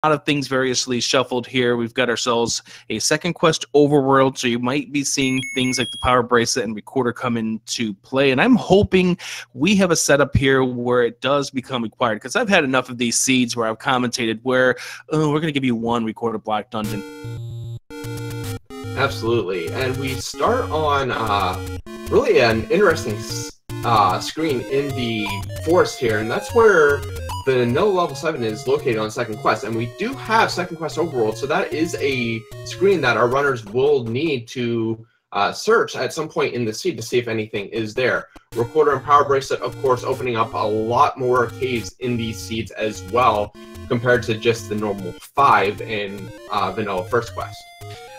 lot of things variously shuffled here. We've got ourselves a second quest Overworld, so you might be seeing things like the Power Bracelet and Recorder come into play. And I'm hoping we have a setup here where it does become required, because I've had enough of these seeds where I've commentated where, oh, we're going to give you one Recorder block dungeon. Absolutely. And we start on really an interesting screen in the forest here, and that's where the No Level 7 is located on second quest, and we do have second quest Overworld, so that is a screen that our runners will need to search at some point in the seed to see if anything is there. Recorder and Power Bracelet, of course, opening up a lot more caves in these seeds as well, compared to just the normal 5 in vanilla first quest.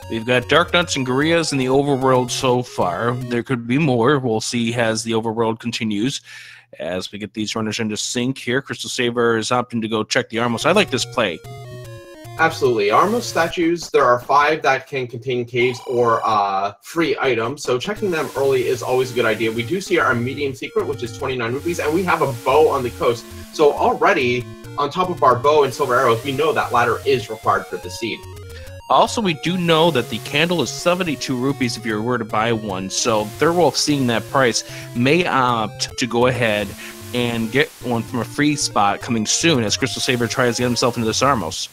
We've got Dark Nuts and Gorillas in the Overworld so far. There could be more. We'll see as the Overworld continues. As we get these runners into sync here, CrystalSaver is opting to go check the Armos. I like this play. Absolutely. Armos statues, there are 5 that can contain caves or free items, so checking them early is always a good idea. We do see our medium secret, which is 29 rupees, and we have a bow on the coast. So already, on top of our bow and silver arrows, we know that ladder is required for the seed. Also, we do know that the candle is 72 rupees if you were to buy one, so Thirwolf, seeing that price, may opt to go ahead and get one from a free spot coming soon as CrystalSaver tries to get himself into this Armos.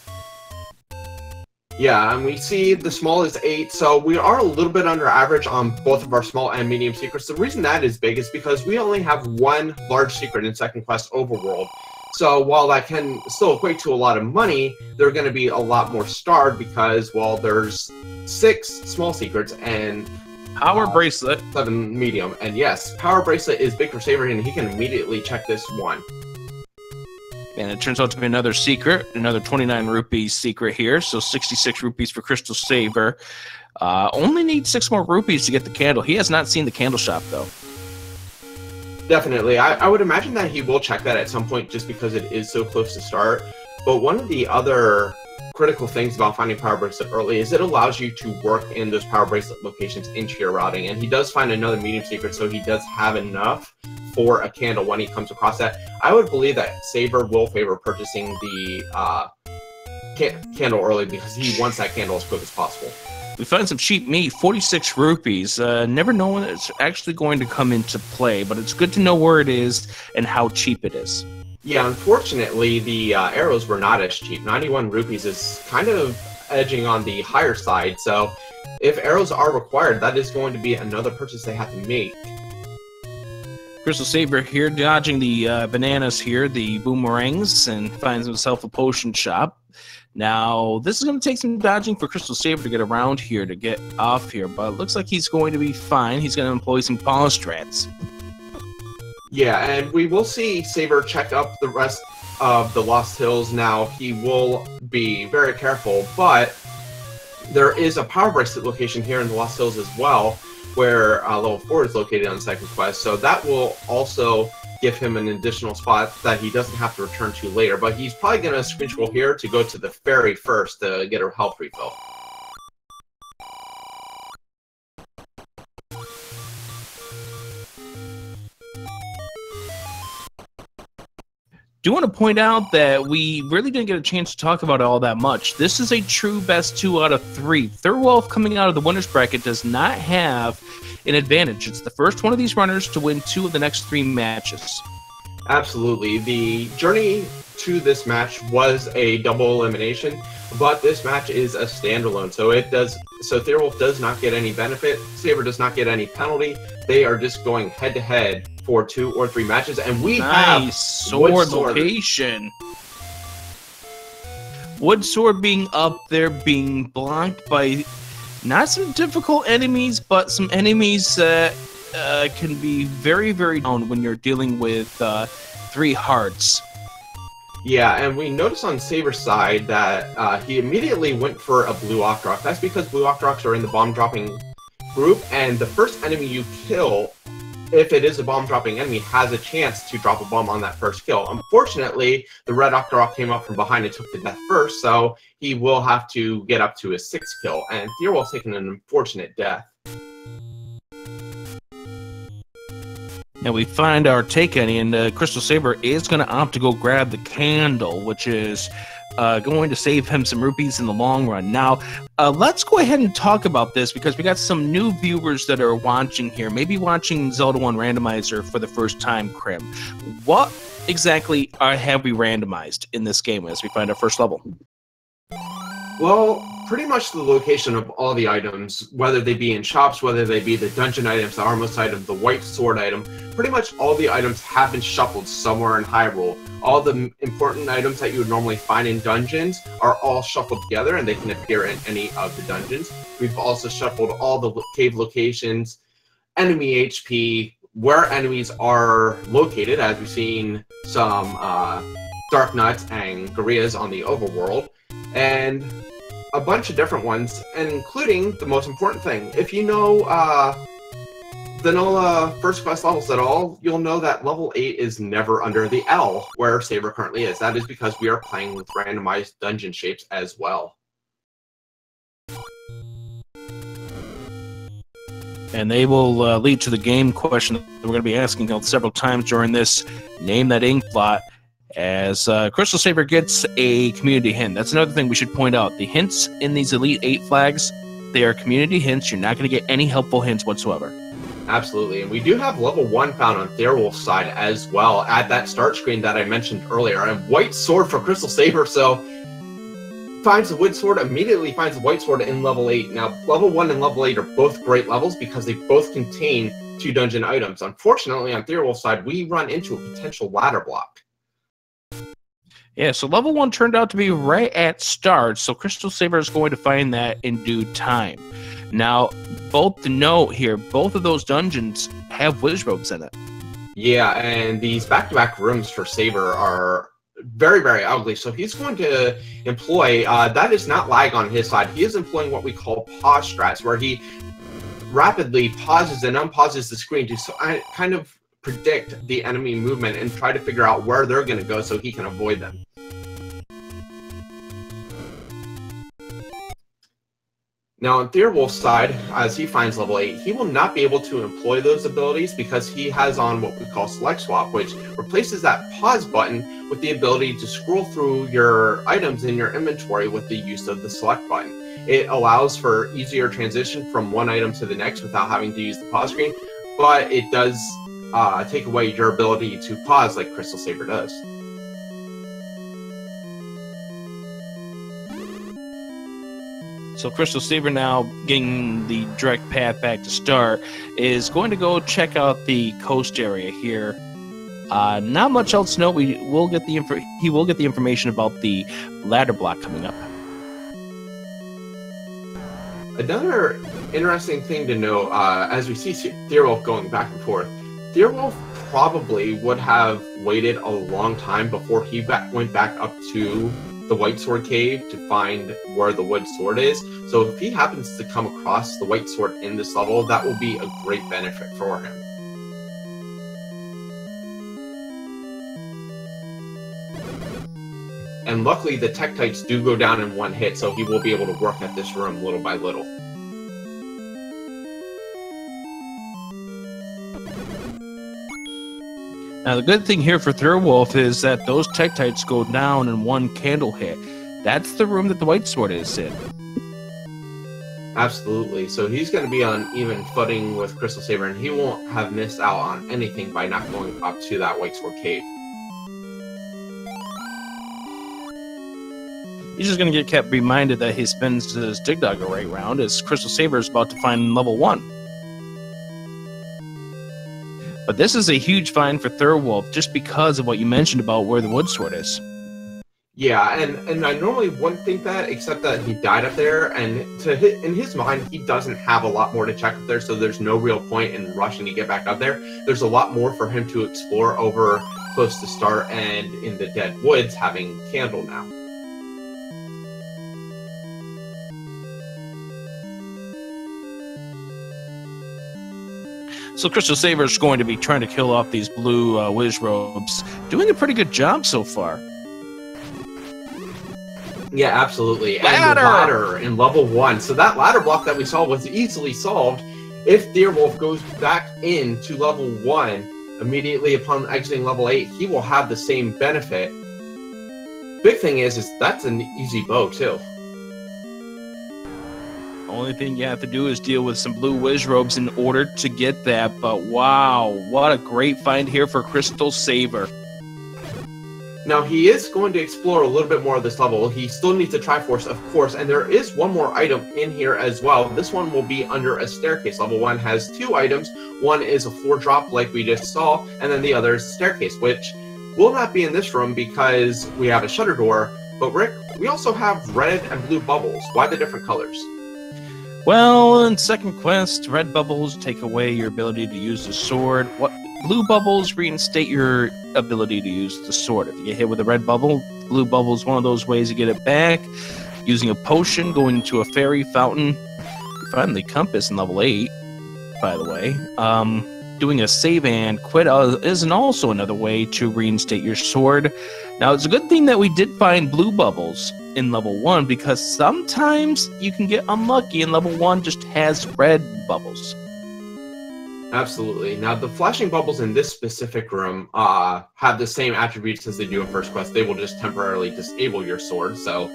Yeah, and we see the small is 8, so we are a little bit under average on both of our small and medium secrets. The reason that is big is because we only have 1 large secret in second quest Overworld. So while that can still equate to a lot of money, they're going to be a lot more starved because, well, there's 6 small secrets and Power Bracelet, 7 medium. And yes, Power Bracelet is big for Saver, and he can immediately check this one. And it turns out to be another secret, another 29 rupees secret here. So 66 rupees for CrystalSaver. Only needs 6 more rupees to get the candle. He has not seen the candle shop, though. Definitely. I would imagine that he will check that at some point just because it is so close to start. But one of the other critical things about finding Power Bracelet early is it allows you to work in those Power Bracelet locations into your routing. And he does find another medium secret, so he does have enough for a candle when he comes across that. I would believe that Saver will favor purchasing the candle early because he wants that candle as quick as possible. We find some cheap meat, 46 rupees. Never know when it's actually going to come into play, but it's good to know where it is and how cheap it is. Yeah, unfortunately, the arrows were not as cheap. 91 rupees is kind of edging on the higher side, so if arrows are required, that is going to be another purchase they have to make. CrystalSaver here, dodging the bananas here, the boomerangs, and finds himself a potion shop. Now, this is going to take some dodging for CrystalSaver to get around here, to get off here, but it looks like he's going to be fine. He's going to employ some polystrats. Yeah, and we will see Saber check up the rest of the Lost Hills now. He will be very careful, but there is a Power Bracelet location here in the Lost Hills as well, where level 4 is located on the second quest, so that will also give him an additional spot that he doesn't have to return to later, but he's probably going to screen scroll here to go to the ferry first to get a health refill. Do want to point out that we really didn't get a chance to talk about it all that much. This is a true best 2 out of 3. Thirwolf, coming out of the winners bracket, does not have an advantage. It's the first one of these runners to win 2 of the next 3 matches. Absolutely. The journey to this match was a double elimination, but this match is a standalone, so Thirwolf does not get any benefit, Saber does not get any penalty. They are just going head to head for 2 or 3 matches, and we have sword location. Wood Sword being up there, being blocked by not some difficult enemies, but some enemies that can be very, very down when you're dealing with 3 hearts. Yeah, and we notice on Saber's side that he immediately went for a Blue Octorok. That's because Blue Octoroks are in the bomb-dropping group, and the first enemy you kill, if it is a bomb-dropping enemy, has a chance to drop a bomb on that first kill. Unfortunately, the Red Octorok came up from behind and took the death first, so he will have to get up to his 6th kill, and Thirwolf's taken an unfortunate death. And we find our take any, and CrystalSaver is going to opt to go grab the candle, which is going to save him some rupees in the long run. Now, let's go ahead and talk about this because we got some new viewers that are watching here, maybe watching Zelda 1 Randomizer for the first time, Krim. What exactly have we randomized in this game as we find our first level? Well, pretty much the location of all the items, whether they be in shops, whether they be the dungeon items, the Armos item, the white sword item, pretty much all the items have been shuffled somewhere in Hyrule. All the important items that you would normally find in dungeons are all shuffled together, and they can appear in any of the dungeons. We've also shuffled all the cave locations, enemy HP, where enemies are located, as we've seen some Dark Nuts and Gorillas on the Overworld, and a bunch of different ones, including the most important thing. If you know the NOLA first quest levels at all, you'll know that level 8 is never under the L, where Saber currently is. That is because we are playing with randomized dungeon shapes as well. And they will lead to the game question that we're going to be asking several times during this Name That Ink plot, as CrystalSaver gets a community hint. That's another thing we should point out. The hints in these Elite 8 flags, they are community hints. You're not going to get any helpful hints whatsoever. Absolutely, and we do have level 1 found on Thirwolf's side as well at that start screen that I mentioned earlier. A white sword for CrystalSaver, so finds the wood sword, immediately finds the white sword in level 8. Now, level 1 and level 8 are both great levels because they both contain 2 dungeon items. Unfortunately, on Thirwolf's side, we run into a potential ladder block. Yeah, so level 1 turned out to be right at start, so CrystalSaver is going to find that in due time. Now, both to note here, both of those dungeons have wiz robes in it. Yeah, and these back-to-back rooms for Saber are very, very ugly, so he's going to employ, that is not lag on his side, he is employing what we call pause strats, where he rapidly pauses and unpauses the screen to kind of predict the enemy movement and try to figure out where they're going to go so he can avoid them. Now, on Thirwolf's side, as he finds level 8, he will not be able to employ those abilities because he has on what we call Select Swap, which replaces that pause button with the ability to scroll through your items in your inventory with the use of the Select button. It allows for easier transition from one item to the next without having to use the pause screen, but it does take away your ability to pause like CrystalSaver does. So CrystalSaver, now getting the direct path back to start, is going to go check out the coast area here. Not much else to note. He will get the information about the ladder block coming up. Another interesting thing to know, as we see Thirwolf going back and forth, Thirwolf probably would have waited a long time before he went back up to the White Sword Cave to find where the wood sword is. So if he happens to come across the white sword in this level, that will be a great benefit for him. And luckily the Tektites do go down in one hit, so he will be able to work at this room little by little. Now, the good thing here for Thirwolf is that those Tektites go down in one candle hit. That's the room that the white sword is in. Absolutely. So he's going to be on even footing with CrystalSaver, and he won't have missed out on anything by not going up to that White Sword Cave. He's just going to get kept reminded that he spends his Dig Dog right round as CrystalSaver is about to find level 1. But this is a huge find for Thirwolf just because of what you mentioned about where the wood sword is. Yeah, and I normally wouldn't think that, except that he died up there, and in his mind, he doesn't have a lot more to check up there, so there's no real point in rushing to get back up there. There's a lot more for him to explore over close to start and in the Dead Woods, having Candle now. So CrystalSaver is going to be trying to kill off these blue whiz robes. Doing a pretty good job so far. Yeah, absolutely. And the ladder in level 1. So that ladder block that we saw was easily solved if Thirwolf goes back into level 1 immediately upon exiting level 8. He will have the same benefit. big thing is that's an easy bow, too. Only thing you have to do is deal with some blue whiz robes in order to get that. But wow, what a great find here for CrystalSaver. Now, he is going to explore a little bit more of this level. He still needs a Triforce, of course, and there is one more item in here as well. This one will be under a staircase. Level 1 has 2 items. One is a floor drop, like we just saw, and then the other is a staircase, which will not be in this room because we have a shutter door. But, Rick, we also have red and blue bubbles. Why the different colors? Well, in second quest, red bubbles take away your ability to use the sword. Blue bubbles reinstate your ability to use the sword. If you get hit with a red bubble, blue bubble is one of those ways to get it back. Using a potion, going into a fairy fountain. You find the compass in level 8, by the way. Doing a save and quit is also another way to reinstate your sword. Now, it's a good thing that we did find blue bubbles in level 1, because sometimes you can get unlucky and level 1 just has red bubbles. Absolutely. Now, the flashing bubbles in this specific room have the same attributes as they do in First Quest. They will just temporarily disable your sword, so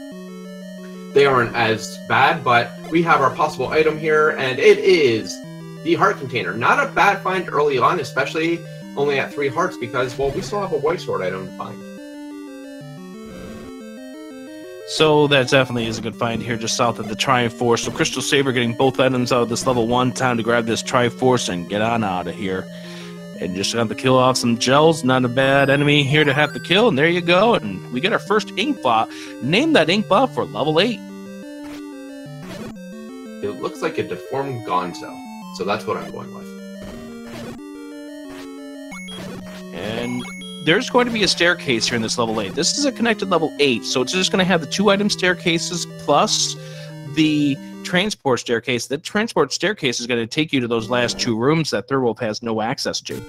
they aren't as bad, but we have our possible item here, and it is the heart container. Not a bad find early on, especially only at 3 hearts, because, well, we still have a white sword item to find. So that definitely is a good find here just south of the Triforce. So CrystalSaver getting both items out of this level 1. Time to grab this Triforce and get on out of here. And just have to kill off some gels. Not a bad enemy here to have to kill. And there you go. And we get our first ink blot. Name that ink blot for level 8. It looks like a deformed Gonzo. So that's what I'm going with. And there's going to be a staircase here in this level 8. This is a connected level 8, so it's just going to have the 2 item staircases plus the transport staircase. The transport staircase is going to take you to those last 2 rooms that Thirwolf has no access to.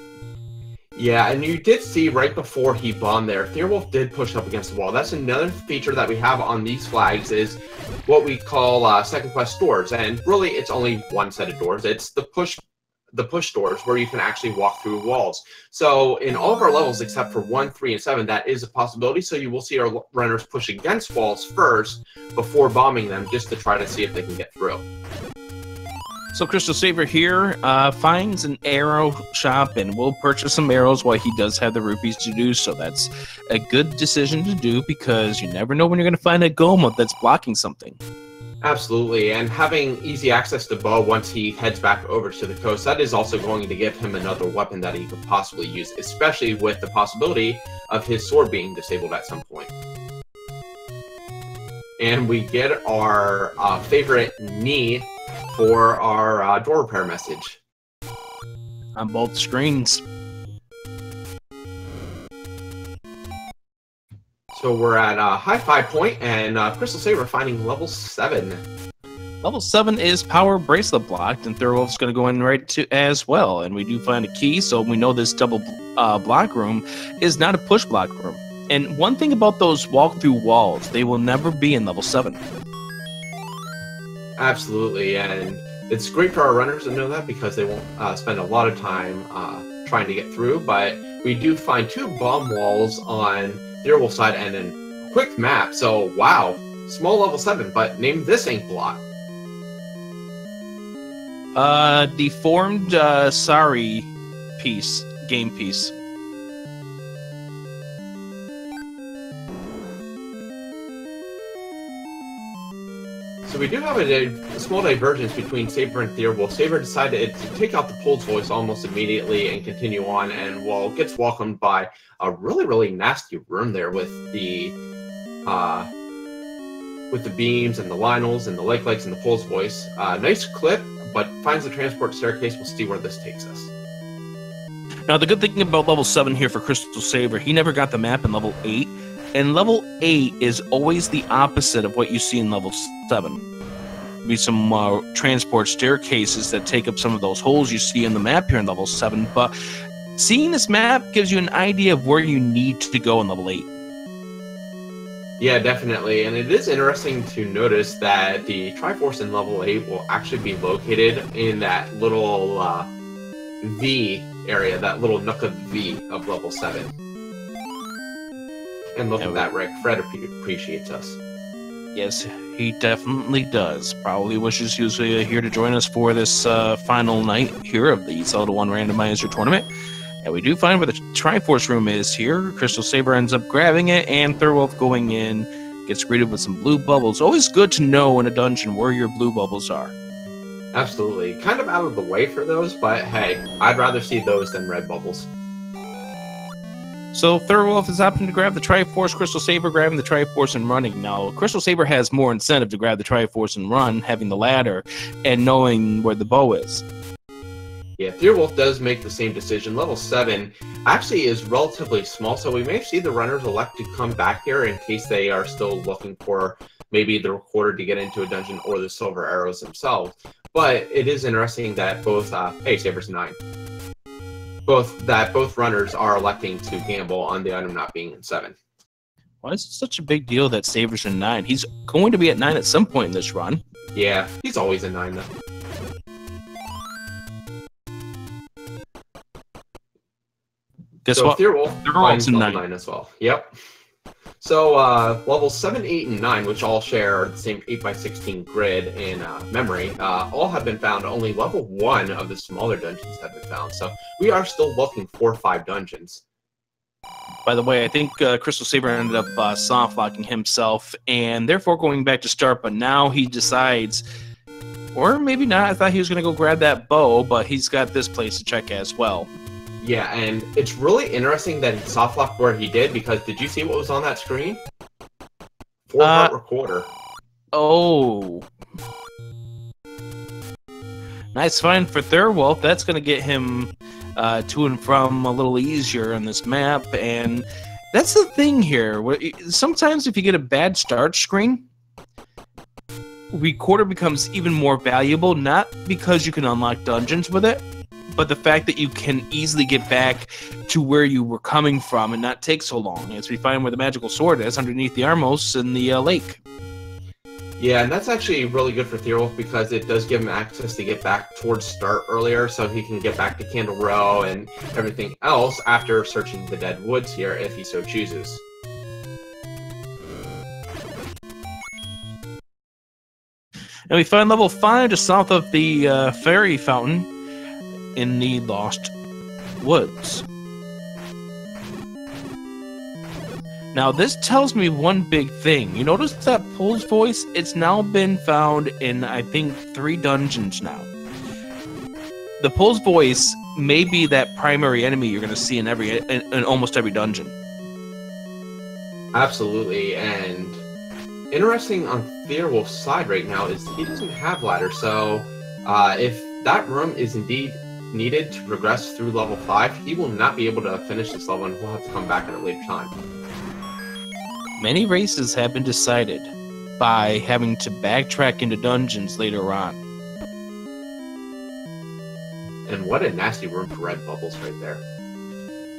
Yeah, and you did see right before he bombed there, Thirwolf did push up against the wall. That's another feature that we have on these flags is what we call second quest doors. And really, it's only one set of doors. It's the push doors where you can actually walk through walls. So in all of our levels, except for 1, 3, and 7, that is a possibility. So you will see our runners push against walls first before bombing them, just to try to see if they can get through. So CrystalSaver here finds an arrow shop and will purchase some arrows while he does have the rupees to do so. That's a good decision to do because you never know when you're going to find a Goma that's blocking something. Absolutely, and having easy access to bow once he heads back over to the coast, that is also going to give him another weapon that he could possibly use, especially with the possibility of his sword being disabled at some point. And we get our favorite knee for our door repair message. On both screens. So we're at high 5 point, and CrystalSaver finding level 7. Level 7 is power bracelet blocked, and Thirwolf's going to go in right to as well. And we do find a key, so we know this double block room is not a push block room. And one thing about those walk-through walls, they will never be in level 7. Absolutely, and it's great for our runners to know that because they won't spend a lot of time trying to get through. But we do find 2 bomb walls on the Overworld side and a quick map. So wow, small level 7, but name this ink blot. Deformed Sari piece, game piece. So we do have a small divergence between Saber and Thirwolf. Saber decided to take out the Pole's voice almost immediately and continue on, and well, gets welcomed by a really, really nasty room there with the beams and the Lionels and the leg legs and the Pole's voice. Nice clip, but finds the transport staircase. We'll see where this takes us. Now, the good thing about level 7 here for CrystalSaver, he never got the map in level 8. And level 8 is always the opposite of what you see in level 7. Be some transport staircases that take up some of those holes you see in the map here in level 7. But seeing this map gives you an idea of where you need to go in level 8. Yeah, definitely. And it is interesting to notice that the Triforce in level 8 will actually be located in that little V area, that little nook of V of level 7. And look at that, Rick. Fred appreciates us. Yes, he definitely does. Probably wishes he was here to join us for this final night here of the Zelda 1 Randomizer tournament. And we do find where the Triforce room is here. CrystalSaver ends up grabbing it, and Thirwolf going in gets greeted with some blue bubbles. Always good to know in a dungeon where your blue bubbles are. Absolutely. Kind of out of the way for those, but hey, I'd rather see those than red bubbles. So Thirwolf is opting to grab the Triforce, CrystalSaver grabbing the Triforce and running. Now, CrystalSaver has more incentive to grab the Triforce and run, having the ladder and knowing where the bow is. Yeah, Thirwolf does make the same decision. Level 7 actually is relatively small, so we may see the runners elect to come back here in case they are still looking for maybe the recorder to get into a dungeon or the silver arrows themselves. But it is interesting that both, hey, Saber's 9. Both runners are electing to gamble on the item not being in 7. Why is it such a big deal that Saber's in 9? He's going to be at 9 at some point in this run. Yeah, he's always in 9 though. Guess so what? Thirwolf's in 9 as well. Yep. So levels 7, 8, and 9, which all share the same 8x16 grid in memory, all have been found. Only level 1 of the smaller dungeons have been found. So we are still looking for 5 dungeons. By the way, I think CrystalSaver ended up soft-locking himself and therefore going back to start, but now he decides, or maybe not, I thought he was going to go grab that bow, but he's got this place to check as well. Yeah, and it's really interesting that he soft-locked where he did, because did you see what was on that screen? 4-part recorder. Oh. Nice find for Thirwolf. That's going to get him to and from a little easier on this map, and that's the thing here. Sometimes if you get a bad start screen, recorder becomes even more valuable, not because you can unlock dungeons with it, but the fact that you can easily get back to where you were coming from and not take so long, as we find where the magical sword is underneath the Armos in the lake. Yeah, and that's actually really good for Thirwolf because it does give him access to get back towards start earlier, so he can get back to Candle Row and everything else after searching the Dead Woods here, if he so chooses. And we find level 5 just south of the fairy fountain in the Lost Woods. Now, this tells me one big thing. You notice that Pole's voice? It's now been found in, I think, 3 dungeons now. The Pole's voice may be that primary enemy you're going to see in almost every dungeon. Absolutely, and interesting on Thirwolf's side right now is he doesn't have ladder, so if that room is indeed needed to progress through level 5, he will not be able to finish this level and we'll have to come back at a later time. Many races have been decided by having to backtrack into dungeons later on. And what a nasty room for red bubbles right there.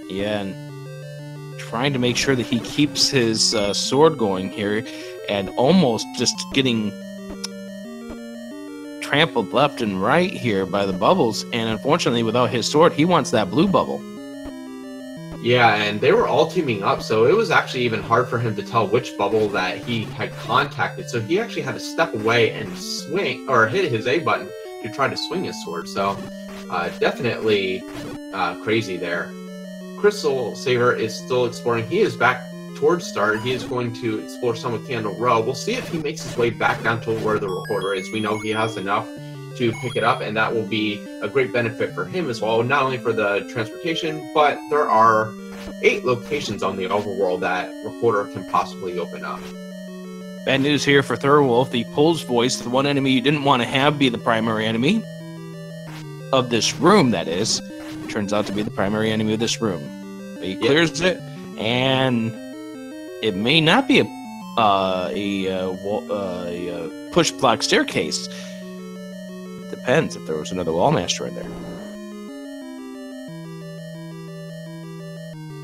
Yeah, and trying to make sure that he keeps his sword going here and almost just getting trampled left and right here by the bubbles, and unfortunately without his sword he wants that blue bubble. Yeah, and they were all teaming up, so it was actually even hard for him to tell which bubble that he had contacted, so he actually had to step away and swing, or hit his A button to try to swing his sword, so definitely crazy there. CrystalSaver is still exploring. He is back towards start. He is going to explore some of Candle Row. We'll see if he makes his way back down to where the recorder is. We know he has enough to pick it up, and that will be a great benefit for him as well, not only for the transportation, but there are 8 locations on the overworld that recorder can possibly open up. Bad news here for Thirwolf. The Pole's voice, the one enemy you didn't want to have be the primary enemy of this room, that is, turns out to be the primary enemy of this room. But he clears it, and it may not be a push block staircase. Depends if there was another wall master in there.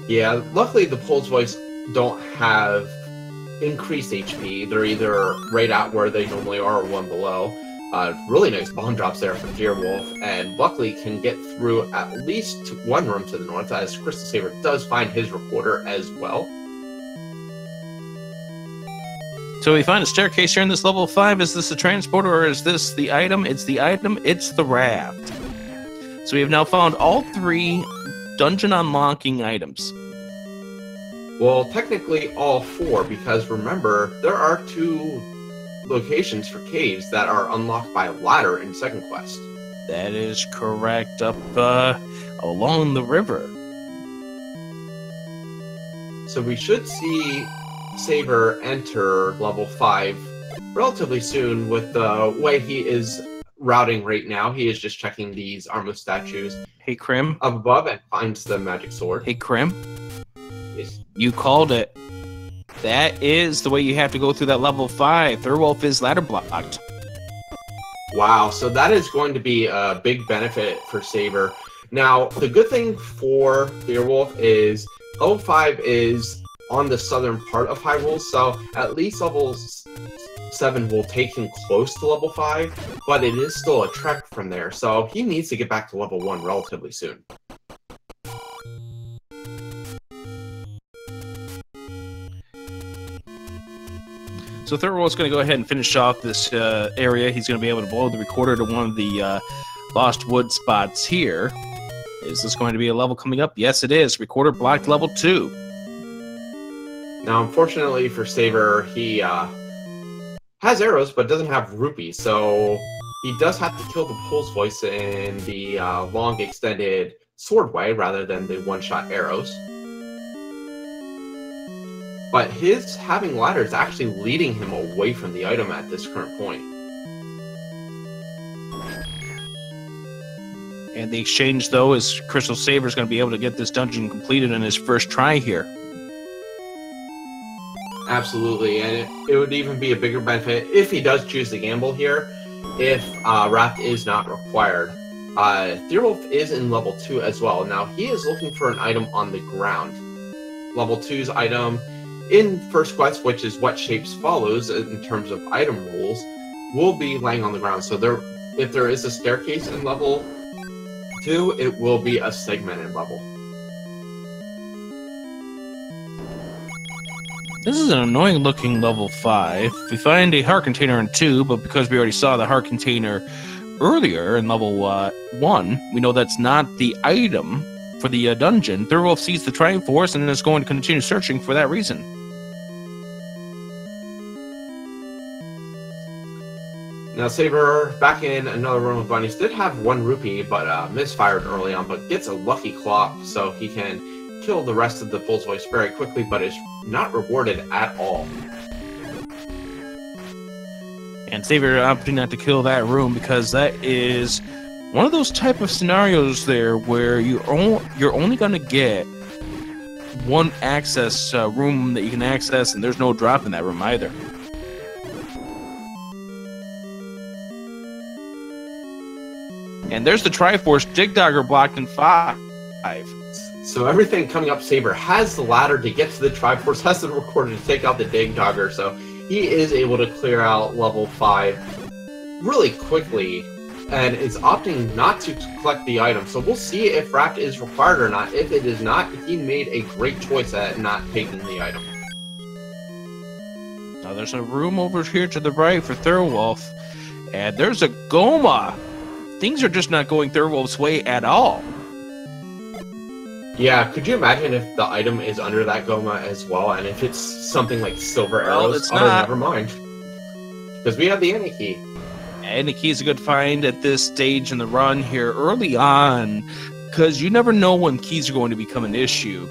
Yeah, luckily the Pole's voice don't have increased HP. They're either right at where they normally are or one below. Really nice bomb drops there from Thirwolf, and luckily can get through at least one room to the north, as CrystalSaver does find his recorder as well. So we find a staircase here in this level 5. Is this the transporter or is this the item? It's the item. It's the raft. So we have now found all 3 dungeon unlocking items. Well, technically all 4, because remember, there are 2 locations for caves that are unlocked by a ladder in second quest. That is correct, up along the river. So we should see Saver enter level 5 relatively soon with the way he is routing right now. He is just checking these armor statues. Hey, Krim. Up above and finds the magic sword. Hey, Krim. Yes. You called it. That is the way you have to go through that level 5. Thirwolf is ladder blocked. Wow, so that is going to be a big benefit for Saber. Now, the good thing for Thirwolf is level 5 is on the southern part of Hyrule, so at least level 7 will take him close to level 5, but it is still a trek from there, so he needs to get back to level 1 relatively soon. So Thirwolf's going to go ahead and finish off this area. He's going to be able to blow the recorder to one of the Lost Wood spots here. Is this going to be a level coming up? Yes, it is. Recorder blocked level 2. Now, unfortunately for Saber, he has arrows but doesn't have rupees, so he does have to kill the Pulse Voice in the long extended sword way rather than the one-shot arrows. But his having ladder is actually leading him away from the item at this current point. And the exchange, though, is CrystalSaver is going to be able to get this dungeon completed in his first try here. Absolutely, and it would even be a bigger benefit if he does choose to gamble here, if Wrath is not required. Thirwolf is in level 2 as well. Now, he is looking for an item on the ground. Level 2's item in first quest, which is what shapes follows in terms of item rules, will be laying on the ground. So if there is a staircase in level 2, it will be a segmented level. This is an annoying looking level 5. We find a heart container in 2, but because we already saw the heart container earlier in level 1, we know that's not the item for the dungeon. Thirwolf sees the Triforce and is going to continue searching for that reason. Now, Saber, back in another room of bunnies, did have 1 rupee, but misfired early on, but gets a lucky claw, so he can kill the rest of the Pulse Voice very quickly, but is not rewarded at all. And Saber opting not to kill that room because that is one of those type of scenarios there where you're only going to get one access room that you can access, and there's no drop in that room either. And there's the Triforce Dig Dagger blocked in 5. So everything coming up, Saber has the ladder to get to the Triforce, has the recorder to take out the Dig Dagger, so he is able to clear out level 5 really quickly, and is opting not to collect the item. So we'll see if Wrapped is required or not. If it is not, he made a great choice at not taking the item. Now there's a room over here to the right for Thirwolf, and there's a Goma. Things are just not going Thirwolf's way at all. Yeah, could you imagine if the item is under that Goma as well, and if it's something like silver arrows? It's not. Never mind. Because we have the Aniki. Aniki is a good find at this stage in the run here early on, because you never know when keys are going to become an issue.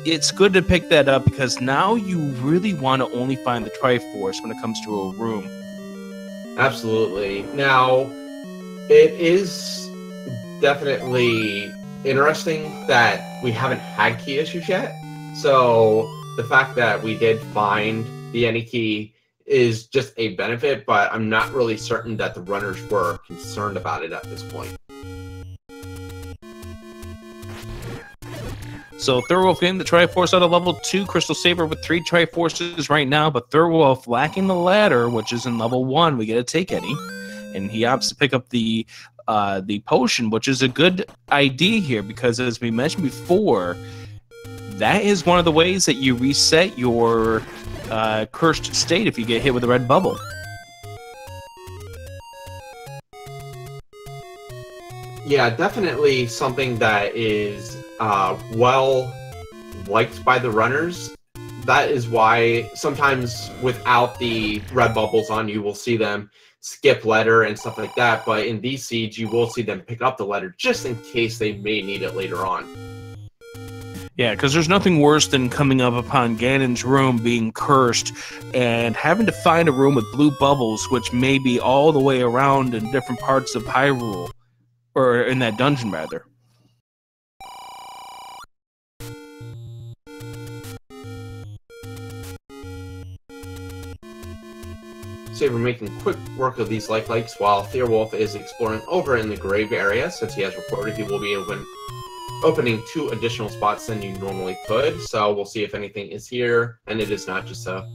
It's good to pick that up because now you really want to only find the Triforce when it comes to a room. Absolutely. Now, it is definitely interesting that we haven't had key issues yet. So the fact that we did find the Aniki is just a benefit, but I'm not really certain that the runners were concerned about it at this point. So Thirwolf getting the Triforce out of level 2, CrystalSaver with 3 Triforces right now, but Thirwolf lacking the ladder, which is in level 1. We get to take any, and he opts to pick up the potion, which is a good idea here because, as we mentioned before, that is one of the ways that you reset your cursed state if you get hit with a red bubble. Yeah, definitely something that is well liked by the runners. That is why sometimes without the red bubbles on, you will see them skip letter and stuff like that. But in these seeds, you will see them pick up the letter just in case they may need it later on. Yeah, because there's nothing worse than coming up upon Ganon's room being cursed and having to find a room with blue bubbles, which may be all the way around in different parts of Hyrule, or in that dungeon, rather. Saver making quick work of these lifelikes while Thirwolf is exploring over in the grave area. Since he has reported, he will be opening 2 additional spots than you normally could. So we'll see if anything is here, and it is not just a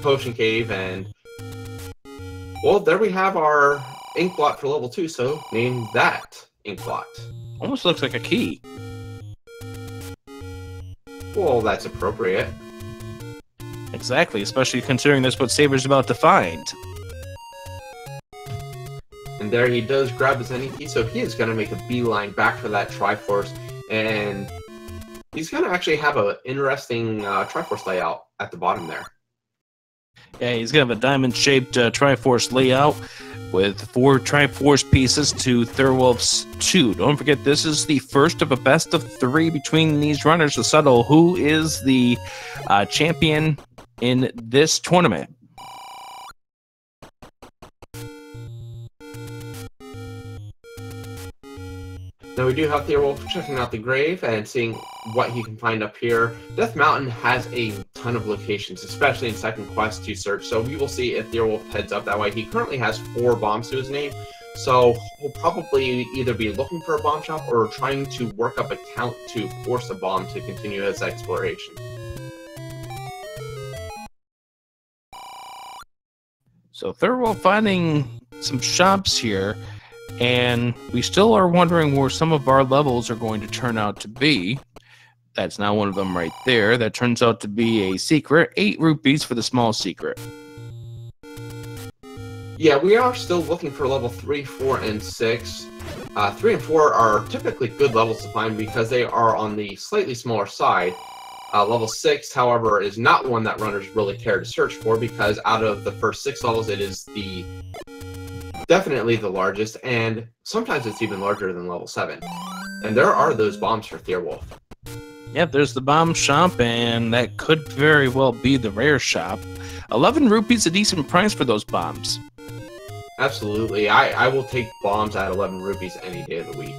potion cave. And well, there we have our ink blot for level 2. So name that ink blot. Almost looks like a key. Well, that's appropriate. Exactly, especially considering that's what Saber's about to find. And there he does grab his any key, so he is going to make a beeline back for that Triforce, and he's going to actually have an interesting Triforce layout at the bottom there. Yeah, he's going to have a diamond-shaped Triforce layout with 4 Triforce pieces to Thirwolf's 2. Don't forget, this is the first of a best of 3 between these runners to settle who is the champion in this tournament. Now we do have Thirwolf checking out the grave and seeing what he can find up here. Death Mountain has a ton of locations, especially in second quest to search, so we will see if Thirwolf heads up that way. He currently has 4 bombs to his name, so he'll probably either be looking for a bomb shop or trying to work up a count to force a bomb to continue his exploration. So Thirwolf finding some shops here, and we still are wondering where some of our levels are going to turn out to be. That's not one of them right there. That turns out to be a secret. 8 rupees for the small secret. Yeah, we are still looking for level 3, 4, and 6. 3 and 4 are typically good levels to find because they are on the slightly smaller side. Level 6, however, is not one that runners really care to search for because out of the first 6 levels, it is definitely the largest, and sometimes it's even larger than level 7. And there are those bombs for Thirwolf. Yep, there's the bomb shop, and that could very well be the rare shop. 11 rupees, a decent price for those bombs. Absolutely. I will take bombs at 11 rupees any day of the week.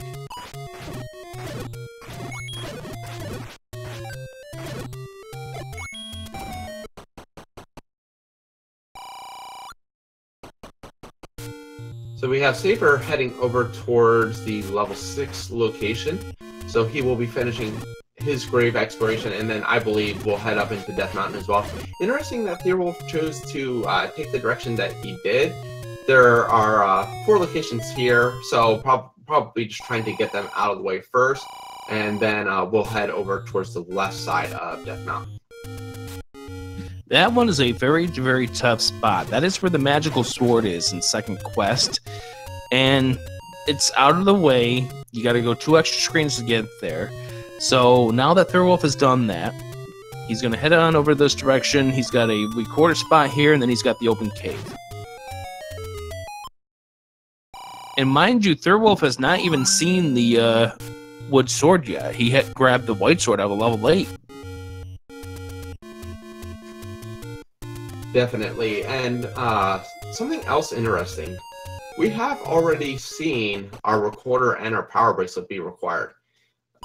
So we have Saber heading over towards the level 6 location. So he will be finishing his grave exploration, and then I believe we'll head up into Death Mountain as well. Interesting that Thirwolf chose to take the direction that he did. There are 4 locations here, so probably just trying to get them out of the way first, and then we'll head over towards the left side of Death Mountain. That one is a very, very tough spot. That is where the magical sword is in second quest, and it's out of the way. You got to go 2 extra screens to get there. So now that Thirwolf has done that, he's going to head on over this direction. He's got a recorder spot here, and then he's got the open cave. And mind you, Thirwolf has not even seen the wood sword yet. He had grabbed the white sword out of level 8. Definitely. And something else interesting. We have already seen our recorder and our power bracelet be required.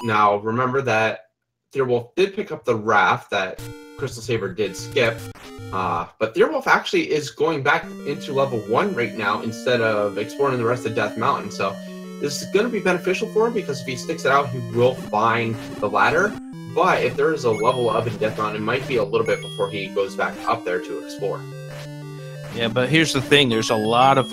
Now, remember that Thirwolf did pick up the raft that CrystalSaver did skip, but Thirwolf actually is going back into level 1 right now instead of exploring the rest of Death Mountain. So this is going to be beneficial for him because if he sticks it out, he will find the ladder. But if there is a level up in Death Mountain, it might be a little bit before he goes back up there to explore. Yeah, but here's the thing: there's a lot of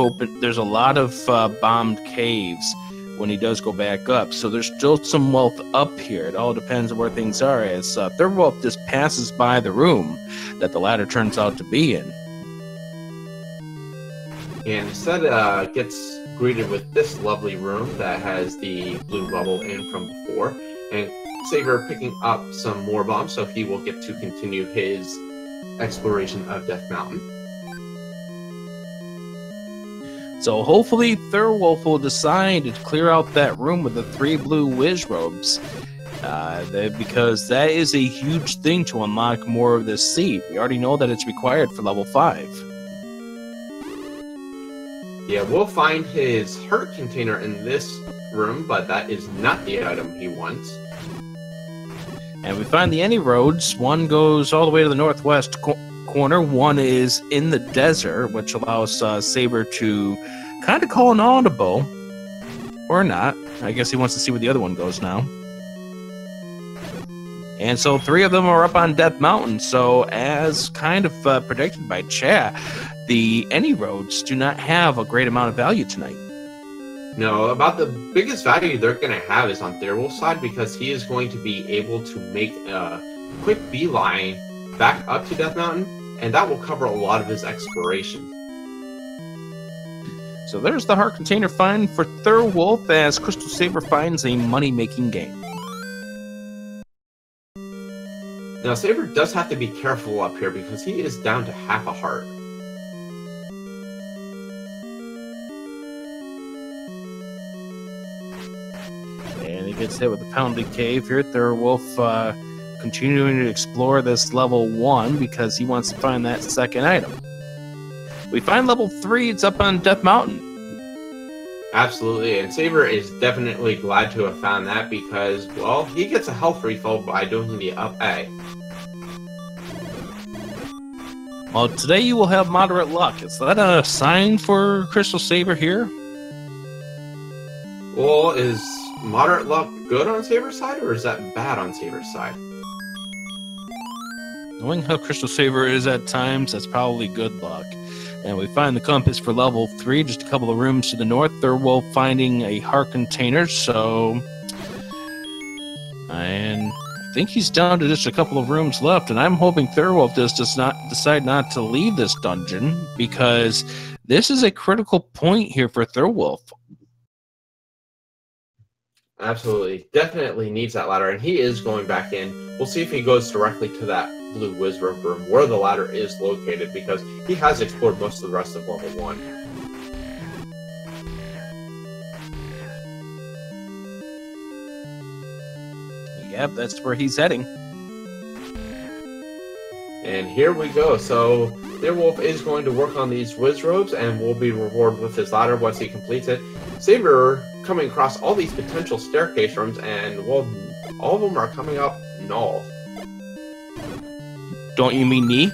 bombed caves when he does go back up. So there's still some wealth up here. It all depends on where things are, as Thirwolf just passes by the room that the ladder turns out to be in. And instead gets greeted with this lovely room that has the blue bubble in from before, and Saver picking up some more bombs, so he will get to continue his exploration of Death Mountain. So hopefully Thirwolf will decide to clear out that room with the 3 blue whiz robes, because that is a huge thing to unlock more of this seed. We already know that it's required for level 5. Yeah, we'll find his heart container in this room, but that is not the item he wants. And we find the any roads. One goes all the way to the northwest corner. One is in the desert, which allows Saber to kind of call an audible. Or not. I guess he wants to see where the other one goes now. And so 3 of them are up on Death Mountain. So as kind of predicted by chat, the any roads do not have a great amount of value tonight. No, about the biggest value they're going to have is on Thirwolf's side, because he is going to be able to make a quick beeline back up to Death Mountain, and that will cover a lot of his exploration. So there's the heart container find for Thirwolf, as CrystalSaver finds a money-making game. Now, Saber does have to be careful up here, because he is down to half a heart. And he gets hit with a pounded cave here. Thirwolf continuing to explore this level 1 because he wants to find that second item. We find level 3. It's up on Death Mountain. Absolutely, and Saber is definitely glad to have found that, because, well, he gets a health refill by doing the up A. Well, today you will have moderate luck. Is that a sign for CrystalSaver here? Well, is moderate luck good on Saber's side, or is that bad on Saber's side? Knowing how CrystalSaver is at times, that's probably good luck. And we find the compass for level 3, just a couple of rooms to the north. Thirwolf finding a heart container, so... And I think he's down to just a couple of rooms left, and I'm hoping Thirwolf does not decide not to leave this dungeon, because this is a critical point here for Thirwolf. Absolutely. Definitely needs that ladder, and he is going back in. We'll see if he goes directly to that blue whiz rope room where the ladder is located, because he has explored most of the rest of level 1. Yep, that's where he's heading. And here we go. So Thirwolf is going to work on these whiz robes, and will be rewarded with his ladder once he completes it. Saber coming across all these potential staircase rooms, and, well, all of them are coming up null. Don't you mean me?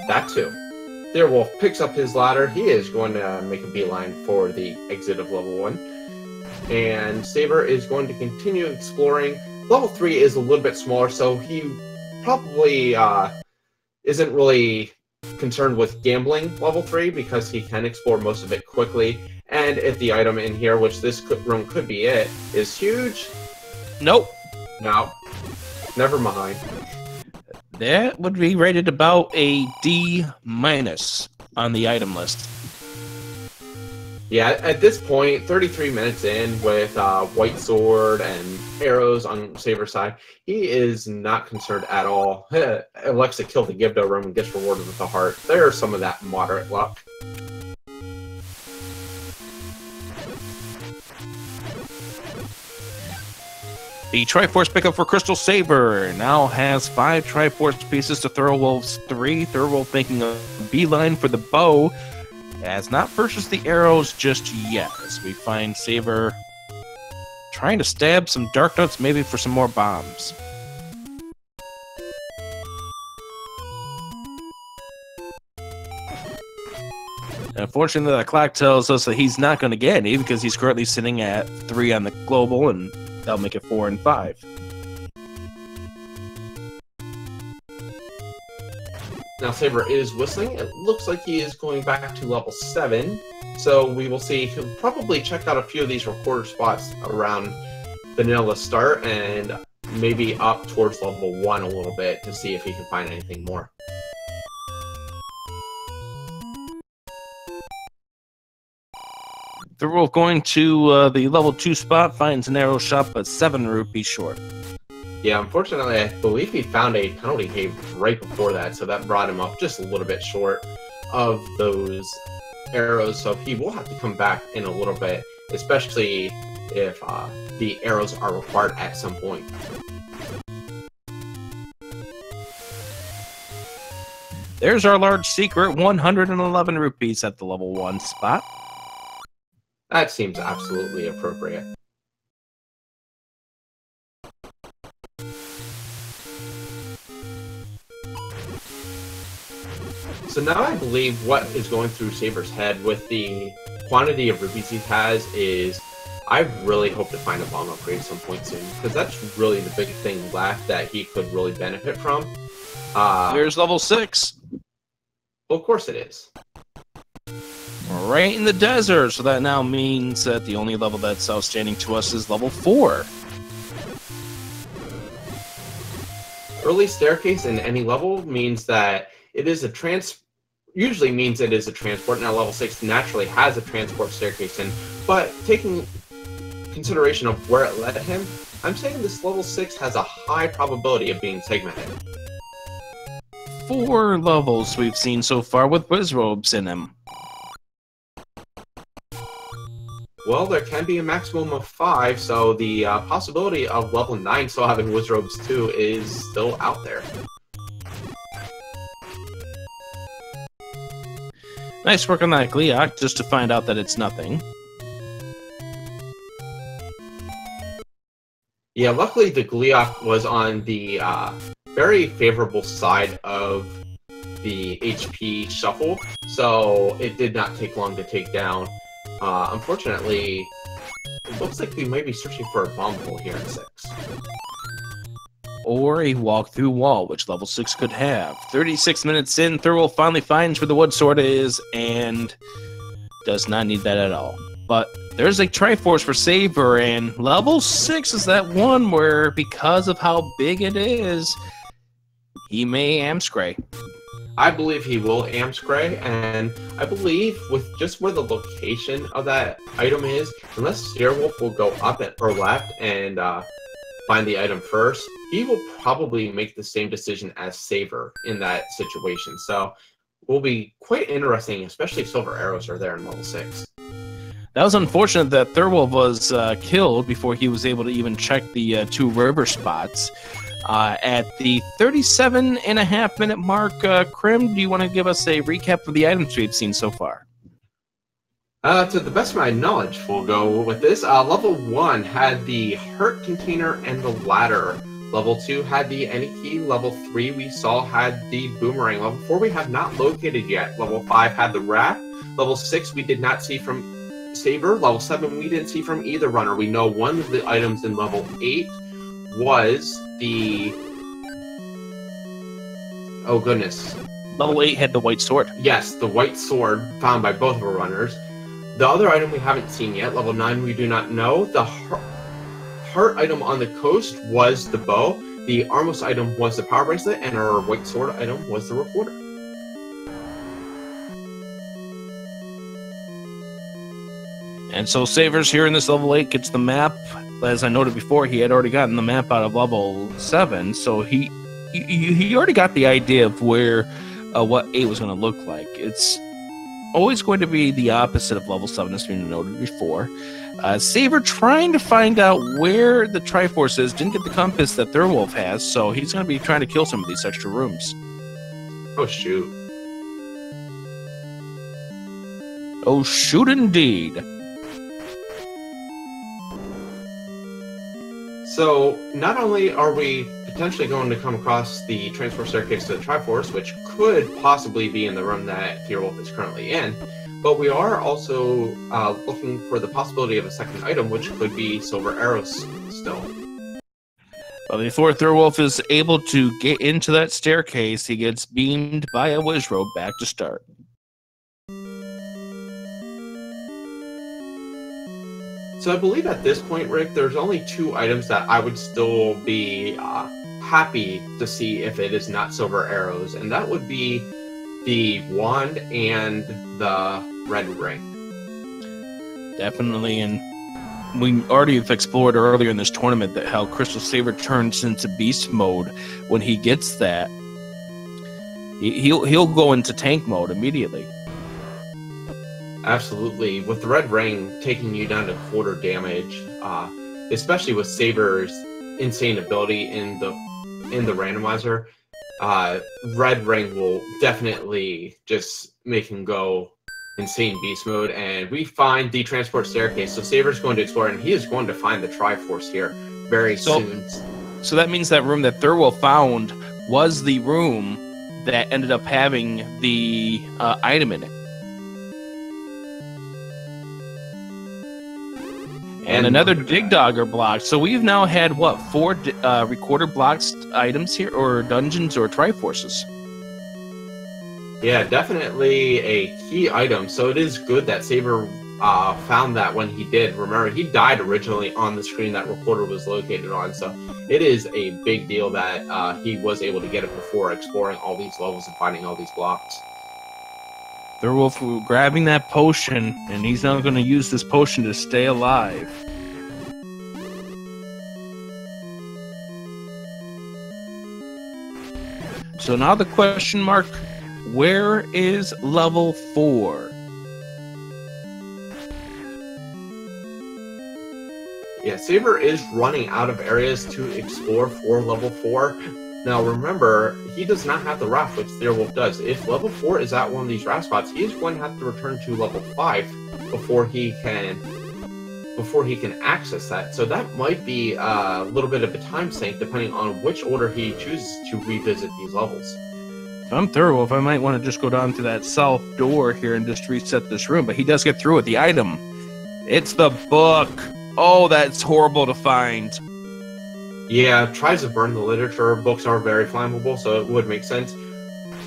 That too. Thirwolf picks up his ladder. He is going to make a beeline for the exit of level 1. And Saber is going to continue exploring. Level 3 is a little bit smaller, so he probably isn't really concerned with gambling level 3, because he can explore most of it quickly. And if the item in here, which this room could be it, is huge... Nope. No. Never mind. That would be rated about a D- on the item list. Yeah, at this point, 33 minutes in, with White Sword and arrows on Saber's side, he is not concerned at all. Elects to kill the Gibdo room and gets rewarded with the heart. There's some of that moderate luck. The Triforce pickup for CrystalSaver now has 5 Triforce pieces to Thirwolf's 3. Thirwolf making a beeline for the bow. Has not purchased the arrows just yet, as we find Saber trying to stab some Dark Notes, maybe for some more bombs. Unfortunately, the clock tells us that he's not going to get any, because he's currently sitting at 3 on the global, and that'll make it 4 and 5. Now Saber is whistling. It looks like he is going back to level 7. So we will see. He'll probably check out a few of these recorder spots around vanilla start and maybe up towards level 1 a little bit to see if he can find anything more. Thirwolf going to the level 2 spot, finds an arrow shop, but 7 rupees short. Yeah, unfortunately, I believe he found a penalty cave right before that, so that brought him up just a little bit short of those arrows, so he will have to come back in a little bit, especially if the arrows are required at some point. There's our large secret, 111 rupees at the level 1 spot. That seems absolutely appropriate. So now I believe what is going through Saber's head with the quantity of rupees he has is, I really hope to find a bomb upgrade at some point soon, because that's really the big thing left that he could really benefit from. There's level 6. Well, of course it is. Right in the desert, so that now means that the only level that's outstanding to us is level 4. Early staircase in any level means that it is usually means it is a transport. Now level 6 naturally has a transport staircase in, but taking consideration of where it led him, I'm saying this level 6 has a high probability of being segmented. 4 levels we've seen so far with Wizrobes in them. Well, there can be a maximum of 5, so the possibility of level 9 still having Wizrobes too is still out there. Nice work on that Gliok, just to find out that it's nothing. Yeah, luckily the Gliok was on the very favorable side of the HP shuffle, so it did not take long to take down. Unfortunately, it looks like we might be searching for a bomb hole here in 6. Or a walk-through wall, which level 6 could have. 36 minutes in, Thirwolf finally finds where the wood sword is, and does not need that at all. But there's a Triforce for Saver, and level 6 is that one where, because of how big it is, he may Amscray. I believe he will Amscray, and I believe with just where the location of that item is, unless Thirwolf will go up or left and find the item first, he will probably make the same decision as Saver in that situation. So it will be quite interesting, especially if silver arrows are there in level 6. That was unfortunate that Thirwolf was killed before he was able to even check the 2 river spots. At the 37.5-minute mark, Krim, do you want to give us a recap of the items we've seen so far? To the best of my knowledge, we'll go with this. Level 1 had the Hurt Container and the Ladder. Level 2 had the Any Key. Level 3 we saw had the Boomerang. Level 4 we have not located yet. Level 5 had the Wrap. Level 6 we did not see from Saber. Level 7 we didn't see from either runner. We know one of the items in level 8 was the... oh goodness. Level 8 had the white sword. Yes, the white sword found by both of our runners. The other item we haven't seen yet, level 9, we do not know. The heart item on the coast was the bow. The Armos item was the power bracelet, and our white sword item was the recorder. And so Saver's here in this level 8 gets the map. As I noted before, he had already gotten the map out of level 7, so he already got the idea of where what 8 was going to look like. It's always going to be the opposite of level 7, as we noted before. Saver trying to find out where the Triforce is, didn't get the compass that Thirwolf has, so he's going to be trying to kill some of these extra rooms. Oh, shoot. Oh, shoot indeed. So, not only are we potentially going to come across the transport staircase to the Triforce, which could possibly be in the room that Thirwolf is currently in, but we are also looking for the possibility of a second item, which could be silver arrows still. Well, before Thirwolf is able to get into that staircase, he gets beamed by a Wizrobe back to start. So I believe at this point, Rick, there's only 2 items that I would still be happy to see if it is not silver arrows, and that would be the wand and the red ring. Definitely, and we already have explored earlier in this tournament that how CrystalSaver turns into beast mode when he gets that. He'll go into tank mode immediately. Absolutely, with the red ring taking you down to quarter damage, especially with Saber's insane ability in the randomizer, red ring will definitely just make him go insane beast mode. And we find the transport staircase, so Saber's going to explore, and he is going to find the Triforce here very soon. So that means that room that Thirwolf found was the room that ended up having the item in it. And another Dig Dogger block. So we've now had, what, 4 recorder blocks items here, or dungeons, or Triforces? Yeah, definitely a key item. So it is good that Saber found that when he did. Remember, he died originally on the screen that recorder was located on. So it is a big deal that he was able to get it before exploring all these levels and finding all these blocks. Thirwolf grabbing that potion, and he's now going to use this potion to stay alive. So now the question mark, where is level 4? Yeah, Saber is running out of areas to explore for level 4. Now remember, he does not have the raft, which Thirwolf does. If level 4 is at one of these raft spots, he is going to have to return to level 5 before he can access that. So that might be a little bit of a time sink depending on which order he chooses to revisit these levels. If I'm Thirwolf, I might want to just go down to that south door here and just reset this room, but he does get through it. The item, it's the book. Oh, that's horrible to find. Yeah, tries to burn the literature. Books are very flammable, so it would make sense.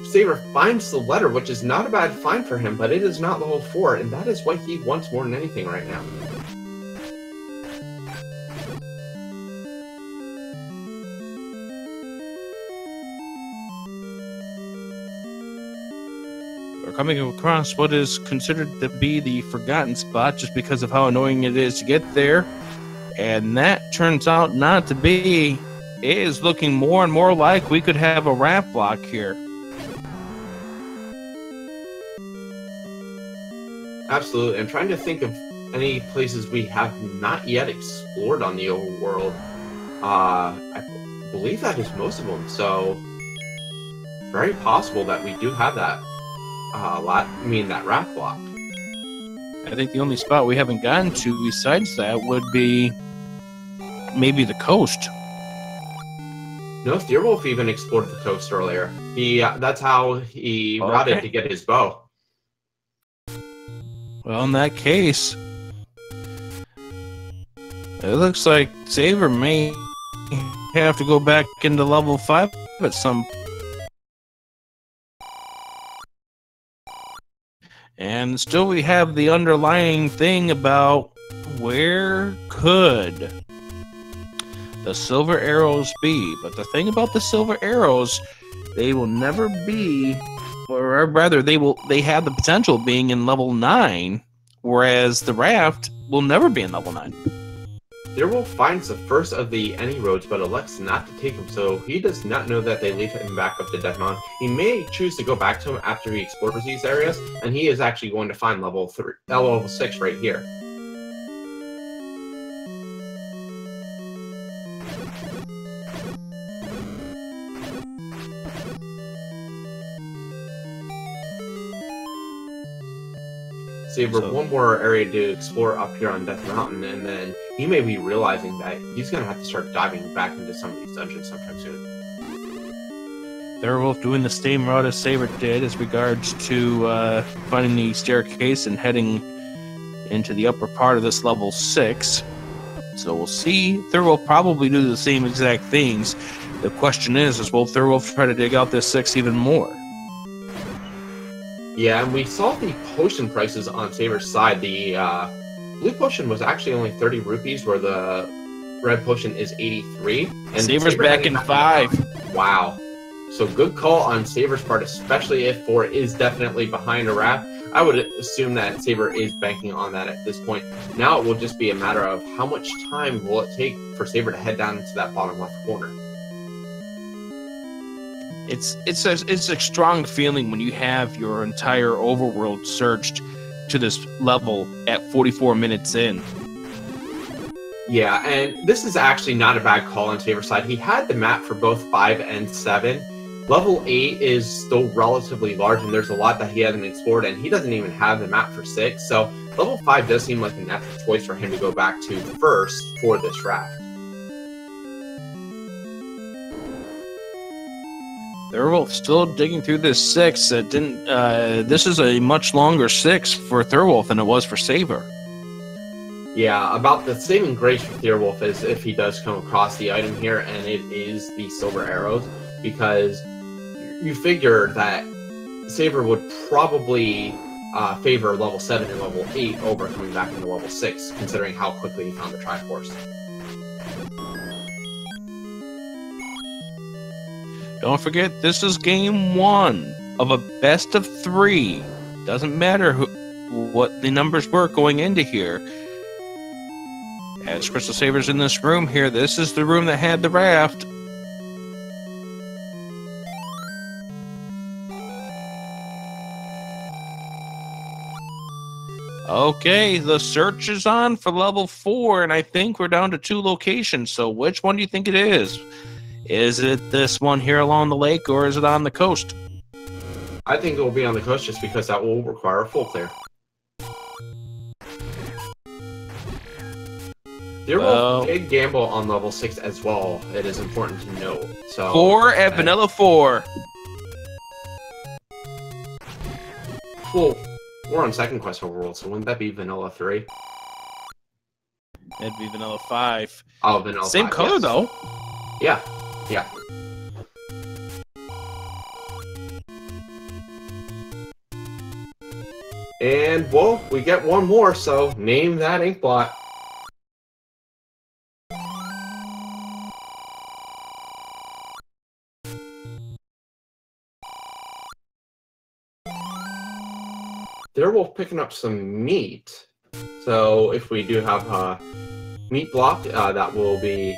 Saber finds the letter, which is not a bad find for him, but it is not level 4, and that is what he wants more than anything right now. We're coming across what is considered to be the forgotten spot just because of how annoying it is to get there. And that turns out not to be. It is looking more and more like we could have a raft block here. Absolutely. I'm trying to think of any places we have not yet explored on the overworld. I believe that is most of them. So, very possible that we do have that that raft block. I think the only spot we haven't gotten to besides that would be maybe the coast. No, Thirwolf even explored the coast earlier. That's how he routed to get his bow. Well, in that case, it looks like Saber may have to go back into level 5 at some point. And still we have the underlying thing about where could the silver arrows be. But the thing about the silver arrows, they will never be, or rather they have the potential of being in level 9, whereas the raft will never be in level 9. Thirwolf finds the first of the any roads, but elects not to take them, so he does not know that they lead him back up to Ganon. He may choose to go back to him after he explores these areas, and he is actually going to find level 6 right here. Saber, one more area to explore up here on Death Mountain, and then he may be realizing that he's going to have to start diving back into some of these dungeons sometime soon. Thirwolf doing the same route as Saber did as regards to finding the staircase and heading into the upper part of this level 6. So we'll see. Thirwolf probably do the same exact things. The question is will Thirwolf try to dig out this 6 even more? Yeah, and we saw the potion prices on Saber's side. The blue potion was actually only 30 rupees, where the red potion is 83. And Saber's back in 5. Wow. So good call on Saber's part, especially if 4 is definitely behind a wrap. I would assume that Saber is banking on that at this point. Now it will just be a matter of how much time will it take for Saber to head down into that bottom left corner. It's a strong feeling when you have your entire overworld searched to this level at 44 minutes in. Yeah, and this is actually not a bad call on Saber's side. He had the map for both 5 and 7. Level 8 is still relatively large, and there's a lot that he hasn't explored, and he doesn't even have the map for 6. So level 5 does seem like a natural choice for him to go back to first for this raft. Thirwolf still digging through this 6. This is a much longer 6 for Thirwolf than it was for Saber. Yeah, about the saving grace for Thirwolf is if he does come across the item here, and it is the silver arrows, because you figure that Saber would probably favor level 7 and level 8 over coming back into level 6, considering how quickly he found the Triforce. Don't forget, this is game 1 of a best of 3. Doesn't matter what the numbers were going into here. As CrystalSaver's in this room here, this is the room that had the raft. Okay, the search is on for level 4, and I think we're down to 2 locations. So which one do you think it is? Is it this one here along the lake, or is it on the coast? I think it will be on the coast, just because that will require a full clear. Thirwolf did gamble on level 6 as well. It is important to note. So 4 at vanilla 4. Well, we're on second quest overworld, so wouldn't that be vanilla 3? That'd be vanilla 5. Oh, vanilla 5. Same color, yes. though. Yeah. Yeah. And, well, we get one more, so name that ink blot. Thirwolf picking up some meat. So if we do have a meat block, that will be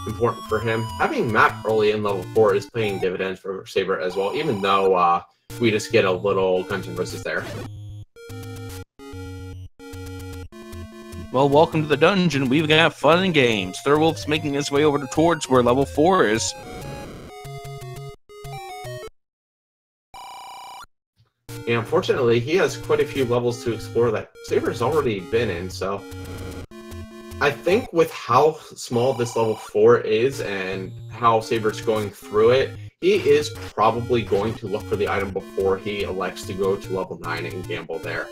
important for him. Having map early in level 4 is paying dividends for Saber as well, even though we just get a little Guns N' Roses there. Well, welcome to the dungeon. We've got fun and games. Thirwolf's making his way over towards where level 4 is. Yeah, unfortunately, he has quite a few levels to explore that Saber's already been in, so I think with how small this level 4 is and how Saber's going through it, he is probably going to look for the item before he elects to go to level 9 and gamble there.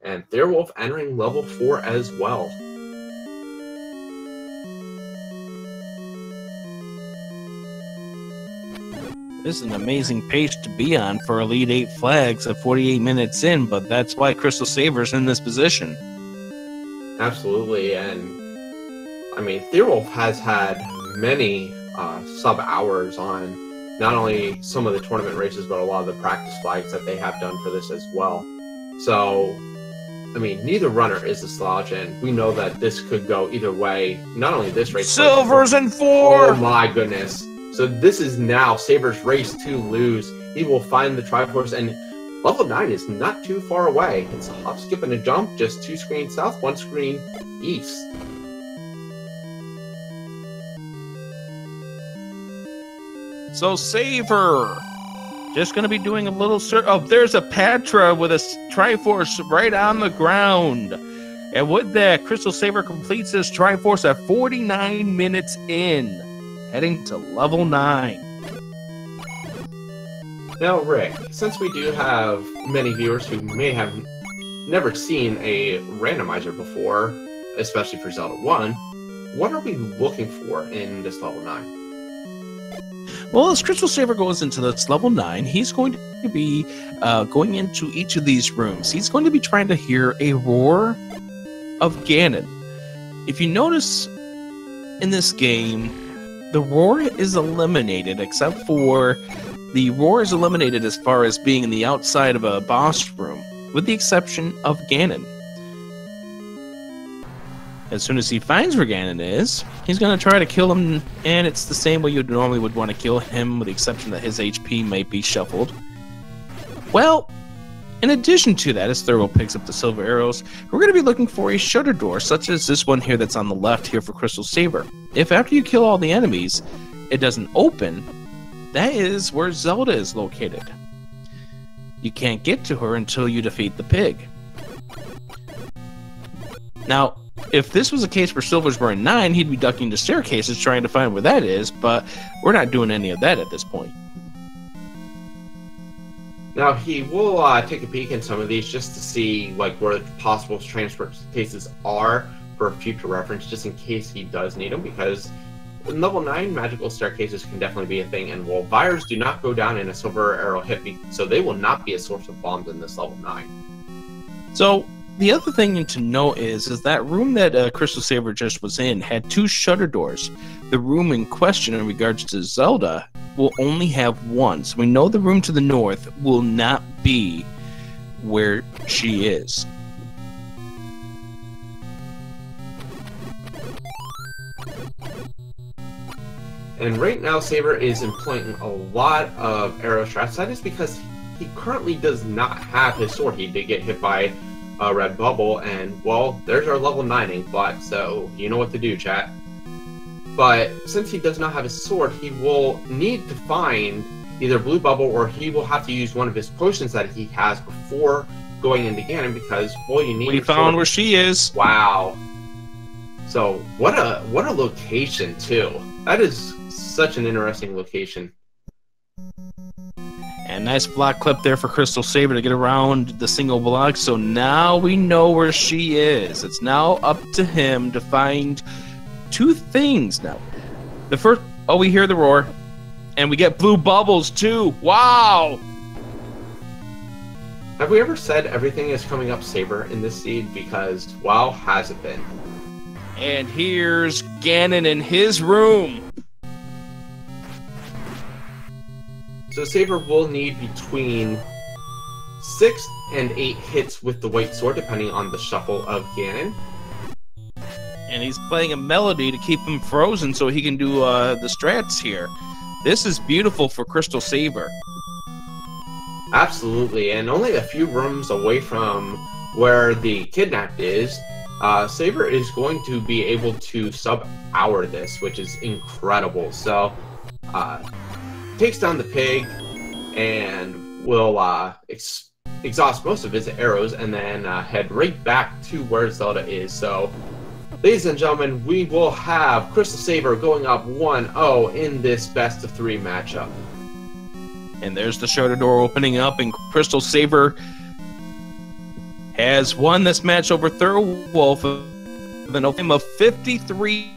And Thirwolf entering level 4 as well. This is an amazing pace to be on for Elite 8 flags at 48 minutes in, but that's why CrystalSaver's in this position. Absolutely, and I mean, Thirwolf has had many sub-hours on not only some of the tournament races, but a lot of the practice flags that they have done for this as well. So, I mean, neither runner is a slouch, and we know that this could go either way. Not only this race, Silver's in 4! Oh my goodness. So this is now Saber's race to lose. He will find the Triforce, and level 9 is not too far away. It's a hop, skip, and a jump, just 2 screens south, 1 screen east. So Saver, just going to be doing a little search. Oh, there's a Patra with a Triforce right on the ground. And with that, CrystalSaver completes his Triforce at 49 minutes in, heading to level 9. Now, Rick, since we do have many viewers who may have never seen a randomizer before, especially for Zelda 1, what are we looking for in this level 9? Well, as CrystalSaver goes into this level 9, he's going to be going into each of these rooms. He's going to be trying to hear a roar of Ganon. If you notice in this game, the roar is eliminated, except for the roar is eliminated as far as being in the outside of a boss room, with the exception of Ganon. As soon as he finds where Ganon is, he's going to try to kill him, and it's the same way you normally would want to kill him, with the exception that his HP might be shuffled. Well, in addition to that, as Thirwolf picks up the silver arrows, we're going to be looking for a shutter door, such as this one here that's on the left here for CrystalSaver. If after you kill all the enemies, it doesn't open, that is where Zelda is located. You can't get to her until you defeat the pig. Now, if this was a case where Silver's were in 9, he'd be ducking the staircases trying to find where that is, but we're not doing any of that at this point. Now, he will take a peek in some of these just to see like where the possible transfer cases are for future reference, just in case he does need them, because in level 9, magical staircases can definitely be a thing, and while Vires do not go down in a silver arrow hit, so they will not be a source of bombs in this level 9. So, the other thing to note is that room that CrystalSaver just was in had 2 shutter doors. The room in question in regards to Zelda will only have 1. So we know the room to the north will not be where she is. And right now, Saber is employing a lot of arrow strats. That is because he currently does not have his sword. He did get hit by a red bubble, and well, there's our level 9 ink bot, so you know what to do, chat. But since he does not have his sword, he will need to find either blue bubble, or he will have to use one of his potions that he has before going into Ganon, because well, you need. We found where she is. Wow. So what a location too. That is such an interesting location. And nice block clip there for CrystalSaver to get around the single block. So now we know where she is. It's now up to him to find 2 things now. The first, oh, we hear the roar. And we get blue bubbles too. Wow! Have we ever said everything is coming up Saber in this seed? Because, wow, has it been. And here's Ganon in his room. So Saber will need between 6 and 8 hits with the white sword, depending on the shuffle of Ganon. And he's playing a melody to keep him frozen so he can do the strats here. This is beautiful for CrystalSaver. Absolutely, and only a few rooms away from where the kidnapped is, Saber is going to be able to sub-hour this, which is incredible. So, takes down the pig and will exhaust most of his arrows and then head right back to where Zelda is. So, ladies and gentlemen, we will have CrystalSaver going up 1-0 in this best of 3 matchup. And there's the shutter door opening up, and CrystalSaver has won this match over Thirwolf with an time of 53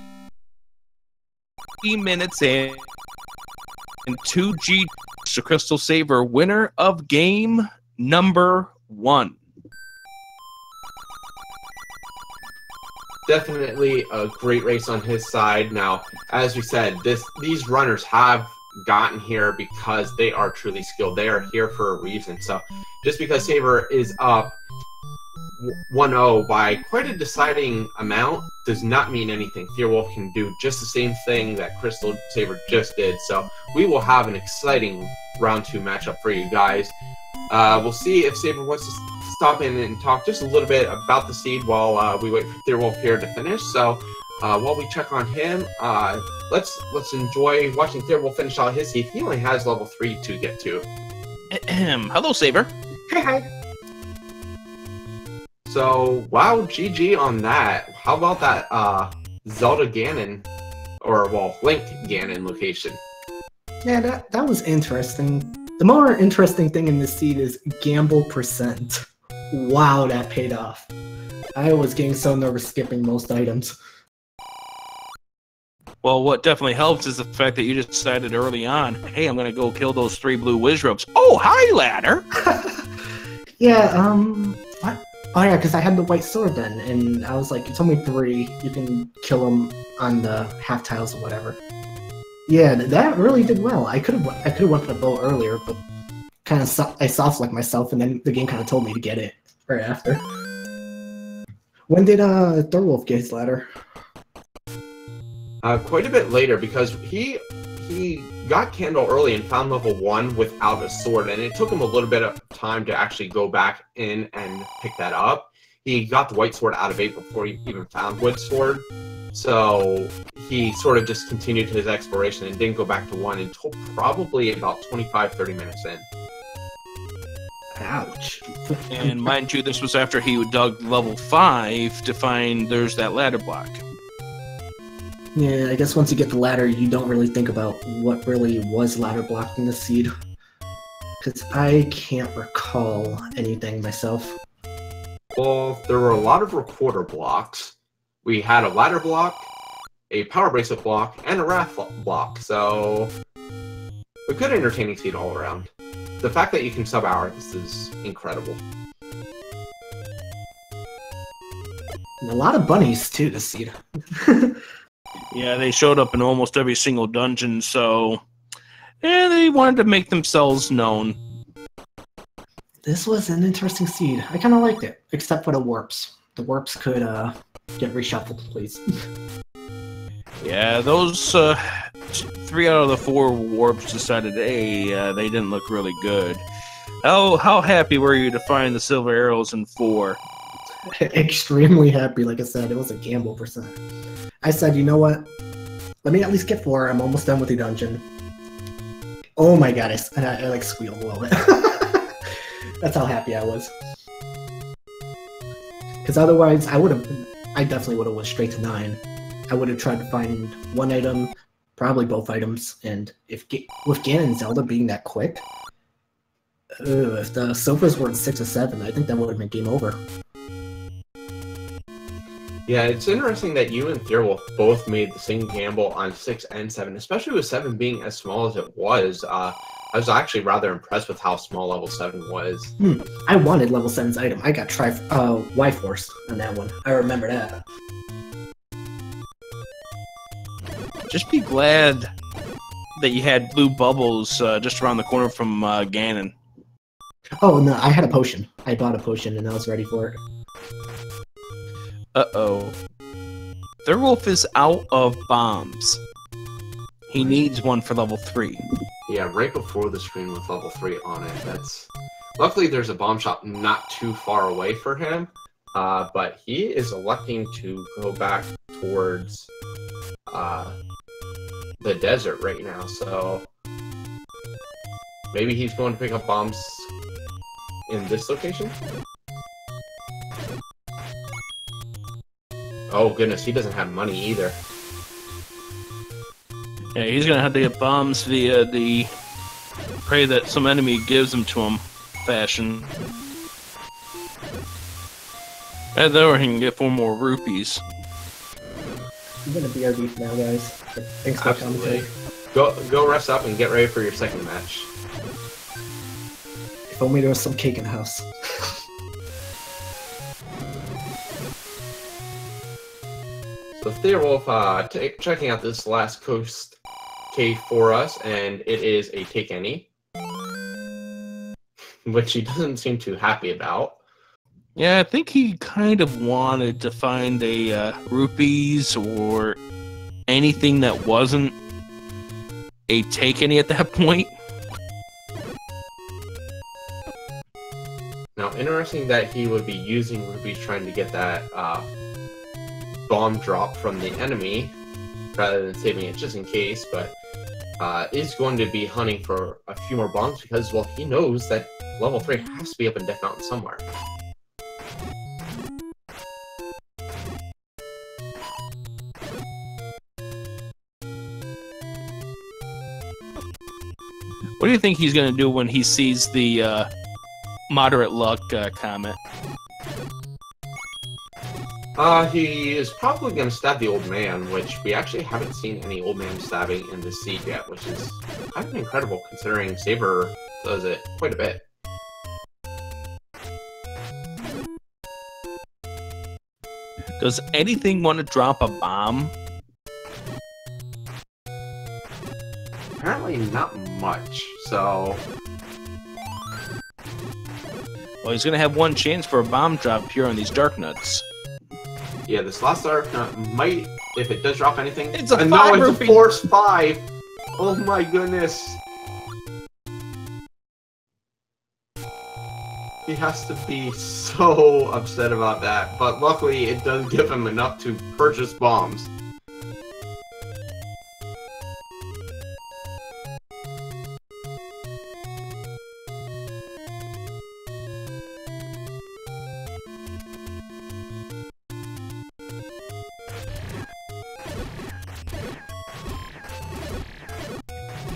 minutes and 2G. So CrystalSaver, winner of game number 1. Definitely a great race on his side. Now, as we said, these runners have gotten here because they are truly skilled. They are here for a reason. So just because Saber is up 1-0 by quite a deciding amount does not mean anything. Thirwolf can do just the same thing that CrystalSaver just did. So we will have an exciting round 2 matchup for you guys. We'll see if Saber wants to stop in and talk just a little bit about the seed while we wait for Thirwolf here to finish. So while we check on him, let's enjoy watching Thirwolf finish out his seed. He only has level 3 to get to. Hello, Saber. Hi. So, wow, GG on that. How about that Zelda Ganon, or, well, Link Ganon location? Yeah, that was interesting. The more interesting thing in this seed is gamble percent. Wow, that paid off. I was getting so nervous skipping most items. Well, what definitely helps is the fact that you decided early on, hey, I'm going to go kill those 3 blue Wizrobes. Oh, hi, ladder! Yeah, what? Oh yeah, because I had the white sword then, and I was like, it's only 3, you can kill them on the half tiles or whatever. Yeah, that really did well. I could have went for the bow earlier, but kind of I soft-locked myself, and then the game kind of told me to get it right after. When did Thirwolf get his ladder? Quite a bit later, because he got Candle early and found level 1 without a sword, and it took him a little bit of time to actually go back in and pick that up. He got the white sword out of 8 before he even found wood sword, so he sort of just continued his exploration and didn't go back to 1 until probably about 25-30 minutes in. Ouch. And mind you, this was after he dug level 5 to find there's that ladder block. Yeah, I guess once you get the ladder, you don't really think about what really was ladder blocked in the seed. Because I can't recall anything myself. Well, there were a lot of recorder blocks. We had a ladder block, a power bracelet block, and a wrath block, so a good entertaining seed all around. The fact that you can sub-hour this is incredible. And a lot of bunnies, too, this seed. Yeah, they showed up in almost every single dungeon, so yeah, they wanted to make themselves known. This was an interesting seed. I kind of liked it, except for the warps. The warps could get reshuffled, please. Yeah, those 3 out of the 4 warps decided, hey, they didn't look really good. How happy were you to find the silver arrows in 4? Extremely happy, like I said. It was a gamble percent. I said, you know what? Let me at least get 4. I'm almost done with the dungeon. Oh my god, I like squealed a little bit. That's how happy I was. Because otherwise, I definitely would have went straight to 9. I would have tried to find 1 item, probably both items, and with Ganon and Zelda being that quick, if the Sofas were in 6 or 7, I think that would have been game over. Yeah, it's interesting that you and Thirwolf both made the same gamble on 6 and 7, especially with 7 being as small as it was. I was actually rather impressed with how small level 7 was. I wanted level 7's item. I got Y-Force on that one. I remember that. Just be glad that you had blue bubbles just around the corner from Ganon. Oh, no, I had a potion. I bought a potion and I was ready for it. Uh-oh. Thirwolf is out of bombs. He needs one for level 3. Yeah, right before the screen with level 3 on it. Luckily, there's a bomb shop not too far away for him, but he is electing to go back towards the desert right now, so maybe he's going to pick up bombs in this location? Oh goodness, he doesn't have money either. Yeah, he's gonna have to get bombs via the pray that some enemy gives them to him fashion. And then he can get 4 more rupees. I'm gonna BRB for now, guys. Thanks for commentary. Go rest up and get ready for your second match. If only there was some cake in the house. So Thirwolf checking out this last coast cave for us, and it is a take any, which he doesn't seem too happy about. Yeah, I think he kind of wanted to find a rupees or anything that wasn't a take any at that point. Now, interesting that he would be using rupees trying to get that bomb drop from the enemy rather than saving it just in case, but is going to be hunting for a few more bombs because, well, he knows that level 3 has to be up in Death Mountain somewhere. What do you think he's going to do when he sees the moderate luck comment? He is probably going to stab the old man, which we actually haven't seen any old man stabbing in this seed yet, which is kind of incredible considering Saver does it quite a bit. Does anything want to drop a bomb? Apparently not much, so... Well, he's going to have one chance for a bomb drop here on these Dark Nuts. Yeah, this last Dark Nut might, if it does drop anything... It's a 5 no, it's rupee. a Force 5! Oh my goodness! He has to be so upset about that, but luckily it does give him enough to purchase bombs.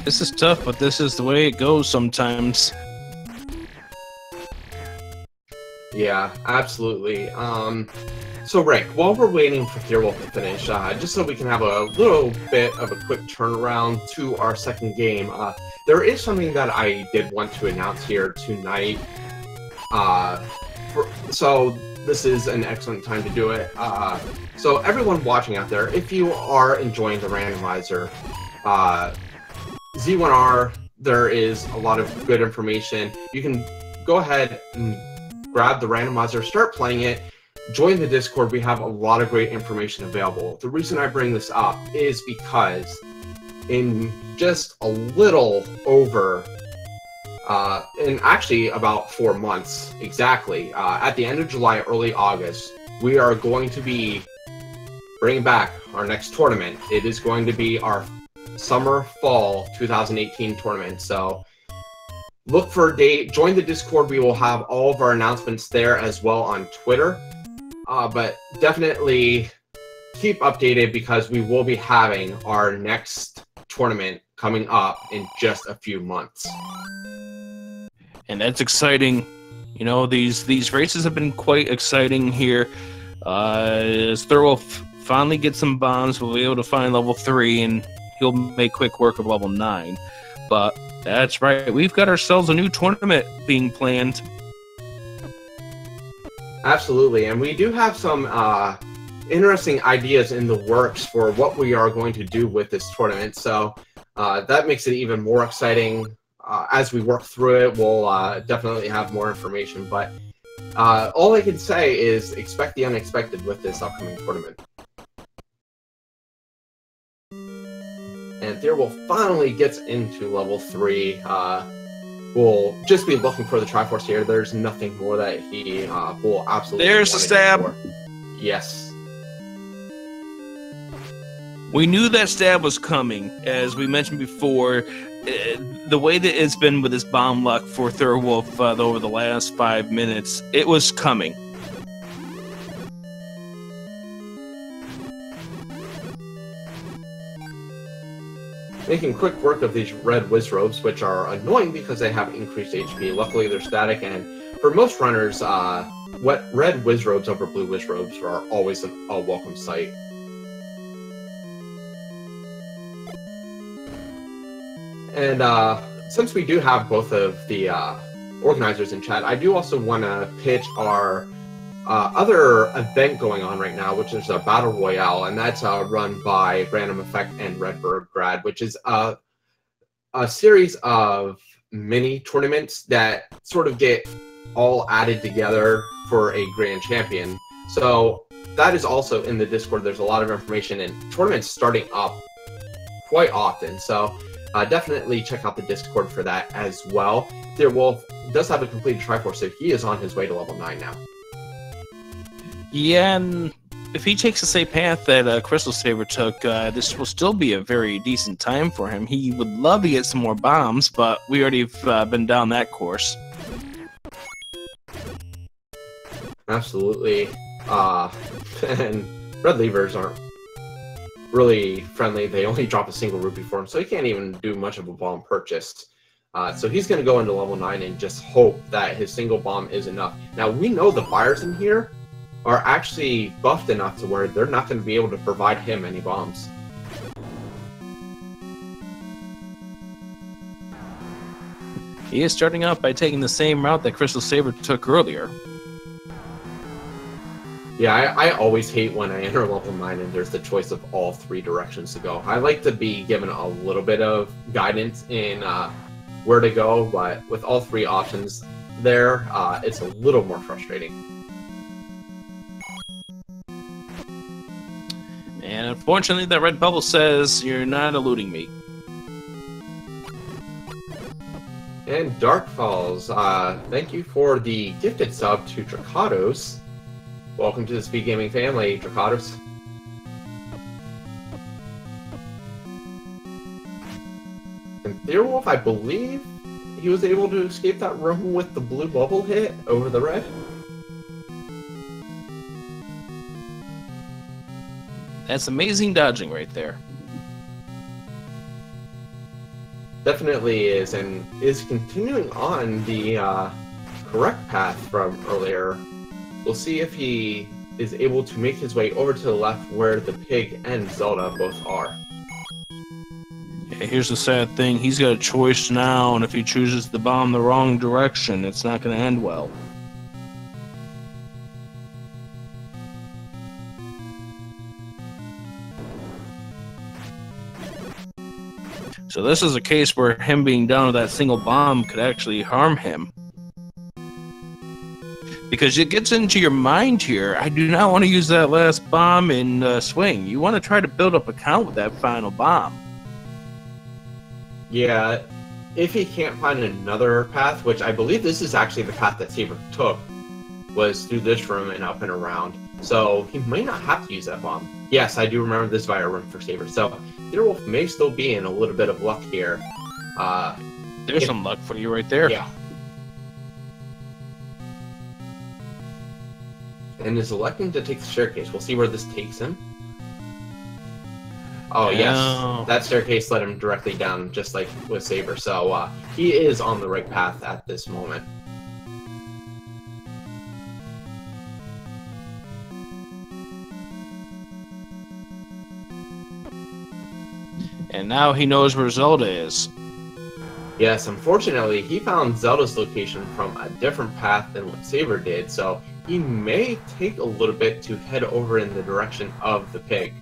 This is tough, but this is the way it goes sometimes. Yeah, absolutely. So Rick, while we're waiting for Thirwolf to finish, just so we can have a little bit of a quick turnaround to our second game, there is something that I did want to announce here tonight. So this is an excellent time to do it. So everyone watching out there, if you are enjoying the randomizer, Z1R, there is a lot of good information. You can go ahead and grab the randomizer, start playing it, join the Discord. We have a lot of great information available. The reason I bring this up is because in just a little over, in actually about 4 months exactly, at the end of July, early August, we are going to be bringing back our next tournament. It is going to be our Summer-Fall 2018 tournament. So look for a date, join the Discord. We will have all of our announcements there as well on Twitter. But definitely keep updated because we will be having our next tournament coming up in just a few months. And that's exciting. You know, these races have been quite exciting here. As Thirwolf finally gets some bombs, we'll be able to find level 3, and he'll make quick work of level 9. But that's right, we've got ourselves a new tournament being planned. Absolutely, and we do have some interesting ideas in the works for what we are going to do with this tournament. So that makes it even more exciting. As we work through it, we'll definitely have more information. But all I can say is expect the unexpected with this upcoming tournament. And Thirwolf finally gets into level 3. We'll just be looking for the Triforce here. There's nothing more that he will absolutely. There's the stab. For. Yes. We knew that stab was coming, as we mentioned before. The way that it's been with this bomb luck for Thirwolf over the last 5 minutes, it was coming. Making quick work of these red Wizrobes, which are annoying because they have increased HP. Luckily, they're static, and for most runners, red Wizrobes over blue Wizrobes are always a welcome sight. And since we do have both of the organizers in chat, I do also want to pitch our other event going on right now, which is a Battle Royale, and that's run by Random Effect and Redbird Grad, which is a series of mini tournaments that sort of get all added together for a grand champion. So that is also in the Discord. There's a lot of information and tournaments starting up quite often. So definitely check out the Discord for that as well. Thirwolf does have a completed Triforce, so he is on his way to level 9 now. Yeah, and if he takes the same path that CrystalSaver took, this will still be a very decent time for him. He would love to get some more bombs, but we already have been down that course. Absolutely. And red levers aren't really friendly. They only drop a single rupee for him, so he can't even do much of a bomb purchase. So he's going to go into level 9 and just hope that his single bomb is enough. Now, we know the buyers in here are actually buffed enough to where they're not going to be able to provide him any bombs. He is starting out by taking the same route that CrystalSaver took earlier. Yeah, I always hate when I enter level 9 and there's the choice of all 3 directions to go. I like to be given a little bit of guidance in where to go, but with all 3 options there, it's a little more frustrating. And unfortunately, that red bubble says you're not eluding me. And Dark Falls, thank you for the gifted sub to Dracados. Welcome to the Speed Gaming family, Dracados. And Thirwolf, I believe he was able to escape that room with the blue bubble hit over the red. That's amazing dodging right there. Definitely is, and is continuing on the correct path from earlier. We'll see if he is able to make his way over to the left where the pig and Zelda both are. Yeah, here's the sad thing. He's got a choice now, and if he chooses to bomb the wrong direction, it's not going to end well. So this is a case where him being down with that single bomb could actually harm him. Because it gets into your mind here, I do not want to use that last bomb in swing. You want to try to build up a count with that final bomb. Yeah, if he can't find another path, which I believe this is actually the path that Saber took, was through this room and up and around. So he might not have to use that bomb. Yes, I do remember this via room for Saber. So Thirwolf may still be in a little bit of luck here. There's some luck for you right there. Yeah. And is electing to take the staircase. We'll see where this takes him. Oh, yes. That staircase led him directly down, just like with Saber. So he is on the right path at this moment. And now he knows where Zelda is. Yes, unfortunately, he found Zelda's location from a different path than what Saber did, so he may take a little bit to head over in the direction of the pig.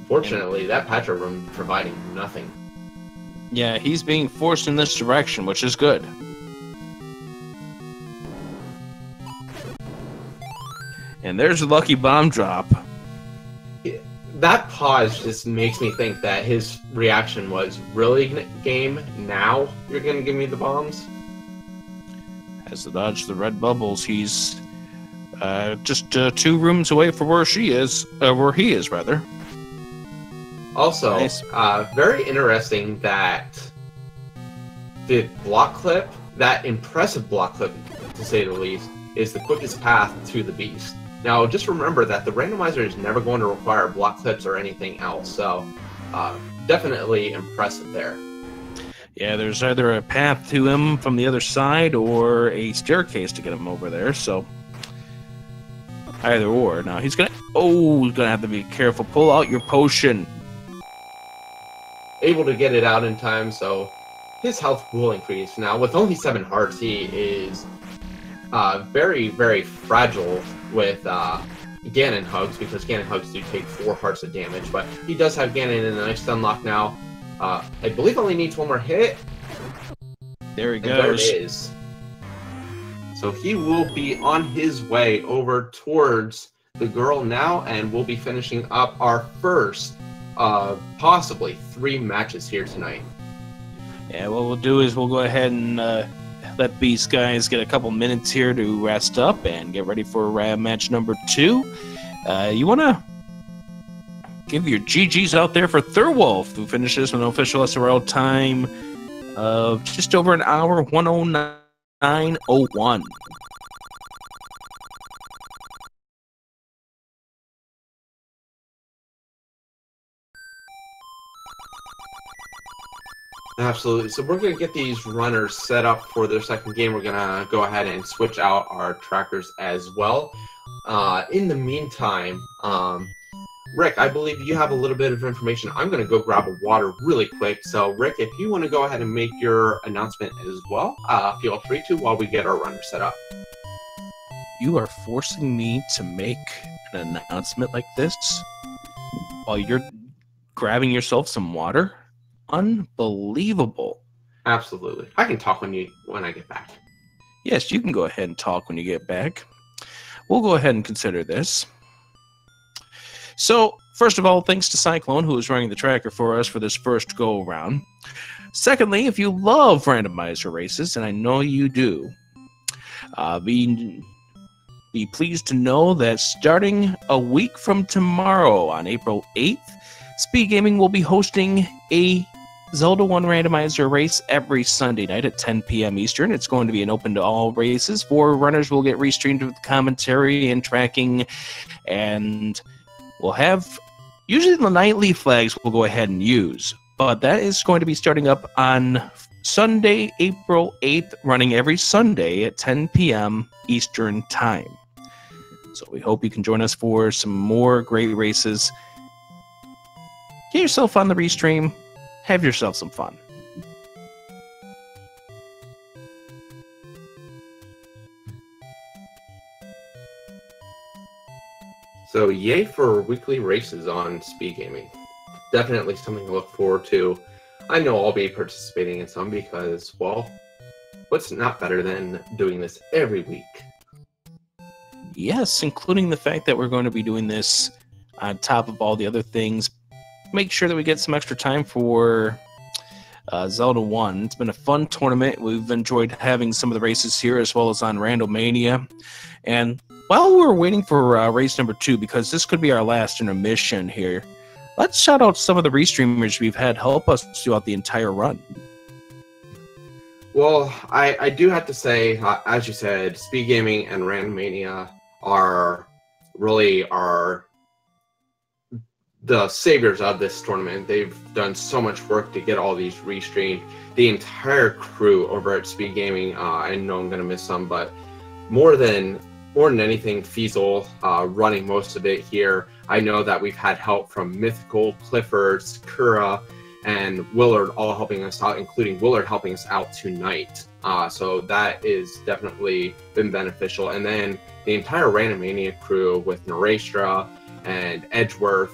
Fortunately, that Patra room providing nothing. Yeah, he's being forced in this direction, which is good. And there's a lucky bomb drop. That pause just makes me think that his reaction was, really, game? Now you're going to give me the bombs? Has to dodge the red bubbles. He's just 2 rooms away from where she is, where he is, rather. Also, nice. Very interesting that the block clip, that impressive block clip, to say the least, is the quickest path to the beast. Now, just remember that the randomizer is never going to require block clips or anything else, so definitely impressive there. Yeah, there's either a path to him from the other side or a staircase to get him over there, so either or. Now, he's gonna have to be careful. Pull out your potion. Able to get it out in time, so his health will increase. Now, with only 7 hearts, he is very, very fragile with Ganon hugs, because Ganon hugs do take 4 hearts of damage, but he does have Ganon in a nice stunlock now. I believe only needs 1 more hit. There he goes. There it is. So he will be on his way over towards the girl now, and we'll be finishing up our first possibly 3 matches here tonight. Yeah, what we'll do is we'll go ahead and let these guys get a couple minutes here to rest up and get ready for match number 2. You want to give your GGs out there for Thirwolf, who finishes with an official SRL time of just over an hour, 1:09:01. Absolutely. So we're going to get these runners set up for their second game. We're going to go ahead and switch out our trackers as well. In the meantime, Rick, I believe you have a little bit of information. I'm going to go grab a water really quick. So, Rick, if you want to go ahead and make your announcement as well, feel free to while we get our runner set up. You are forcing me to make an announcement like this while you're grabbing yourself some water? Unbelievable. Absolutely. I can talk when I get back. Yes, you can go ahead and talk when you get back. We'll go ahead and consider this. So, first of all, thanks to Cyclone, who is running the tracker for us for this first go-around. Secondly, if you love randomizer races, and I know you do, be pleased to know that starting a week from tomorrow, on April 8th, Speed Gaming will be hosting a Zelda 1 randomizer race every Sunday night at 10 p.m. Eastern. It's going to be an open to all races. 4 runners will get restreamed with commentary and tracking, and we'll have usually the nightly flags we'll go ahead and use, but that is going to be starting up on Sunday, April 8th, running every Sunday at 10 p.m. Eastern Time. So we hope you can join us for some more great races. Get yourself on the restream. Have yourself some fun. So yay for weekly races on Speed Gaming. Definitely something to look forward to. I know I'll be participating in some because, well, what's not better than doing this every week? Yes, including the fact that we're going to be doing this on top of all the other things. Make sure that we get some extra time for Zelda 1. It's been a fun tournament. We've enjoyed having some of the races here as well as on Randomania. And while we're waiting for race number 2, because this could be our last intermission here, let's shout out some of the restreamers we've had help us throughout the entire run. Well, I do have to say, as you said, Speed Gaming and Randomania are really the saviors of this tournament. They've done so much work to get all these restreamed. The entire crew over at Speed Gaming, I know I'm going to miss some, but more than anything, Fiesel running most of it here. I know that we've had help from Mythical, Clifford, Sakura, and Willard all helping us out, including Willard helping us out tonight. So that is definitely been beneficial. And then the entire Randomania crew with Narastra and Edgeworth,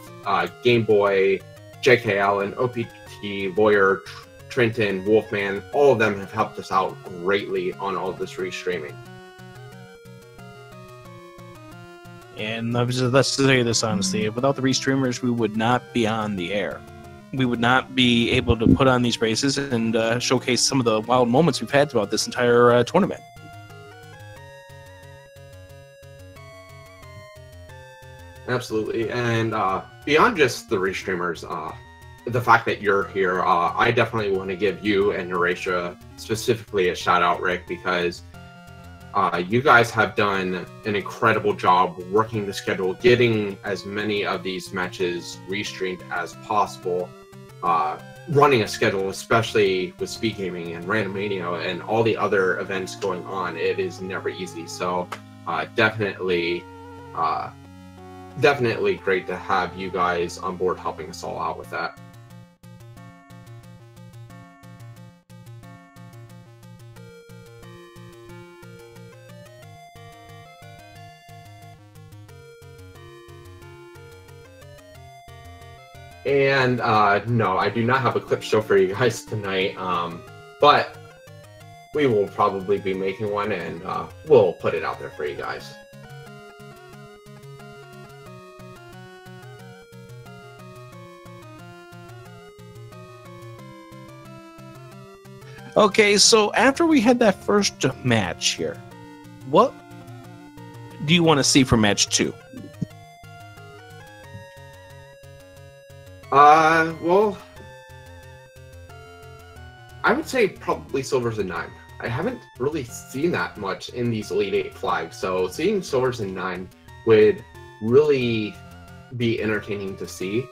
Game Boy, J.K. Allen, OPT, Lawyer, Trenton, Wolfman, all of them have helped us out greatly on all of this restreaming. And let's say this honestly, without the restreamers, we would not be on the air. We would not be able to put on these races and showcase some of the wild moments we've had throughout this entire tournament. Absolutely, and beyond just the restreamers, the fact that you're here, I definitely want to give you and Narastra specifically a shout out, Rick, because you guys have done an incredible job working the schedule, getting as many of these matches restreamed as possible, running a schedule, especially with Speed Gaming and Randomania and all the other events going on. It is never easy, so definitely great to have you guys on board helping us all out with that. And no, I do not have a clip show for you guys tonight, but we will probably be making one, and we'll put it out there for you guys. Okay, so after we had that first match here, what do you want to see for match 2? Well, I would say probably Silvers and 9. I haven't really seen that much in these Elite 8 flags, so seeing Silvers and 9 would really be entertaining to see,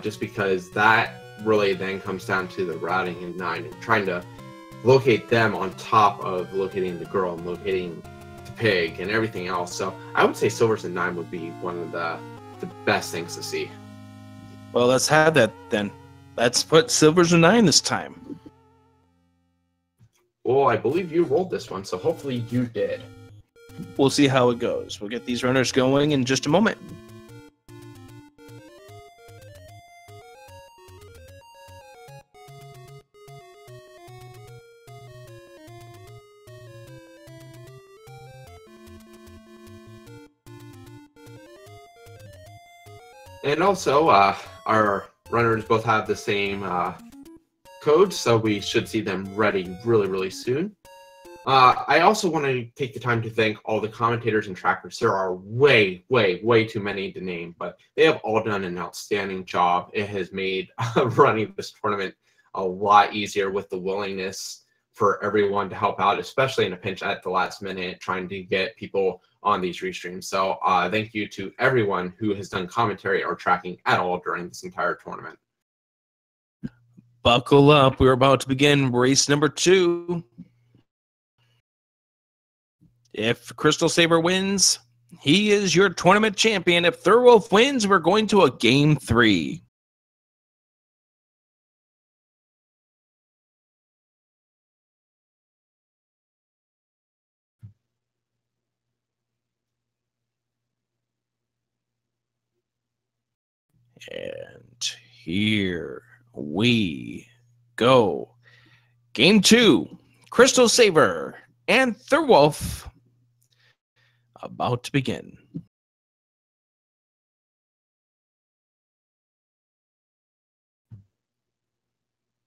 just because that really then comes down to the routing in 9 and trying to locate them on top of locating the girl and locating the pig and everything else. So I would say silvers in 9 would be one of the best things to see. Well, let's have that then. Let's put silvers in 9 this time. Well, I believe you rolled this one, so hopefully you did. We'll see how it goes. We'll get these runners going in just a moment. And also, our runners both have the same code, so we should see them ready really, really soon. I also want to take the time to thank all the commentators and trackers. There are way, way, way too many to name, but they have all done an outstanding job. It has made running this tournament a lot easier with the willingness for everyone to help out, especially in a pinch at the last minute, trying to get people on these restreams. So thank you to everyone who has done commentary or tracking at all during this entire tournament. Buckle up. We're about to begin race number 2. If CrystalSaver wins, he is your tournament champion. If Thirwolf wins, we're going to a game 3. And here we go. Game 2, CrystalSaver and Thirwolf about to begin.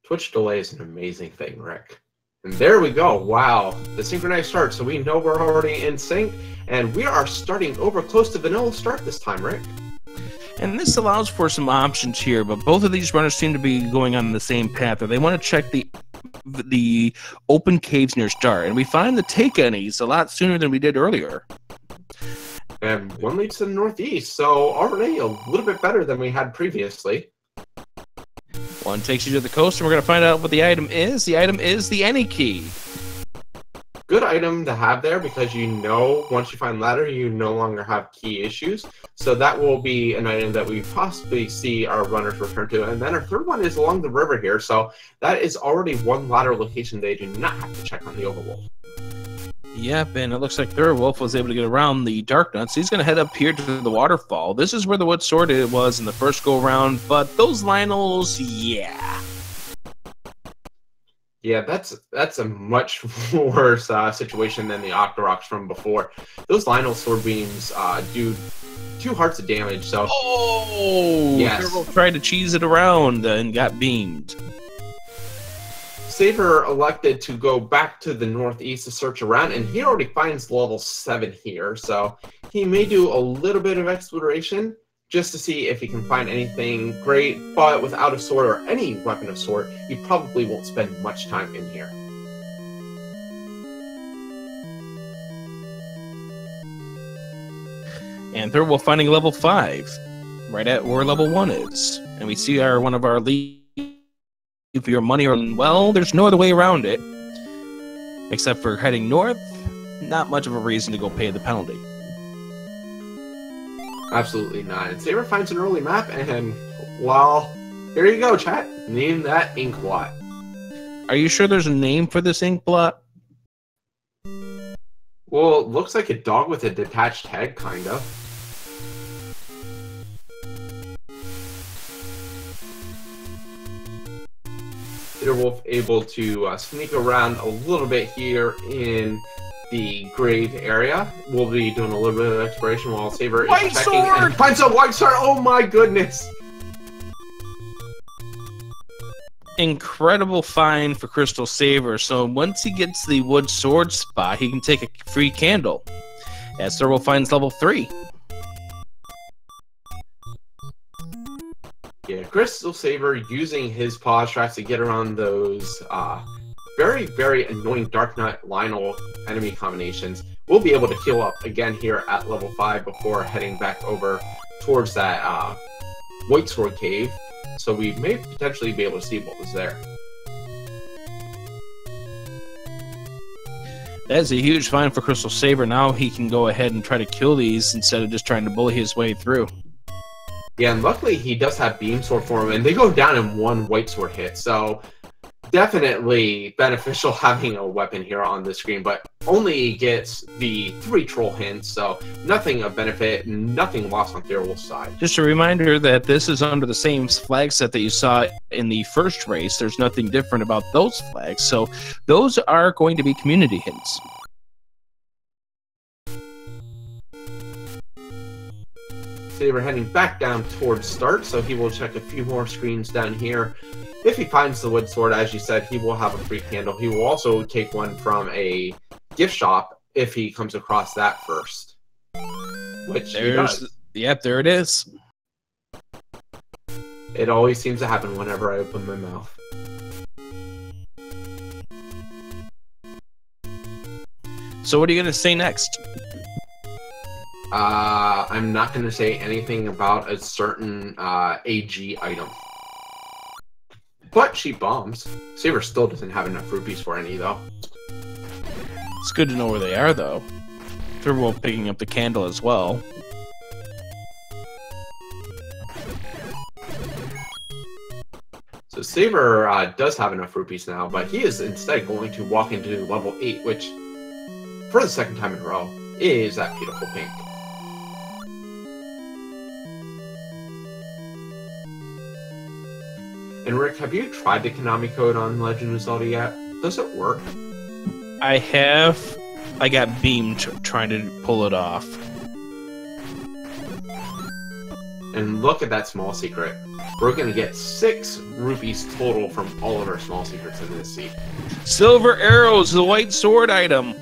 Twitch delay is an amazing thing, Rick. And there we go. Wow. The synchronized start. So we know we're already in sync. And we are starting over close to vanilla start this time, Rick. And this allows for some options here, but both of these runners seem to be going on the same path. Or they want to check the open caves near start. And we find the take any's a lot sooner than we did earlier. And one leads to the northeast. So already a little bit better than we had previously. One takes you to the coast, and we're going to find out what the item is. The item is the any key. Good item to have there because you know once you find ladder, you no longer have key issues. So that will be an item that we possibly see our runners return to. And then our third one is along the river here. So that is already one ladder location they do not have to check on the overworld. Yep, and it looks like Thirwolf was able to get around the Dark Nuts. He's going to head up here to the waterfall. This is where the wood sword was in the first go-around, but those Lionels, yeah. Yeah, that's a much worse situation than the Octoroks from before. Those Lionel sword beams do 2 hearts of damage, so... Oh! Yes. Thirwolf tried to cheese it around and got beamed. Saver elected to go back to the northeast to search around, and he already finds level 7 here, so he may do a little bit of exploration just to see if he can find anything great, but without a sword or any weapon of sword, he probably won't spend much time in here. And Thirwolf finding level 5, right at where level 1 is. And we see one of our lead for your money, or well, there's no other way around it except for heading north. Not much of a reason to go pay the penalty. Absolutely not. And Saber finds an early map, and well, here you go, chat. Name that ink blot. Are you sure there's a name for this ink blot? Well, it looks like a dog with a detached head, kind of. Thirwolf able to sneak around a little bit here in the grave area. We'll be doing a little bit of exploration while Saber is White checking sword! and finds a white sword. Oh my goodness! Incredible find for CrystalSaver. So once he gets the wood sword spot, he can take a free candle. As Thirwolf finds level 3. Yeah, CrystalSaver using his pause tracks to get around those very, very annoying Dark Knight Lionel enemy combinations. We'll be able to heal up again here at level 5 before heading back over towards that White Sword Cave. so we may potentially be able to see what was there. That's a huge find for CrystalSaver. Now he can go ahead and try to kill these instead of just trying to bully his way through. Yeah, and luckily he does have Beam Sword for him, and they go down in one White Sword hit, so definitely beneficial having a weapon here on the screen, but only gets the 3 troll hints, so nothing of benefit, nothing lost on Thirwolf's side. Just a reminder that this is under the same flag set that you saw in the first race. There's nothing different about those flags, so those are going to be community hints. Saber heading back down towards start, so he will check a few more screens down here. If he finds the wood sword, as you said, he will have a free candle. He will also take one from a gift shop if he comes across that first. Which he does. Yep, there it is. It always seems to happen whenever I open my mouth. So what are you going to say next? I'm not going to say anything about a certain AG item. But she bombs. Saber still doesn't have enough rupees for any, though. It's good to know where they are, though. Thirwolf picking up the candle as well. So Saber does have enough rupees now, but he is instead going to walk into level 8, which, for the second time in a row, is that beautiful pink. And Rick, have you tried the Konami code on Legend of Zelda yet? Does it work? I have. I got beamed trying to pull it off. And look at that small secret. We're going to get 6 rupees total from all of our small secrets in this seat. Silver arrows, the white sword item.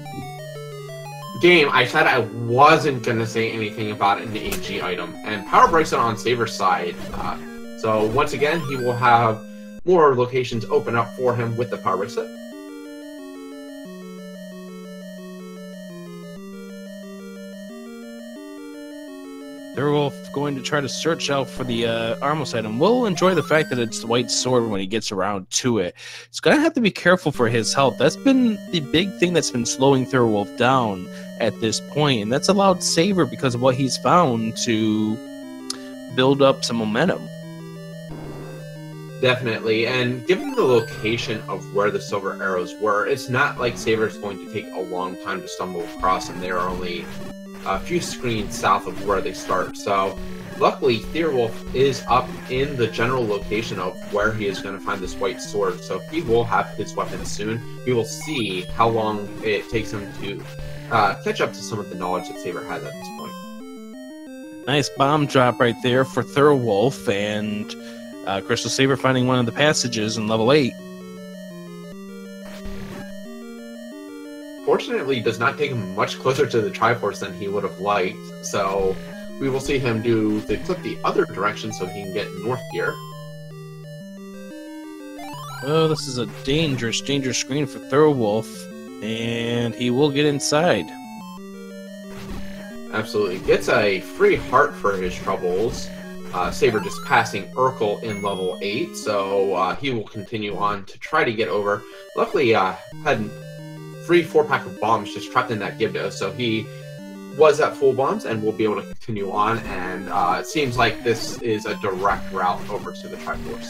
Game, I said I wasn't going to say anything about an AG item. And Power Bracelet on Saber's side. So once again, he will have more locations open up for him with the Power Bracelet. Thirwolf going to try to search out for the Armos item. We'll enjoy the fact that it's the white sword when he gets around to it. He's going to have to be careful for his health. That's been the big thing that's been slowing Thirwolf down at this point, and that's allowed Saber, because of what he's found, to build up some momentum. Definitely, and given the location of where the silver arrows were, it's not like Saber's going to take a long time to stumble across them. They are only a few screens south of where they start. So luckily, Thirwolf is up in the general location of where he is going to find this white sword. So he will have his weapon soon. We will see how long it takes him to catch up to some of the knowledge that Saber has at this point. Nice bomb drop right there for Thirwolf, and CrystalSaver finding one of the passages in level 8. Fortunately, does not take him much closer to the Triforce than he would have liked, so we will see him do the clip the other direction so he can get north here. Oh, this is a dangerous screen for Thirwolf, and he will get inside. Absolutely. Gets a free heart for his troubles. Saber just passing Urkel in level 8, so he will continue on to try to get over. Luckily, had free 4-pack of bombs just trapped in that Gibdo, so he was at full bombs and will be able to continue on, and it seems like this is a direct route over to the Triforce.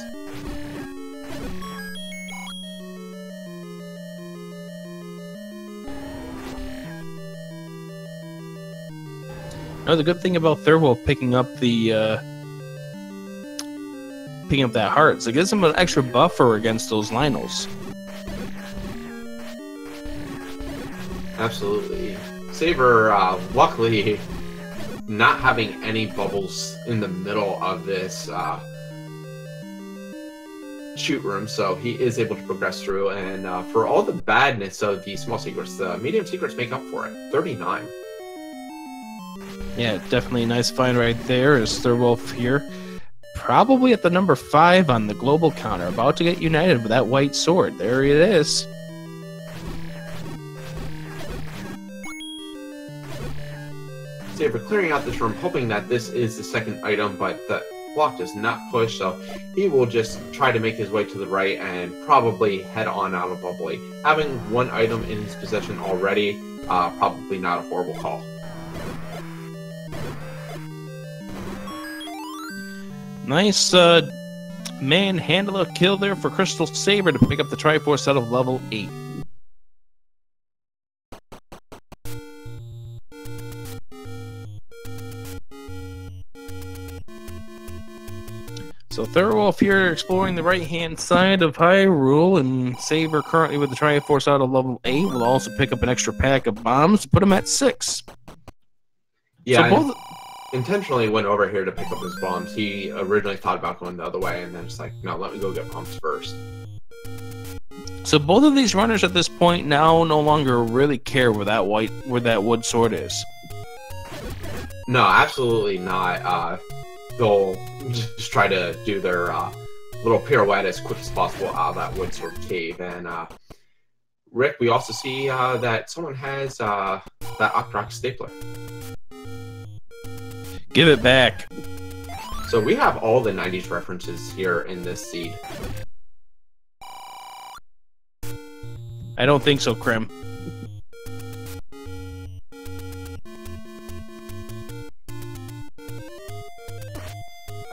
Now, the good thing about Thirwolf picking up that heart is it gives him an extra buffer against those Lionels. Absolutely. Saber, luckily, not having any bubbles in the middle of this shoot room, so he is able to progress through, and for all the badness of the small secrets, the medium secrets make up for it. 39. Yeah, definitely a nice find right there is Thirwolf here. Probably at the number 5 on the global counter, about to get united with that white sword. There it is. Saber clearing out this room, hoping that this is the second item, but the block does not push, so he will just try to make his way to the right and probably head on out of level 8. Having one item in his possession already, probably not a horrible call. Nice manhandler kill there for CrystalSaver to pick up the Triforce out of level 8. So Thirwolf here exploring the right-hand side of Hyrule, and Saver currently with the Triforce out of level 8 will also pick up an extra pack of bombs to put him at 6. Yeah, so both intentionally went over here to pick up his bombs. He originally thought about going the other way, and then it's like, no, let me go get bombs first. So both of these runners at this point now no longer really care where that wood sword is. No, absolutely not. They'll just try to do their little pirouette as quick as possible out of that wood sword cave. And Rick, we also see that someone has that Octrock stapler. Give it back. So we have all the 90s references here in this seed. I don't think so, Krim.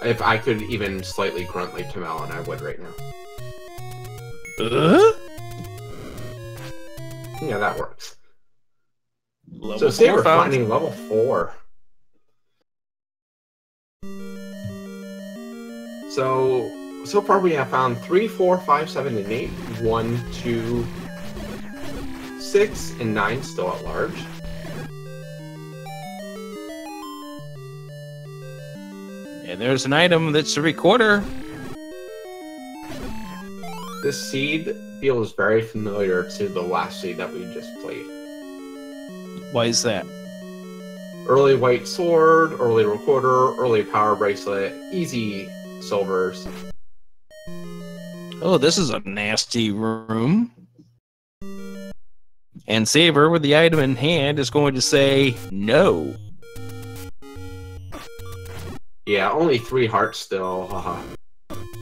If I could even slightly grunt like Tim Allen, I would right now. Yeah, that works. So Saber finding level 4. So far we have found 3, 4, 5, 7, and 8. 1, 2, 6, and 9 still at large. And there's an item that's a recorder. This seed feels very familiar to the last seed that we just played. Why is that? Early white sword, early recorder, early power bracelet, easy silvers. Oh, this is a nasty room. And Saber, with the item in hand, is going to say no. Yeah, only 3 hearts still.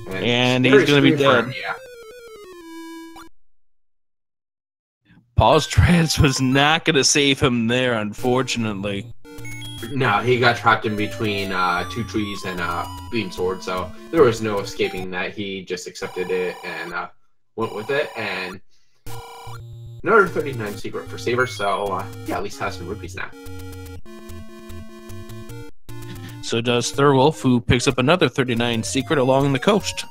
And he's going to be dead. Yeah. Paul's trance was not going to save him there, unfortunately. No, he got trapped in between 2 trees and a beam sword, so there was no escaping that. He just accepted it and went with it. And another 39 secret for Saber, so yeah, at least has some rupees now. So does Thirwolf, who picks up another 39 secret along the coast.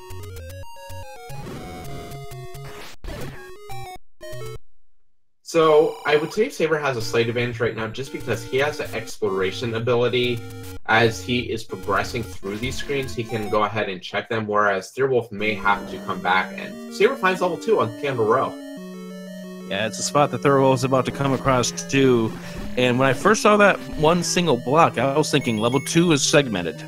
So I would say Saber has a slight advantage right now just because he has the exploration ability. As he is progressing through these screens, he can go ahead and check them, whereas Thirwolf may have to come back, and Saber finds level 2 on Candle Row. Yeah, it's a spot that Thirwolf is about to come across too. And when I first saw that one single block, I was thinking level 2 is segmented.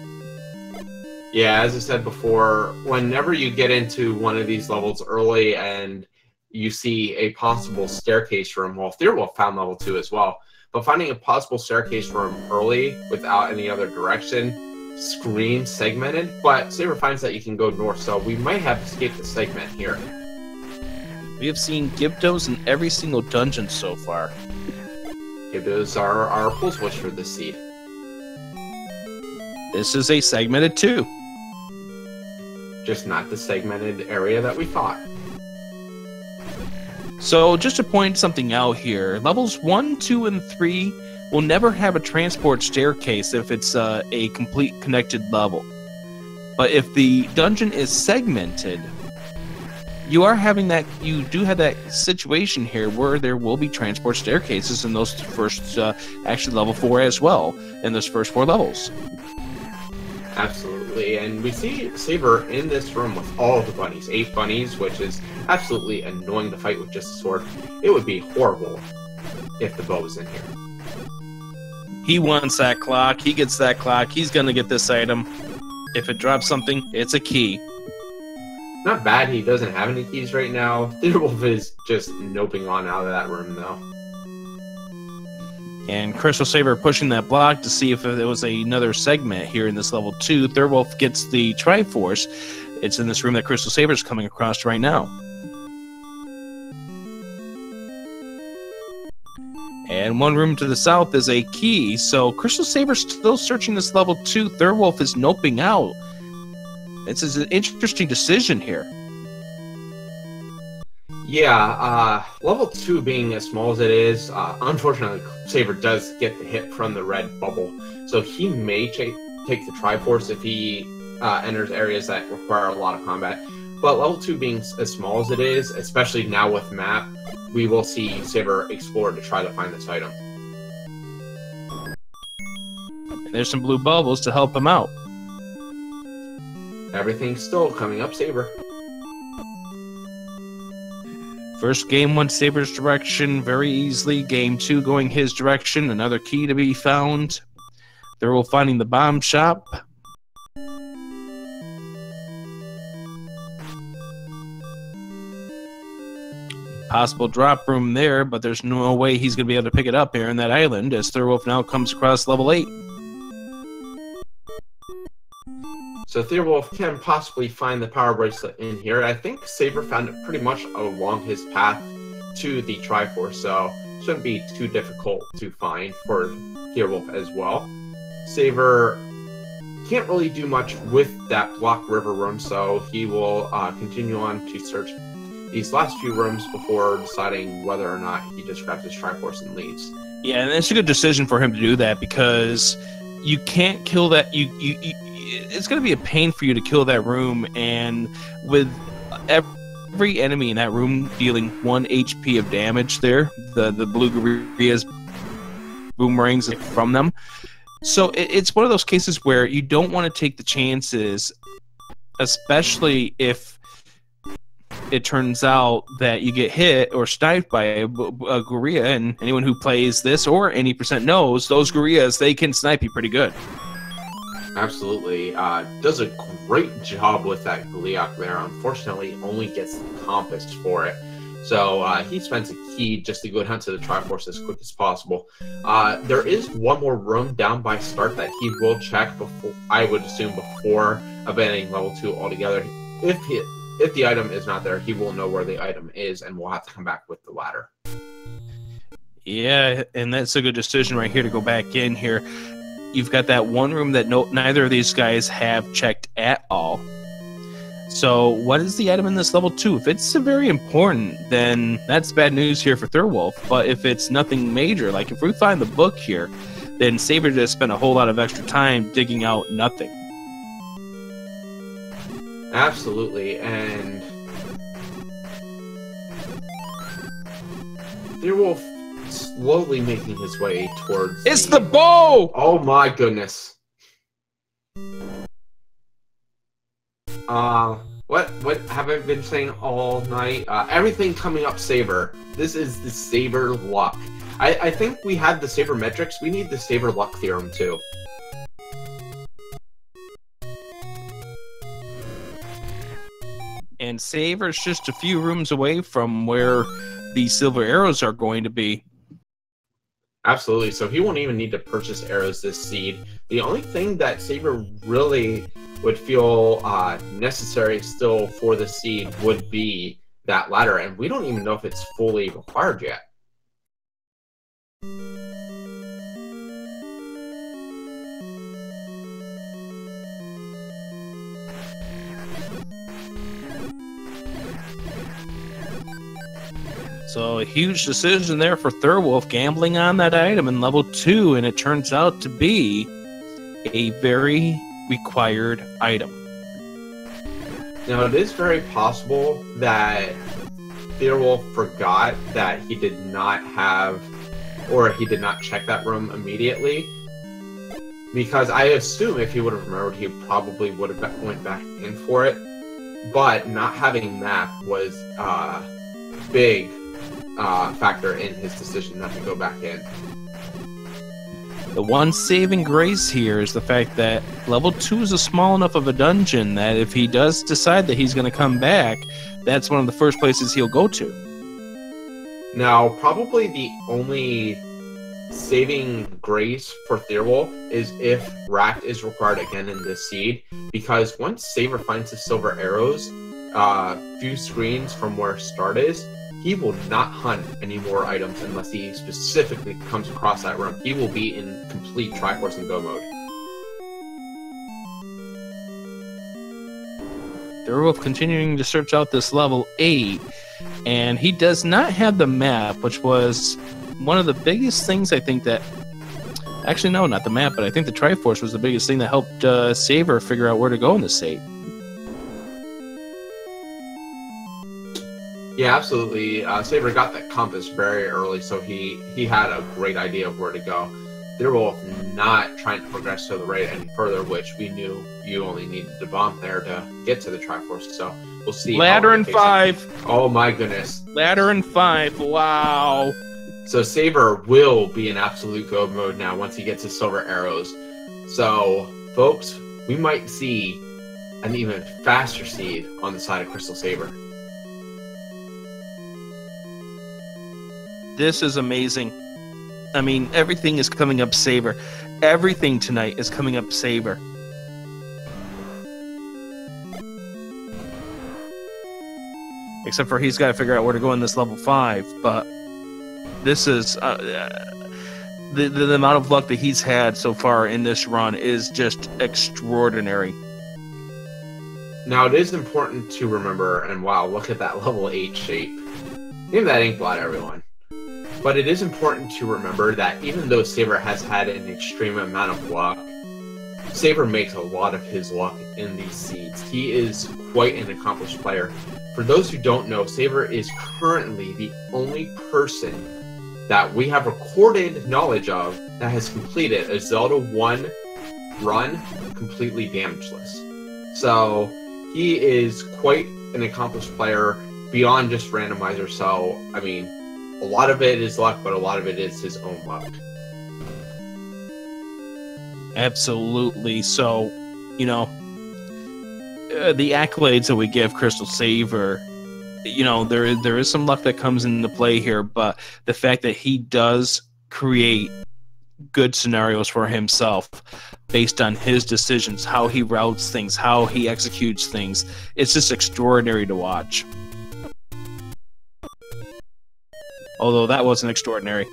Yeah, as I said before, whenever you get into one of these levels early and you see a possible staircase room, well, Thirwolf found level 2 as well, but finding a possible staircase room early without any other direction screams segmented, but Saber finds that you can go north, so we might have escaped the segment here. We have seen Gyptos in every single dungeon so far. Gyptos are our pull switch for this seed. This is a segmented 2. Just not the segmented area that we thought. So just to point something out here, levels 1, 2, and 3 will never have a transport staircase if it's a complete connected level. But if the dungeon is segmented, you do have that situation here where there will be transport staircases in those first, actually level 4 as well, in those first 4 levels. Absolutely, and we see Saber in this room with all of the bunnies, 8 bunnies, which is absolutely annoying to fight with just a sword. It would be horrible if the bow was in here. He wants that clock, he gets that clock, he's gonna get this item. If it drops something, it's a key. Not bad he doesn't have any keys right now. Thirwolf is just noping on out of that room, though. And CrystalSaver pushing that block to see if there was another segment here in this level 2. Thirwolf gets the Triforce. It's in this room that CrystalSaver is coming across right now. And one room to the south is a key. So CrystalSaver's still searching this level 2. Thirwolf is noping out. It's an interesting decision here. Yeah, level 2 being as small as it is, unfortunately, Saber does get the hit from the red bubble. So he may take the Triforce if he enters areas that require a lot of combat. But level 2 being as small as it is, especially now with map, we will see Saber explore to try to find this item. And there's some blue bubbles to help him out. Everything's still coming up Saber. First game went Saber's direction very easily. Game 2 going his direction. Another key to be found. They're finding the bomb shop. Possible drop room there, but there's no way he's going to be able to pick it up here in that island as Thirwolf now comes across level 8. So Thirwolf can possibly find the power bracelet in here. I think Saber found it pretty much along his path to the Triforce, so it shouldn't be too difficult to find for Thirwolf as well. Saber can't really do much with that block river room, so he will continue on to search these last few rooms before deciding whether or not he just grabs his Triforce and leaves. Yeah, and it's a good decision for him to do that because you can't kill that. It's going to be a pain for you to kill that room, and with every enemy in that room dealing 1 HP of damage there, the blue Gurias boomerangs from them. So it's one of those cases where you don't want to take the chances, especially if it turns out that you get hit or sniped by a Guria, and anyone who plays this or any percent knows those Gurias, they can snipe you pretty good. Absolutely. Does a great job with that Gliok there. Unfortunately, only gets the compass for it. So he spends a key just to go down to the Triforce as quick as possible. There is one more room down by start that he will check before, I would assume, before abandoning level 2 altogether. If the item is not there, he will know where the item is and will have to come back with the ladder. Yeah, and that's a good decision right here to go back in here. You've got that one room that neither of these guys have checked at all. So what is the item in this level 2? If it's very important, then that's bad news here for Thirwolf. But if it's nothing major, like if we find the book here, then Saber just spent a whole lot of extra time digging out nothing. Absolutely, and Thirwolf slowly making his way towards... It's the bow! Oh my goodness. What have I been saying all night? Everything coming up Saber. This is the Saber luck. I think we had the Saber metrics. We need the Saber luck theorem too. And Saber's just a few rooms away from where the silver arrows are going to be. Absolutely. So he won't even need to purchase arrows this seed. The only thing that Saber really would feel necessary still for the seed would be that ladder, and we don't even know if it's fully required yet. So a huge decision there for Thirwolf, gambling on that item in level 2, and it turns out to be a very required item. Now, it is very possible that Thirwolf forgot that he did not have, or he did not check that room immediately, because I assume if he would have remembered, he probably would have went back in for it, but not having map was a big factor in his decision not to go back in. The one saving grace here is the fact that level 2 is a small enough of a dungeon that if he does decide that he's going to come back, that's one of the first places he'll go to. Now, probably the only saving grace for Thirwolf is if Raft is required again in this seed, because once Saver finds his silver arrows, few screens from where Start is, he will not hunt any more items unless he specifically comes across that room. He will be in complete Triforce and Go mode. Thirwolf continuing to search out this level 8, and he does not have the map, which was one of the biggest things I think that... Actually, no, not the map, but I think the Triforce was the biggest thing that helped Saver figure out where to go in this state. Yeah, absolutely. Saver got that compass very early, so he had a great idea of where to go. Thirwolf not trying to progress to the right any further, which we knew you only needed to bomb there to get to the Triforce, so we'll see. Ladder and 5! Oh my goodness. Ladder and 5, wow! So Saber will be in absolute go mode now once he gets his silver arrows. So, folks, we might see an even faster seed on the side of CrystalSaver. This is amazing. I mean, everything is coming up Saver. Everything tonight is coming up Saver. Except for he's got to figure out where to go in this level 5. But this is... the amount of luck that he's had so far in this run is just extraordinary. Now, it is important to remember, and wow, look at that level 8 shape. Name that Inkblot, everyone. But it is important to remember that even though Saber has had an extreme amount of luck, Saber makes a lot of his luck in these seeds. He is quite an accomplished player. For those who don't know, Saber is currently the only person that we have recorded knowledge of that has completed a Zelda 1 run completely damageless. So he is quite an accomplished player beyond just Randomizer. So, I mean, a lot of it is luck, but a lot of it is his own luck. Absolutely. So, you know, the accolades that we give CrystalSaver, you know, there is some luck that comes into play here, but the fact that he does create good scenarios for himself based on his decisions, how he routes things, how he executes things, it's just extraordinary to watch. Although that wasn't extraordinary.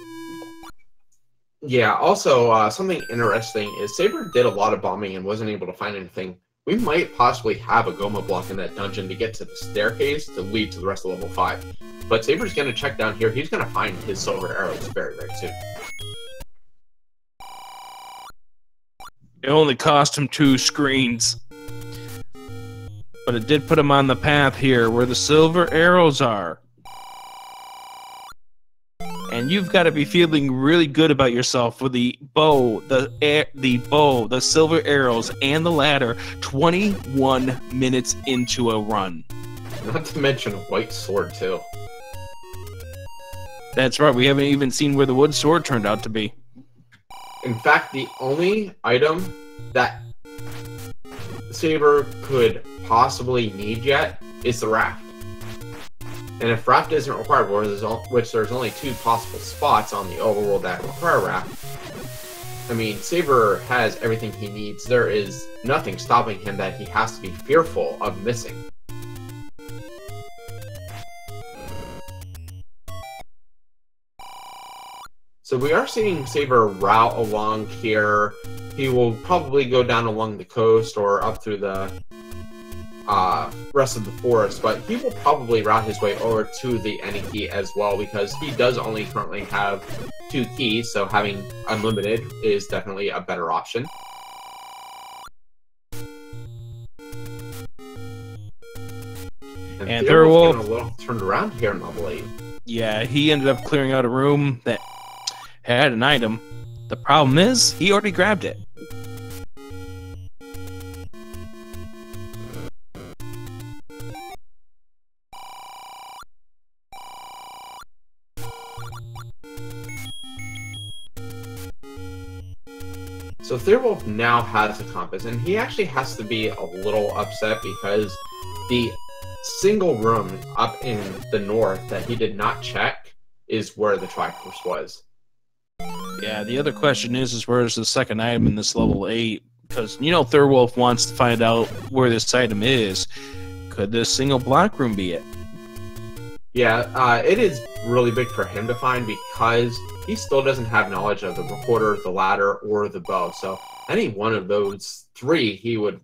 Yeah, also, something interesting is Saber did a lot of bombing and wasn't able to find anything. We might possibly have a Goma block in that dungeon to get to the staircase to lead to the rest of level 5. But Saber's going to check down here. He's going to find his silver arrows very, very soon. It only cost him 2 screens. But it did put him on the path here where the silver arrows are. And you've got to be feeling really good about yourself with the bow, the silver arrows, and the ladder 21 minutes into a run. Not to mention a white sword, too. That's right, we haven't even seen where the wood sword turned out to be. In fact, the only item that Saber could possibly need yet is the raft. And if raft isn't required, which there's only 2 possible spots on the overworld that require raft, I mean, Saber has everything he needs. There is nothing stopping him that he has to be fearful of missing. So we are seeing Saber route along here. He will probably go down along the coast or up through the rest of the forest, but he will probably route his way over to the any key as well, because he does only currently have 2 keys, so having unlimited is definitely a better option. And Thirwolf getting a little turned around here in level 8. Yeah, he ended up clearing out a room that had an item. The problem is, he already grabbed it. So Thirwolf now has a compass, and he actually has to be a little upset because the single room up in the north that he did not check is where the Triforce was. Yeah, the other question is where's the second item in this level 8? Because, you know, Thirwolf wants to find out where this item is. Could this single block room be it? Yeah, it is really big for him to find because he still doesn't have knowledge of the recorder, the ladder, or the bow. So any one of those 3 he would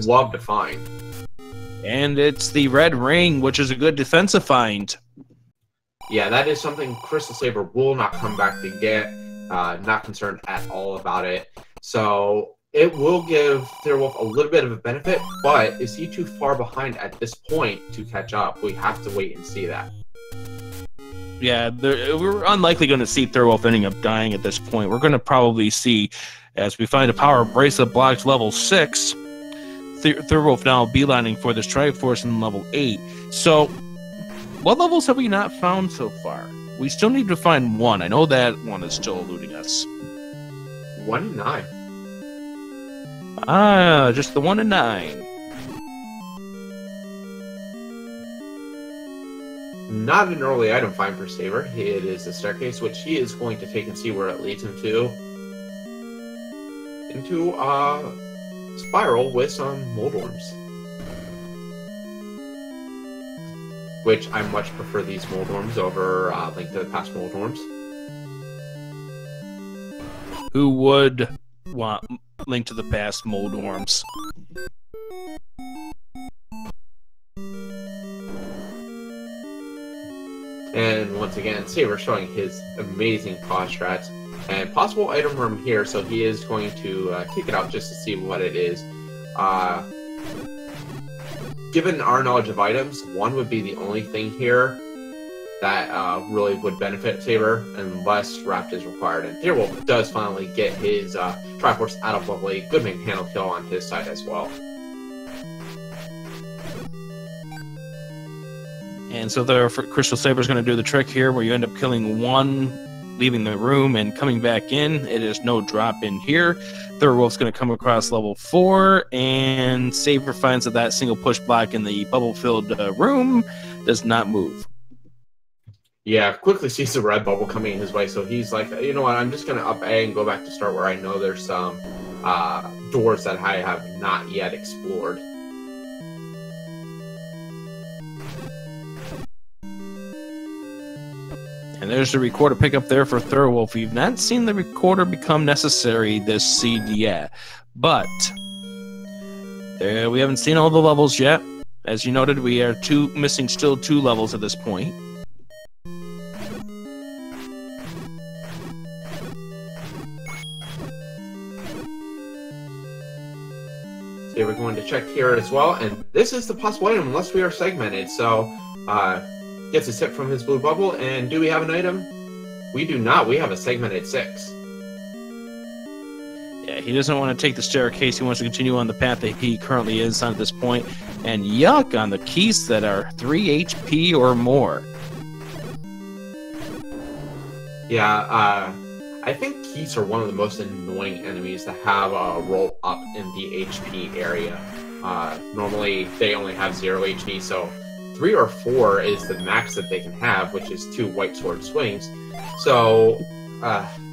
love to find. And it's the red ring, which is a good defensive find. Yeah, that is something CrystalSaver will not come back to get. Not concerned at all about it. So it will give Thirwolf a little bit of a benefit, but is he too far behind at this point to catch up? We have to wait and see that. Yeah, we're unlikely going to see Thirwolf ending up dying at this point. We're going to probably see, as we find a power bracelet blocked level 6, Thirwolf now beelining for this Triforce in level 8. So, what levels have we not found so far? We still need to find 1. I know that one is still eluding us. 1 and 9. Ah, just the 1 and 9. Not an early item find for Saver. It is a staircase, which he is going to take and see where it leads him to. Into a spiral with some mold worms. Which I much prefer these mold worms over Link to the Past mold worms. Who would want Link to the Past mold worms? And once again, Saber showing his amazing pause strats and possible item room here, so he is going to kick it out just to see what it is. Given our knowledge of items, 1 would be the only thing here that really would benefit Saber, unless Raft is required. And Thirwolf does finally get his Triforce out of level 8. Good handle kill on his side as well. And so the CrystalSaver is going to do the trick here where you end up killing 1, leaving the room, and coming back in. It is no drop in here. Thirwolf's going to come across level 4, and Saver finds that single push block in the bubble-filled room does not move. Yeah, quickly sees the red bubble coming his way, so he's like, you know what, I'm just going to up A and go back to start where I know there's some doors that I have not yet explored. And there's the recorder pickup there for Thirwolf. We've not seen the recorder become necessary this seed yet, but we haven't seen all the levels yet. As you noted, we are missing still 2 levels at this point. So we're going to check here as well, and this is the possible item unless we are segmented. So gets a sip from his blue bubble, and do we have an item? We do not. We have a segmented 6. Yeah, he doesn't want to take the staircase. He wants to continue on the path that he currently is on at this point. And yuck on the keys that are 3 HP or more. Yeah, I think keys are one of the most annoying enemies to have roll up in the HP area. Normally, they only have 0 HP, so 3 or 4 is the max that they can have, which is 2 white sword swings. So,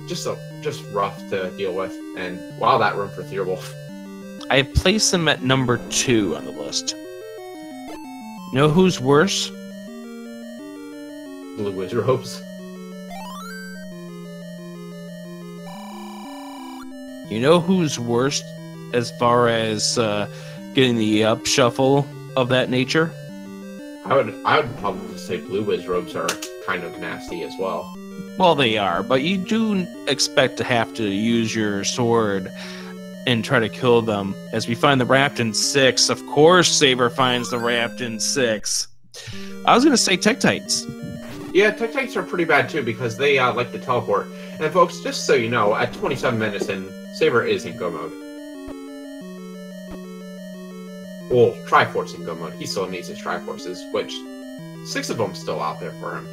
just rough to deal with. And wow, that room for Thirwolf. I placed him at number 2 on the list. You know who's worse? Blue Wizard Robes. You know who's worst as far as getting the up shuffle of that nature? I would probably say Blue Wiz Robes are kind of nasty as well. Well, they are, but you do expect to have to use your sword and try to kill them. As we find the Raft in 6, of course Saber finds the Raft in 6. I was going to say Tektites. Yeah, Tektites are pretty bad too because they like to teleport. And folks, just so you know, at 27 minutes in, Saber is in go mode. Well, Triforce in go mode. He still needs his Triforces, which 6 of them still out there for him.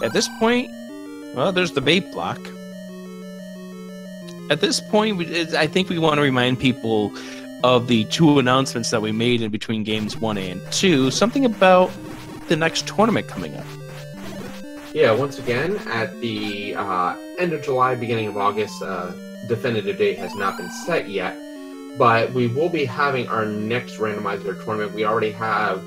At this point, well, there's the bait block. At this point, I think we want to remind people of the 2 announcements that we made in between games 1 and 2, something about the next tournament coming up. Yeah, once again, at the end of July, beginning of August, definitive date has not been set yet, but we will be having our next randomizer tournament. We already have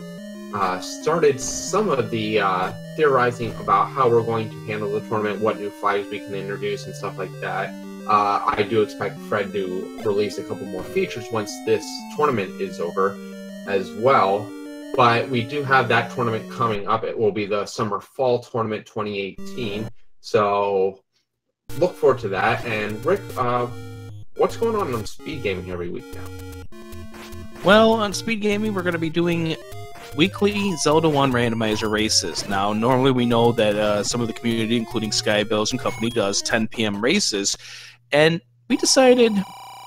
started some of the theorizing about how we're going to handle the tournament, what new flags we can introduce and stuff like that. I do expect Fred to release a couple more features once this tournament is over as well. But we do have that tournament coming up. It will be the Summer-Fall Tournament 2018. So look forward to that. And Rick, what's going on Speed Gaming every week now? Well, on Speed Gaming, we're going to be doing weekly Zelda 1 randomizer races. Now, normally we know that some of the community, including Skybills and company, does 10 p.m. races. And we decided,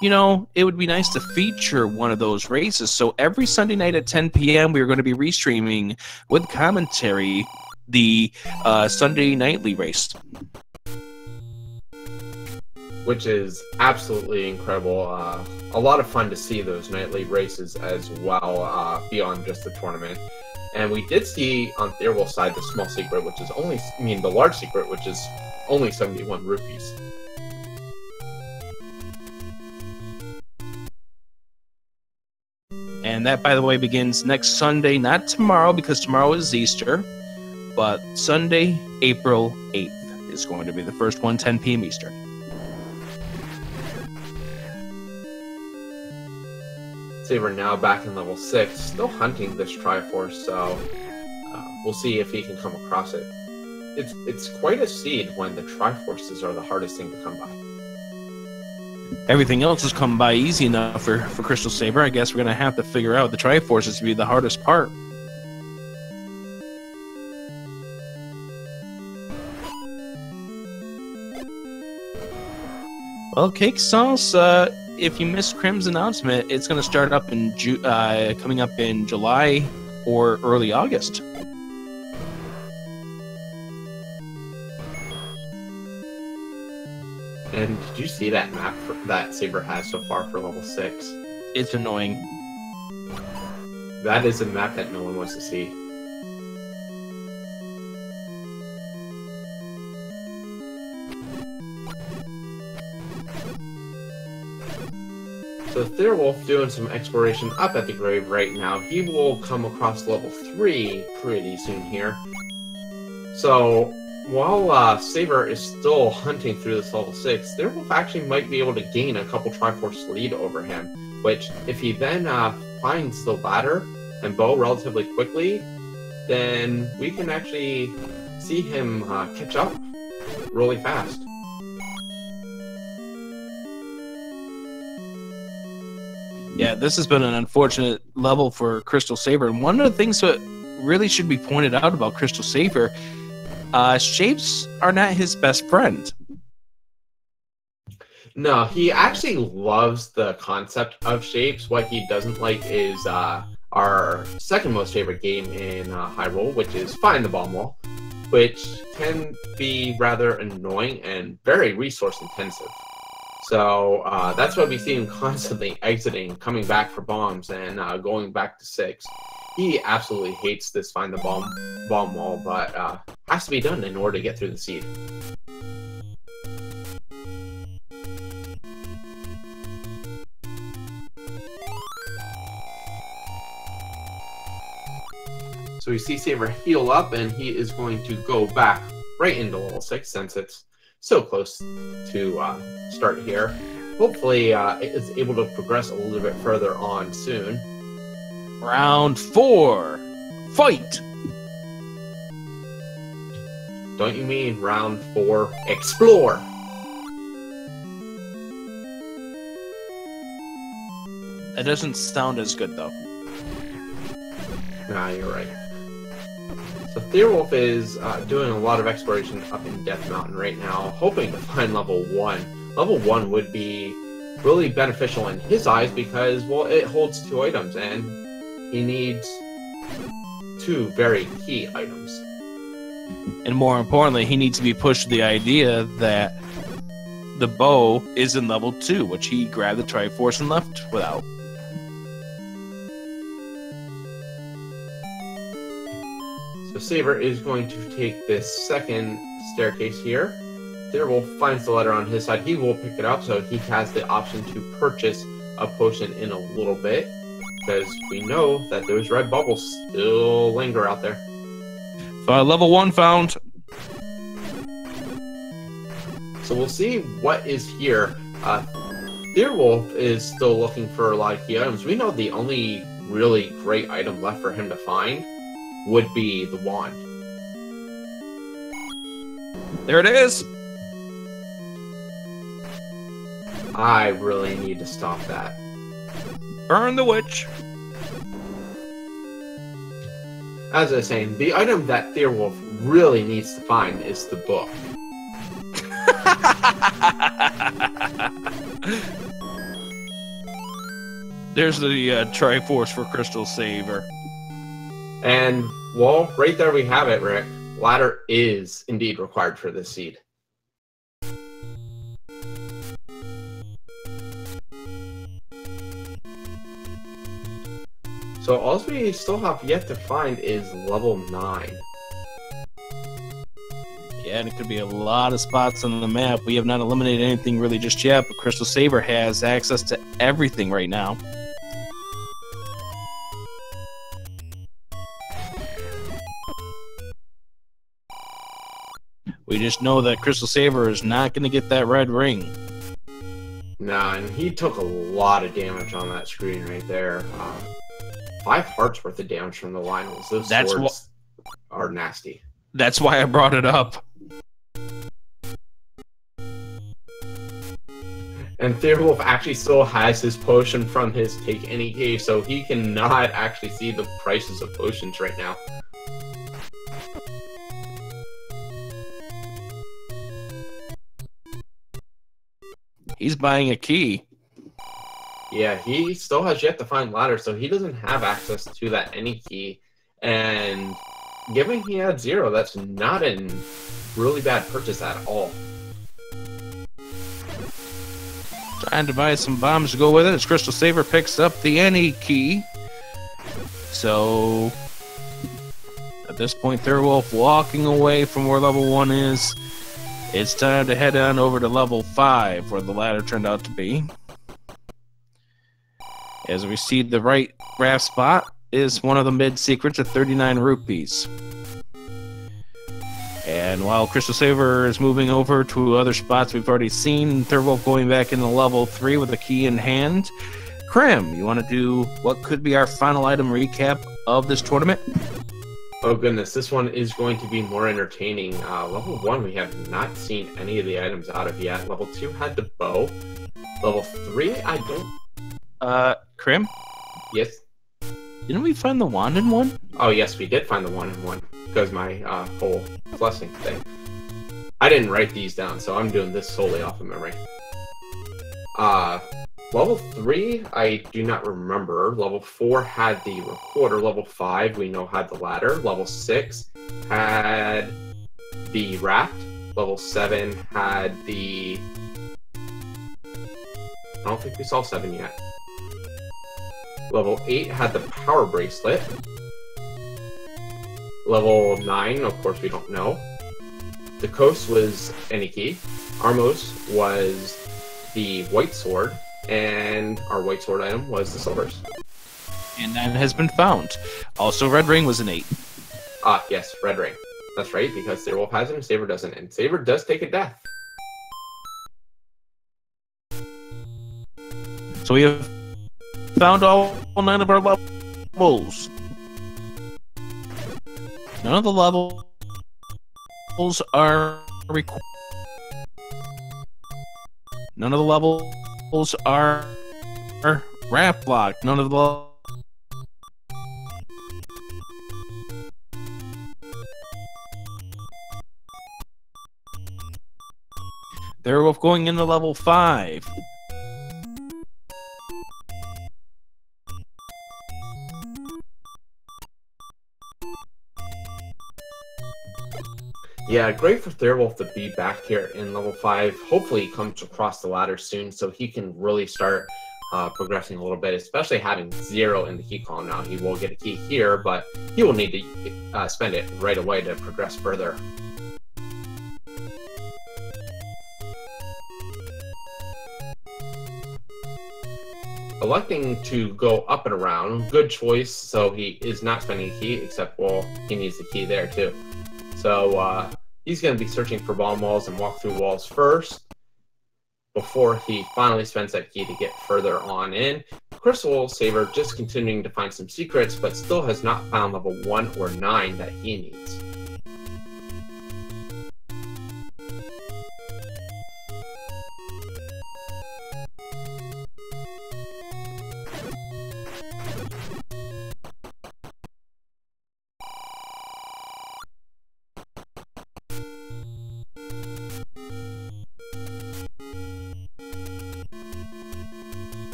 you know, it would be nice to feature one of those races. So every Sunday night at 10 p.m., we are going to be restreaming with commentary the Sunday nightly race. Which is absolutely incredible. A lot of fun to see those nightly races as well, beyond just the tournament. And we did see on Thirwolf's side the small secret, which is only, the large secret, which is only 71 rupees. And that, by the way, begins next Sunday, not tomorrow, because tomorrow is Easter, but Sunday, April 8th is going to be the first one, 10 p.m. Eastern. Saver now back in level 6, still hunting this Triforce, so we'll see if he can come across it. It's quite a seed when the Triforces are the hardest thing to come by. Everything else has come by easy enough for CrystalSaver. I guess we're going to have to figure out the Triforces to be the hardest part. Well, Cake Sauce, if you missed Crim's announcement, it's going to start up in coming up in July or early August. And did you see that map that Saber has so far for level 6? It's annoying. That is a map that no one wants to see. So Thirwolf doing some exploration up at the grave right now. He will come across level 3 pretty soon here. So while Saber is still hunting through this level 6, Thirwolf actually might be able to gain a couple Triforce lead over him, which if he then finds the ladder and bow relatively quickly, then we can actually see him catch up really fast. Yeah, this has been an unfortunate level for CrystalSaver, and one of the things that really should be pointed out about CrystalSaver, shapes are not his best friend. No, he actually loves the concept of shapes. What he doesn't like is our second most favorite game in Hyrule, which is Find the Bomb Wall, which can be rather annoying and very resource intensive. So that's why we see him constantly exiting, coming back for bombs, and going back to 6. He absolutely hates this Find the Bomb Wall, but has to be done in order to get through the seed. So we see Saber heal up, and he is going to go back right into level 6 since it's so close to start here. Hopefully it is able to progress a little bit further on soon. Round 4, fight! Don't you mean round 4, explore? That doesn't sound as good, though. Nah, you're right. So Thirwolf is doing a lot of exploration up in Death Mountain right now, hoping to find level 1. Level 1 would be really beneficial in his eyes because, well, it holds 2 items, and he needs 2 very key items. And more importantly, he needs to be pushed to the idea that the bow is in level 2, which he grabbed the Triforce and left without. So Saver is going to take this second staircase here. Thirwolf finds the ladder on his side. He will pick it up, so he has the option to purchase a potion in a little bit, because we know that those red bubbles still linger out there. Level 1 found. So we'll see what is here. Thirwolf is still looking for a lot of key items. We know the only really great item left for him to find would be the wand. There it is. I really need to stop that. Burn the witch. As I was saying, the item that Thirwolf really needs to find is the book. There's the Triforce for CrystalSaver. And, well, right there we have it, Rick. Ladder is indeed required for this seed. So all we still have yet to find is level 9. Yeah, and it could be a lot of spots on the map. We have not eliminated anything really just yet, but CrystalSaver has access to everything right now. We just know that CrystalSaver is not going to get that red ring. Nah, and he took a lot of damage on that screen right there. 5 hearts worth of damage from the Lionels. Those swords are nasty. That's why I brought it up. And Thirwolf actually still has his potion from his Take Any Key, so he cannot actually see the prices of potions right now. He's buying a key. Yeah, he still has yet to find ladder, so he doesn't have access to that Any Key. And given he had 0, that's not a really bad purchase at all. Trying to buy some bombs to go with it as CrystalSaver picks up the Any Key. So at this point, Thirwolf walking away from where level 1 is. It's time to head on over to level 5, where the ladder turned out to be. As we see, the right raft spot is one of the mid secrets at 39 rupees. And while CrystalSaver is moving over to other spots we've already seen, Thirwolf going back into level 3 with a key in hand. Krim, you want to do what could be our final item recap of this tournament? Oh goodness, this one is going to be more entertaining. Level 1 we have not seen any of the items out of yet. Level 2 had the bow. Level 3 I don't... Krim? Yes? Didn't we find the wand in one? Oh yes, we did find the one in one. Because my whole blessing thing. I didn't write these down, so I'm doing this solely off of memory. Level 3, I do not remember. Level 4 had the recorder. Level 5, we know, had the ladder. Level 6 had the raft. Level 7 had the... I don't think we saw 7 yet. Level 8 had the power bracelet. Level 9, of course, we don't know. The coast was Any Key. Armos was the white sword. And our white sword item was the silvers. And that has been found. Also, red ring was an 8. Ah, yes, red ring. That's right, because Thirwolf has it and Saver doesn't. And Saver does take a death. So we have found all 9 of our levels. None of the levels are required. None of the levels are raft blocked. None of the They're going into level 5. Yeah, great for Thirwolf to be back here in level 5. Hopefully he comes across the ladder soon so he can really start progressing a little bit, especially having 0 in the key column now. He will get a key here, but he will need to spend it right away to progress further. Electing to go up and around, good choice. So he is not spending a key, except, well, he needs the key there too. So he's going to be searching for bomb walls and walk through walls first before he finally spends that key to get further on in. CrystalSaver just continuing to find some secrets, but still has not found level 1 or 9 that he needs.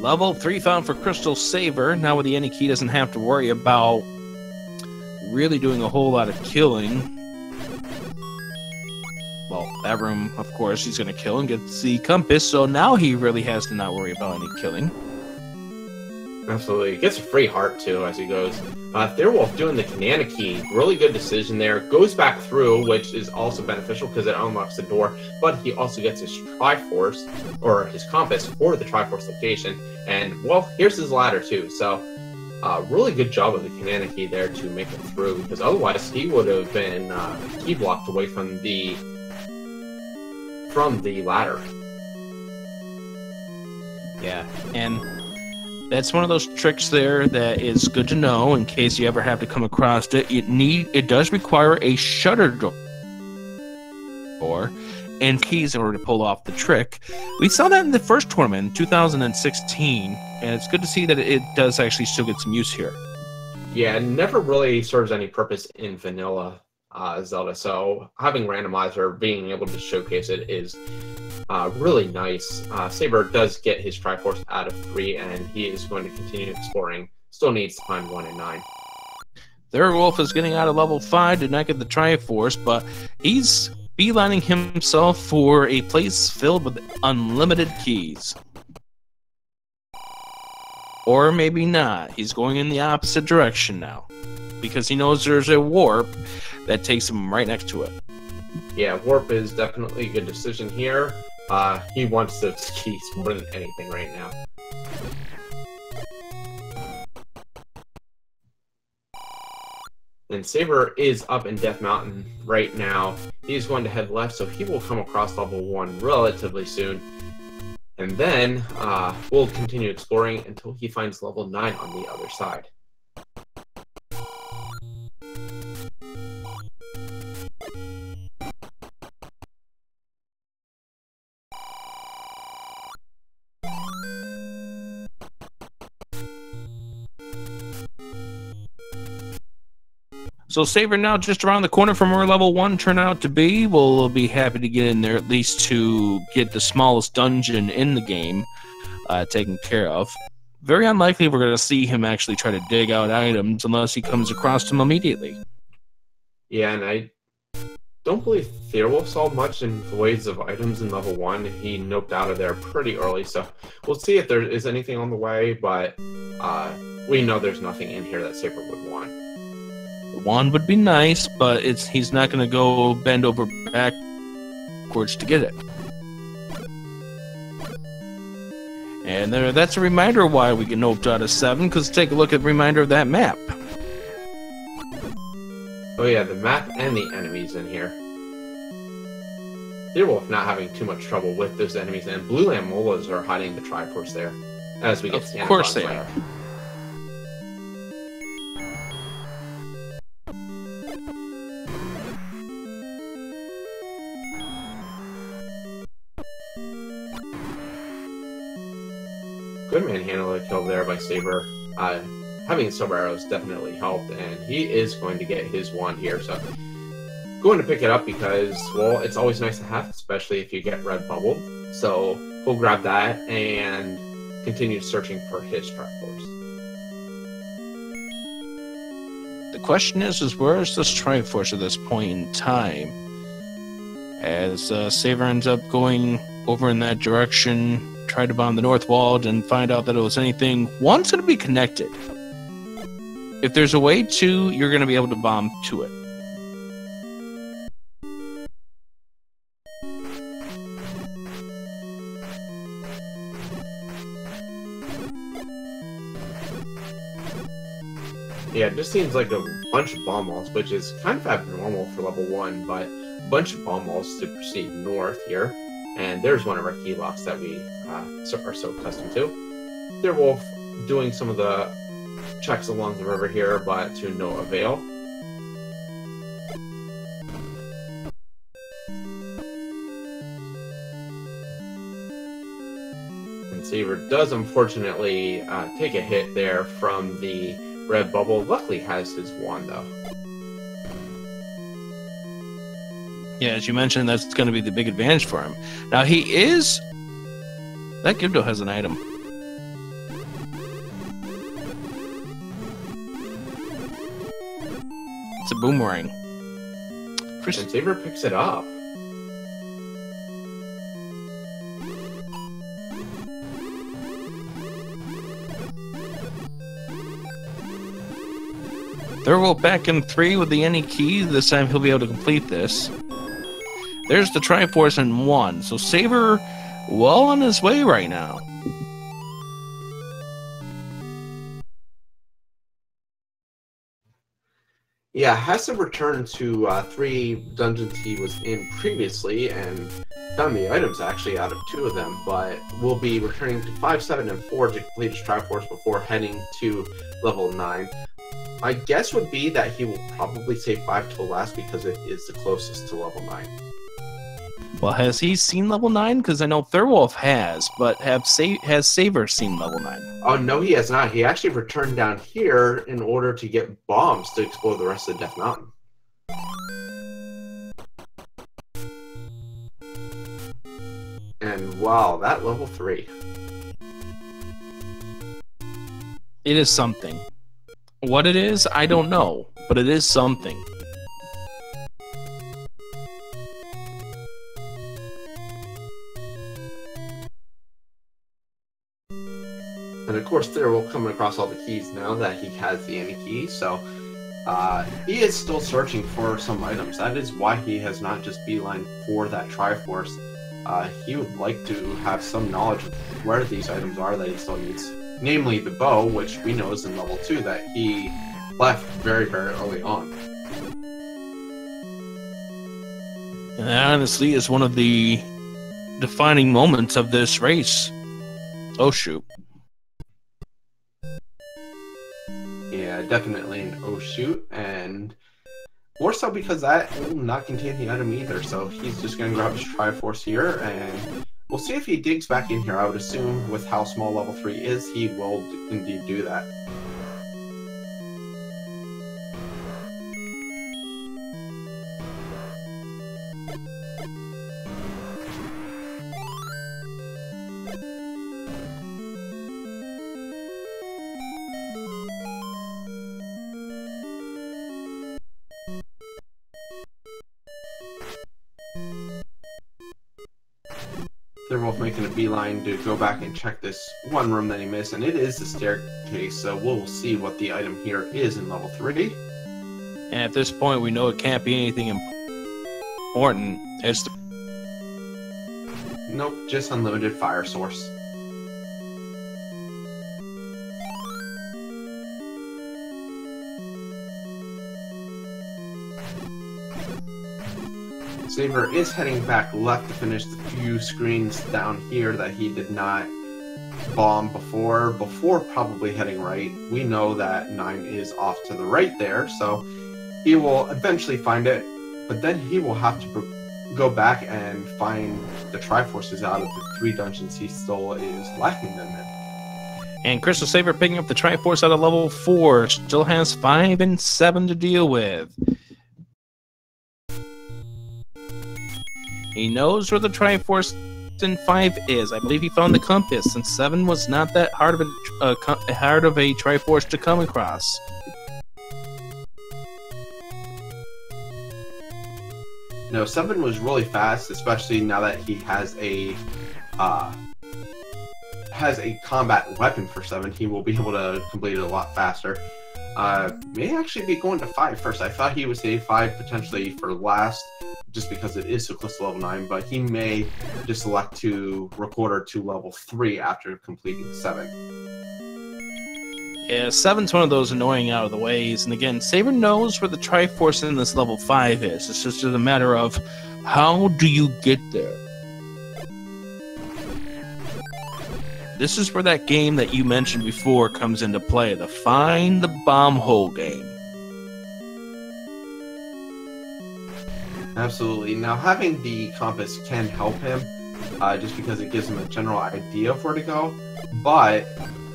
Level 3 found for CrystalSaver. Now with the any key, doesn't have to worry about really doing a whole lot of killing. Well, that room, of course, he's going to kill and get the compass, so now he really has to not worry about any killing. Absolutely. He gets a free heart, too, as he goes. Thirwolf doing the Banana Key. Really good decision there. Goes back through, which is also beneficial because it unlocks the door. But he also gets his Triforce, or his compass, for the Triforce location. And, well, here's his ladder, too. So, really good job of the Banana Key there to make it through. Because otherwise, he would have been key blocked away from the ladder. Yeah, and that's one of those tricks there that is good to know in case you ever have to come across it. It does require a shutter door and keys in order to pull off the trick. We saw that in the first tournament in 2016, and it's good to see that it does actually still get some use here. Yeah, it never really serves any purpose in vanilla Zelda, so having Randomizer being able to showcase it is really nice. Saber does get his Triforce out of 3, and he is going to continue exploring. Still needs to find 1 and 9. Thirwolf is getting out of level 5, did not get the Triforce, but he's beelining himself for a place filled with unlimited keys. Or maybe not. He's going in the opposite direction now, because he knows there's a warp that takes him right next to it. Yeah, warp is definitely a good decision here. He wants those keys more than anything right now. And Saber is up in Death Mountain right now. He's going to head left, so he will come across level 1 relatively soon. And then we'll continue exploring until he finds level 9 on the other side. So Saber now just around the corner from where level 1 turned out to be. We'll be happy to get in there at least to get the smallest dungeon in the game taken care of. Very unlikely we're going to see him actually try to dig out items unless he comes across them immediately. Yeah, and I don't believe Thirwolf saw much in the ways of items in level 1. He noped out of there pretty early, so we'll see if there is anything on the way, but we know there's nothing in here that Saber would want. The wand would be nice, but he's not going to go bend over backwards to get it. And that's a reminder why we get noped out of 7, because take a look at the reminder of that map. Oh yeah, the map and the enemies in here. Thirwolf not having too much trouble with those enemies, and blue Lamolas are hiding the Triforce there. As we get Of course they are. Good manhandle kill there by Saber. Having silver arrows definitely helped, and he is going to get his wand here. So, going to pick it up because, well, it's always nice to have, especially if you get red bubbled. So, we'll grab that and continue searching for his Triforce. The question is where is this Triforce at this point in time? as Saver ends up going over in that direction, try to bomb the north wall, and find out that it was anything. One's going to be connected. If there's a way to, you're going to be able to bomb to it. Yeah, it just seems like a bunch of bomb walls, which is kind of abnormal for level 1, but a bunch of bomb walls to proceed north here. And there's one of our key locks that we are so accustomed to. Thirwolf doing some of the checks along the river here, but to no avail. And Saver does unfortunately take a hit there from the red bubble. Luckily has his wand though. Yeah, as you mentioned, that's going to be the big advantage for him. Now he is... That Gibdo has an item. It's a boomerang. And Saver picks it up. Thirwolf back in 3 with the any key. This time he'll be able to complete this. There's the Triforce in 1. So Saver well on his way right now. Yeah, has to return to 3 dungeons he was in previously and found the items actually out of 2 of them, but will be returning to 5, 7, and 4 to complete his Triforce before heading to level 9. My guess would be that he will probably save 5 till last because it is the closest to level 9. Well, has he seen level 9? Because I know Thirwolf has, but has Saver seen level 9? Oh, no, he has not. He actually returned down here in order to get bombs to explore the rest of Death Mountain. And wow, that level 3. It is something. What it is, I don't know, but it is something. And of course, Thirwolf coming across all the keys now that he has the any key, so he is still searching for some items. That is why he has not just beeline for that Triforce. He would like to have some knowledge of where these items are that he still needs. Namely the bow, which we know is in level 2, that he left very, very early on. And that honestly is one of the defining moments of this race. Oh shoot. Yeah, definitely an oh shoot, and more so because that will not contain the item either, so he's just going to grab his Triforce here, and we'll see if he digs back in here. I would assume with how small level 3 is, he will indeed do that. Thirwolf making a beeline to go back and check this one room that he missed, and it is the staircase, so we'll see what the item here is in level 3. And at this point, we know it can't be anything important. It's the... Nope, just unlimited fire source. Saver is heading back left to finish the few screens down here that he did not bomb before probably heading right. We know that 9 is off to the right there, so he will eventually find it, but then he will have to go back and find the Triforces out of the 3 dungeons he still is lacking them in. And CrystalSaver picking up the Triforce out of level 4, still has 5 and 7 to deal with. He knows where the Triforce in 5 is. I believe he found the compass, and 7 was not that hard of a Triforce to come across. No, 7 was really fast, especially now that he has a combat weapon for 7. He will be able to complete it a lot faster. May actually be going to 5 first. I thought he would say 5 potentially for last, just because it is so close to level 9, but he may just select to recorder to level 3 after completing 7. Yeah, 7's one of those annoying out of the ways, and again, Saber knows where the Triforce in this level 5 is. It's just a matter of how do you get there? This is where that game that you mentioned before comes into play, the Find the Bomb Hole game. Absolutely. Now, having the compass can help him, just because it gives him a general idea of where to go, but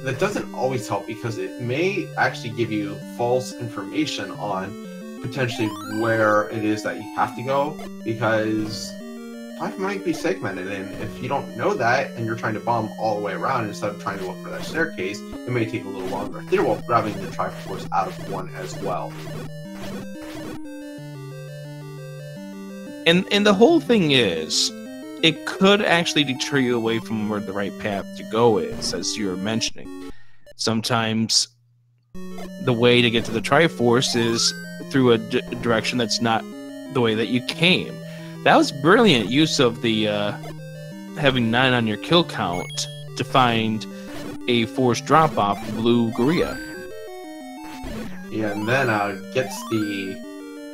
that doesn't always help because it may actually give you false information on potentially where it is that you have to go, because 5 might be segmented, and if you don't know that and you're trying to bomb all the way around instead of trying to look for that staircase, it may take a little longer. Thirwolf grabbing the Triforce out of 1 as well. And the whole thing is, it could actually deter you away from where the right path to go is, as you were mentioning. Sometimes the way to get to the Triforce is through a direction that's not the way that you came. That was brilliant use of the having 9 on your kill count to find a forced drop-off blue Gorilla. Yeah, and then gets the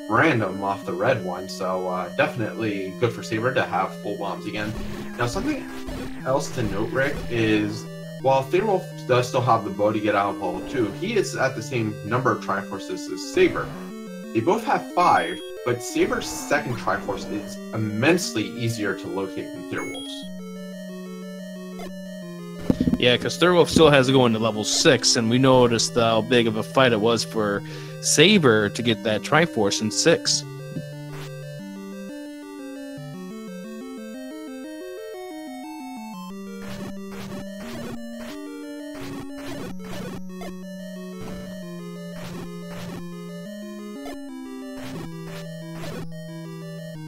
random off the red one, so definitely good for Saber to have full bombs again. Now, something else to note, Rick, is while Thirwolf does still have the bow to get out of level 2, he is at the same number of Triforces as Saber. They both have 5, but Saber's second Triforce is immensely easier to locate than Thirwolf's. Yeah, because Thirwolf still has to go into level 6, and we noticed how big of a fight it was for Saber to get that Triforce in 6.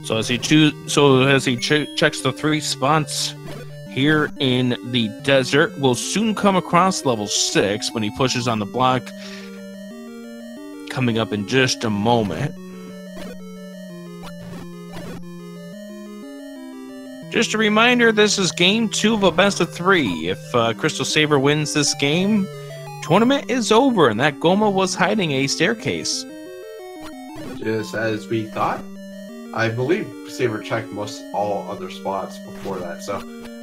So as he checks the 3 spots here in the desert, we'll soon come across level 6 when he pushes on the block, coming up in just a moment. Just a reminder, this is game 2 of a best of 3. If CrystalSaver wins this game, tournament is over, and that Goma was hiding a staircase. Just as we thought. I believe Saber checked most all other spots before that, so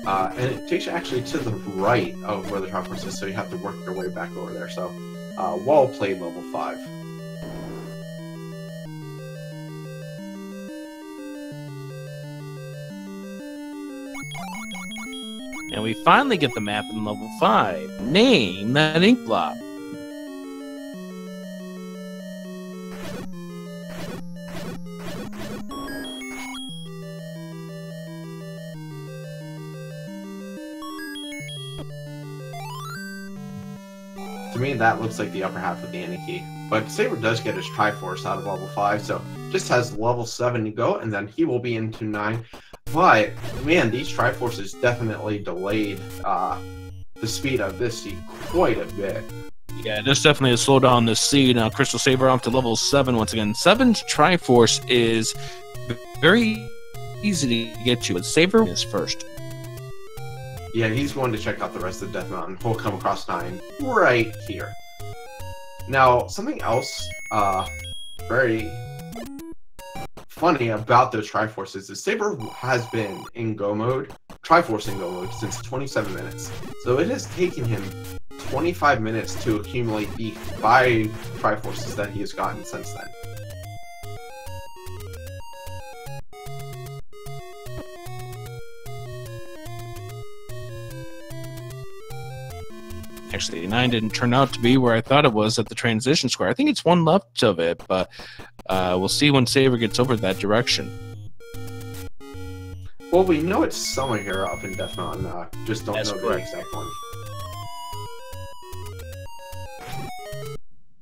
and it takes you actually to the right of where the Triforce is, so you have to work your way back over there. So, well played, level 5. And we finally get the map in level 5. Name that ink blob. To me, that looks like the upper half of the Aniki. But Saber does get his Triforce out of level 5, so just has level 7 to go, and then he will be into 9. But, man, these Triforces definitely delayed the speed of this seed quite a bit. Yeah, there's definitely a slowdown in this seed. Now, CrystalSaver off to level 7 once again. 7's Triforce is very easy to get to, but Saber is first. Yeah, he's going to check out the rest of Death Mountain. He'll come across 9 right here. Now, something else very funny about those Triforces is Saber has been in Go mode, Triforce in Go mode, since 27 minutes. So it has taken him 25 minutes to accumulate the 5 Triforces that he has gotten since then. Actually, 9 didn't turn out to be where I thought it was at the transition square. I think it's 1 left of it, but we'll see when Saber gets over that direction. Well, we know it's somewhere here up in Death Mountain. Just don't know the exact one.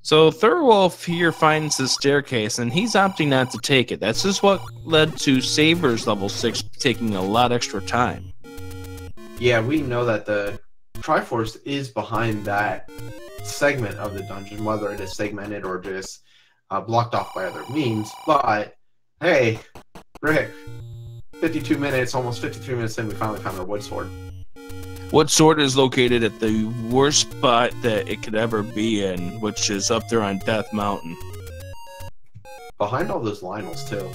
So Thirwolf here finds the staircase, and he's opting not to take it. That's just what led to Saber's level 6 taking a lot extra time. Yeah, we know that the Triforce is behind that segment of the dungeon, whether it is segmented or just blocked off by other means. But, hey, Rick, 52 minutes, almost 53 minutes in, we finally found our wood sword. Wood sword is located at the worst spot that it could ever be in, which is up there on Death Mountain. Behind all those Lionels, too.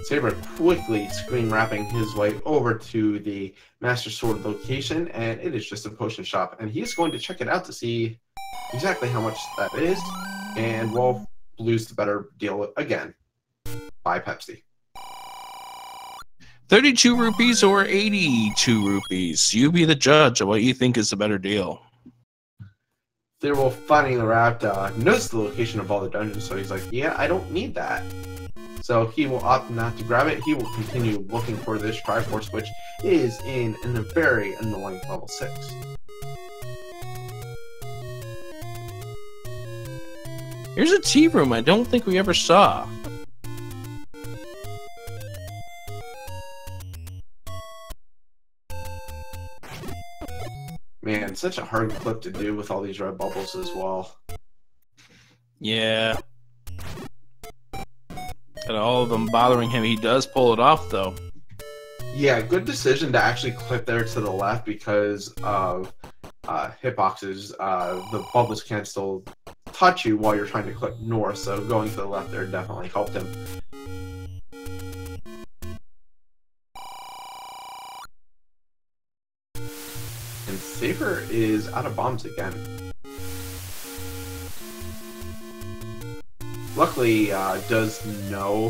Saber quickly screen wrapping his way over to the Master Sword location, and it is just a potion shop. And he's going to check it out to see exactly how much that is. And Wolf blues the better deal again. Buy Pepsi. 32 rupees or 82 rupees. You be the judge of what you think is the better deal. Thirwolf, finding the raft, knows the location of all the dungeons, so he's like, yeah, I don't need that. So he will opt not to grab it. He will continue looking for this Triforce, which is in a very annoying level 6. Here's a tea room I don't think we ever saw. Man, such a hard clip to do with all these red bubbles as well. Yeah. And all of them bothering him. He does pull it off, though. Yeah, good decision to actually clip there to the left because of hitboxes. The bubbles can still touch you while you're trying to clip north, so going to the left there definitely helped him. And Saber is out of bombs again. Luckily, does know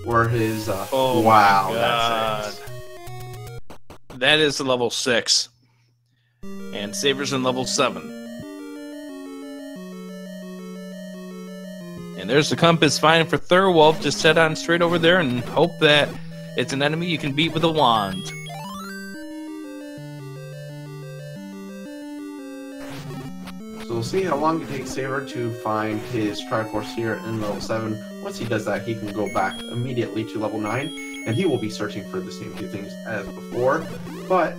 where his. Oh wow, my God. that's it. That is a level 6. And Saber's in level 7. And there's the compass fine for Thirwolf. Just head on straight over there and hope that it's an enemy you can beat with a wand. So we'll see how long it takes Saber to find his Triforce here in level 7. Once he does that, he can go back immediately to level 9, and he will be searching for the same two things as before, but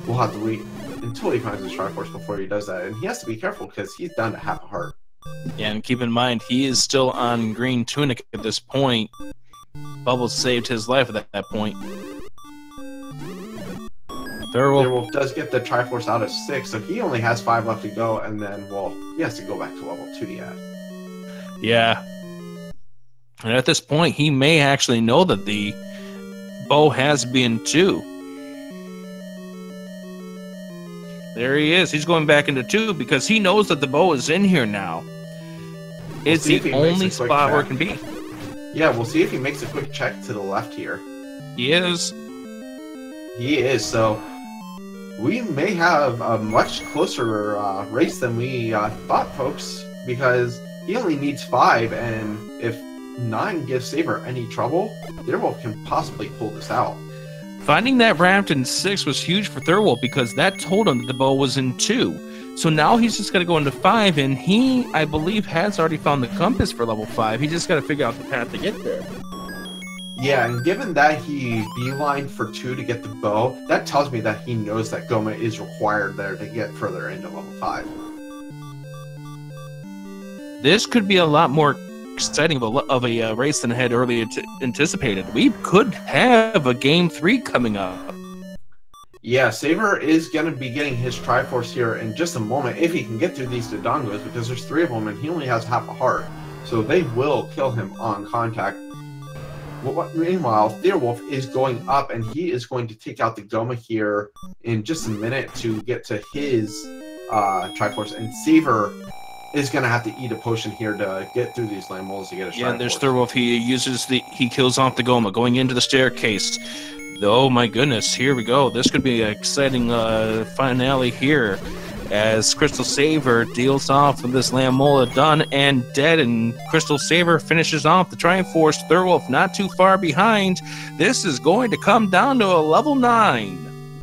we'll have to wait until he finds his Triforce before he does that, and he has to be careful because he's down to half a heart. Yeah, and keep in mind, he is still on green tunic at this point. Bubbles saved his life at that point. Thirwolf does get the Triforce out of 6, so he only has 5 left to go, and then, well, he has to go back to level 2 yet. Yeah. And at this point, he may actually know that the bow has been 2. There he is. He's going back into 2 because he knows that the bow is in here now. It's the only spot where it can be. Yeah, we'll see if he makes a quick check to the left here. He is. He is, so we may have a much closer race than we thought, folks, because he only needs 5, and if 9 gives Saber any trouble, Thirwolf can possibly pull this out. Finding that raft in 6 was huge for Thirwolf because that told him that the bow was in 2. So now he's just got to go into 5, and he, I believe, has already found the compass for level 5. He just got to figure out the path to get there. Yeah, and given that he beelined for 2 to get the bow, that tells me that he knows that Goma is required there to get further into level 5. This could be a lot more exciting of a race than I had earlier anticipated. We could have a Game 3 coming up. Yeah, Saber is going to be getting his Triforce here in just a moment if he can get through these Dodongos, because there's 3 of them and he only has half a heart. So they will kill him on contact. Meanwhile, Thirwolf is going up, and he is going to take out the Goma here in just a minute to get to his Triforce, and Saber is going to have to eat a potion here to get through these land moles to get his Triforce. Yeah, and there's Thirwolf. He kills off the Goma, going into the staircase. Oh my goodness, here we go. This could be an exciting finale here, as CrystalSaver deals off with this Lamola done and dead, and CrystalSaver finishes off the Triforce. Thirwolf not too far behind. This is going to come down to a level 9.